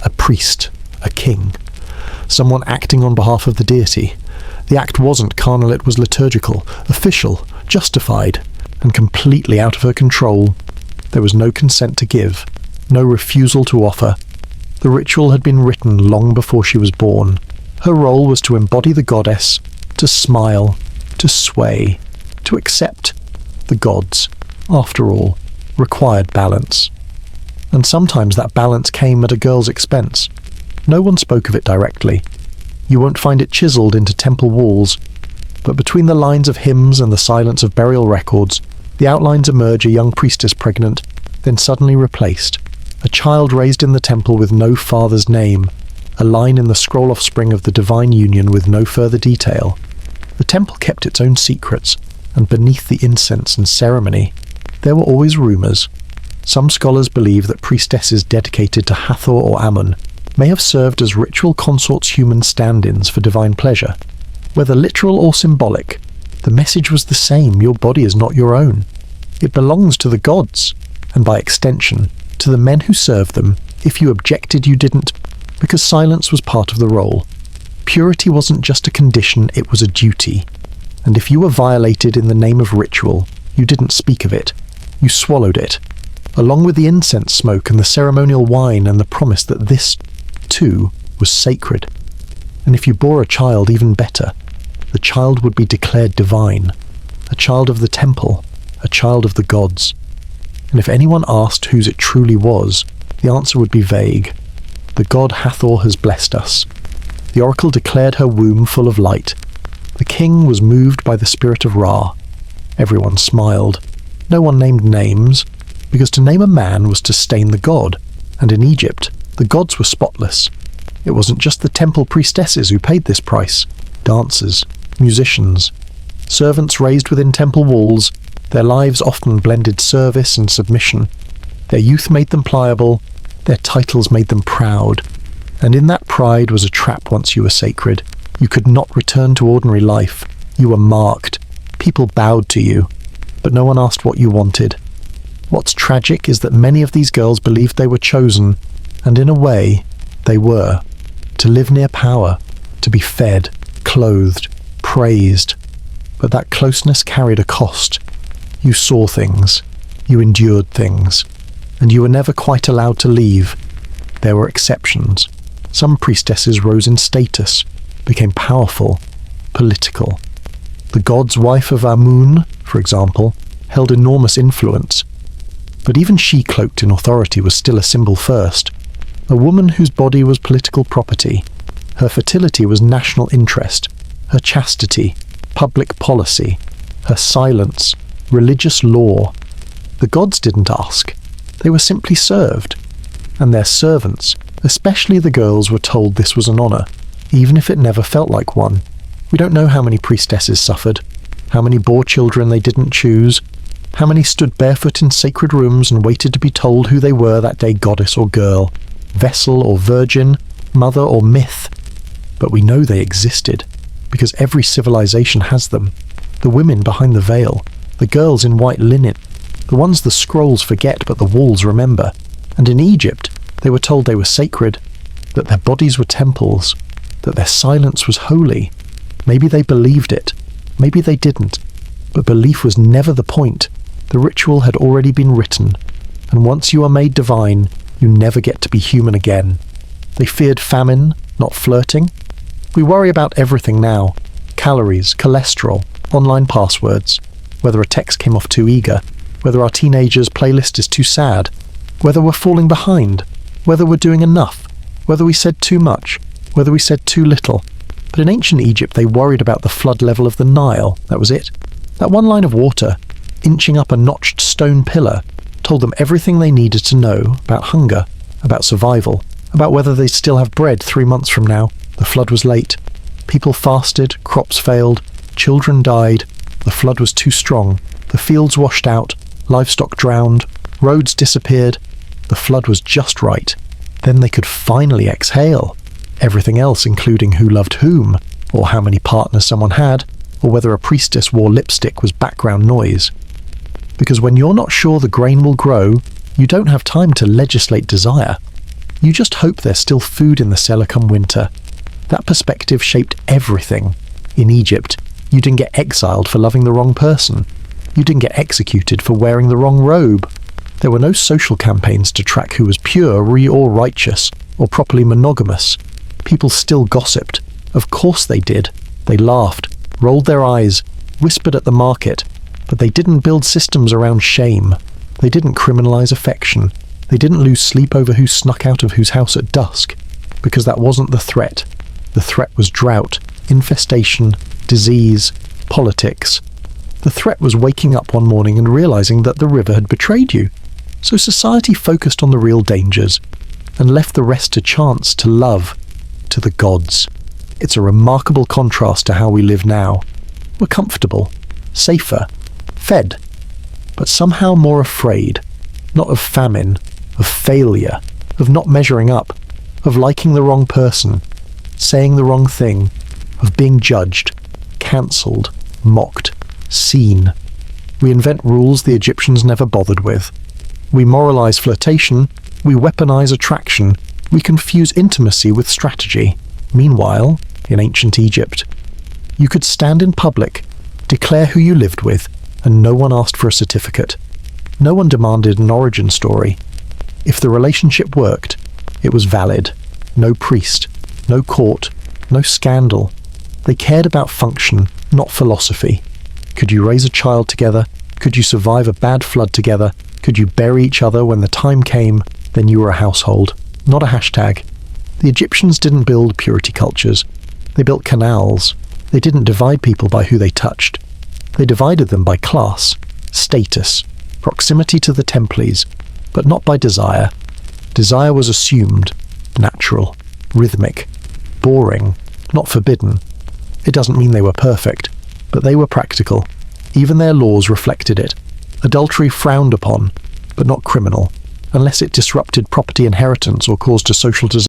A priest, a king. Someone acting on behalf of the deity. The act wasn't carnal, it was liturgical, official, justified, and completely out of her control. There was no consent to give, no refusal to offer. The ritual had been written long before she was born. Her role was to embody the goddess, to smile, to sway, to accept. The gods, after all, required balance. And sometimes that balance came at a girl's expense. No one spoke of it directly. You won't find it chiseled into temple walls, but between the lines of hymns and the silence of burial records, the outlines emerge: a young priestess pregnant, then suddenly replaced, a child raised in the temple with no father's name, a line in the scroll offspring of the divine union with no further detail. The temple kept its own secrets, and beneath the incense and ceremony, there were always rumours. Some scholars believe that priestesses dedicated to Hathor or Amun may have served as ritual consorts, human stand-ins for divine pleasure. Whether literal or symbolic, the message was the same: your body is not your own. It belongs to the gods, and by extension, to the men who served them. If you objected, you didn't, because silence was part of the role. Purity wasn't just a condition, it was a duty. And if you were violated in the name of ritual, you didn't speak of it. You swallowed it, along with the incense smoke and the ceremonial wine and the promise that this, too, was sacred. And if you bore a child, even better, the child would be declared divine, a child of the temple, a child of the gods. And if anyone asked whose it truly was, the answer would be vague. The god Hathor has blessed us. The oracle declared her womb full of light. The king was moved by the spirit of Ra. Everyone smiled. No one named names, because to name a man was to stain the god, and in Egypt, the gods were spotless. It wasn't just the temple priestesses who paid this price. Dancers, musicians, servants raised within temple walls, their lives often blended service and submission. Their youth made them pliable, their titles made them proud. And in that pride was a trap once you were sacred. You could not return to ordinary life. You were marked. People bowed to you, but no one asked what you wanted. What's tragic is that many of these girls believed they were chosen, and in a way, they were. To live near power, to be fed, clothed, praised. But that closeness carried a cost. You saw things, you endured things, and you were never quite allowed to leave. There were exceptions. Some priestesses rose in status, became powerful, political. The god's wife of Amun, for example, held enormous influence. But even she, cloaked in authority, was still a symbol first. A woman whose body was political property. Her fertility was national interest. Her chastity, public policy. Her silence, religious law. The gods didn't ask. They were simply served. And their servants, especially the girls, were told this was an honor, even if it never felt like one. We don't know how many priestesses suffered, how many bore children they didn't choose, how many stood barefoot in sacred rooms and waited to be told who they were that day, goddess or girl, vessel or virgin, mother or myth. But we know they existed, because every civilization has them. The women behind the veil, the girls in white linen, the ones the scrolls forget but the walls remember. And in Egypt, they were told they were sacred, that their bodies were temples, that their silence was holy. Maybe they believed it, maybe they didn't, but belief was never the point. The ritual had already been written, and once you are made divine, you never get to be human again. They feared famine, not flirting. We worry about everything now. Calories, cholesterol, online passwords, whether a text came off too eager, whether our teenagers' playlist is too sad, whether we're falling behind, whether we're doing enough, whether we said too much, whether we said too little. But in ancient Egypt they worried about the flood level of the Nile, that was it. That one line of water, inching up a notched stone pillar, told them everything they needed to know about hunger, about survival, about whether they'd still have bread 3 months from now. The flood was late. People fasted, crops failed, children died, the flood was too strong, the fields washed out, livestock drowned, roads disappeared. The flood was just right. Then they could finally exhale. Everything else, including who loved whom, or how many partners someone had, or whether a priestess wore lipstick, was background noise. Because when you're not sure the grain will grow, you don't have time to legislate desire. You just hope there's still food in the cellar come winter. That perspective shaped everything. In Egypt, you didn't get exiled for loving the wrong person. You didn't get executed for wearing the wrong robe. There were no social campaigns to track who was pure, or righteous, or properly monogamous. People still gossiped. Of course they did. They laughed, rolled their eyes, whispered at the market, but they didn't build systems around shame. They didn't criminalize affection. They didn't lose sleep over who snuck out of whose house at dusk, because that wasn't the threat. The threat was drought, infestation, disease, politics. The threat was waking up one morning and realizing that the river had betrayed you. So society focused on the real dangers and left the rest to chance, to love, to the gods. It's a remarkable contrast to how we live now. We're comfortable, safer, fed, but somehow more afraid, not of famine, of failure, of not measuring up, of liking the wrong person, saying the wrong thing, of being judged, cancelled, mocked, seen. We invent rules the Egyptians never bothered with. We moralize flirtation, we weaponize attraction, we confuse intimacy with strategy. Meanwhile, in ancient Egypt, you could stand in public, declare who you lived with, and no one asked for a certificate. No one demanded an origin story. If the relationship worked, it was valid. No priest, no court, no scandal. They cared about function, not philosophy. Could you raise a child together? Could you survive a bad flood together? Could you bury each other when the time came? Then you were a household, not a hashtag. The Egyptians didn't build purity cultures. They built canals. They didn't divide people by who they touched. They divided them by class, status, proximity to the Temples, but not by desire. Desire was assumed, natural, rhythmic, boring, not forbidden. It doesn't mean they were perfect, but they were practical. Even their laws reflected it. Adultery frowned upon, but not criminal, unless it disrupted property inheritance or caused a social disaster.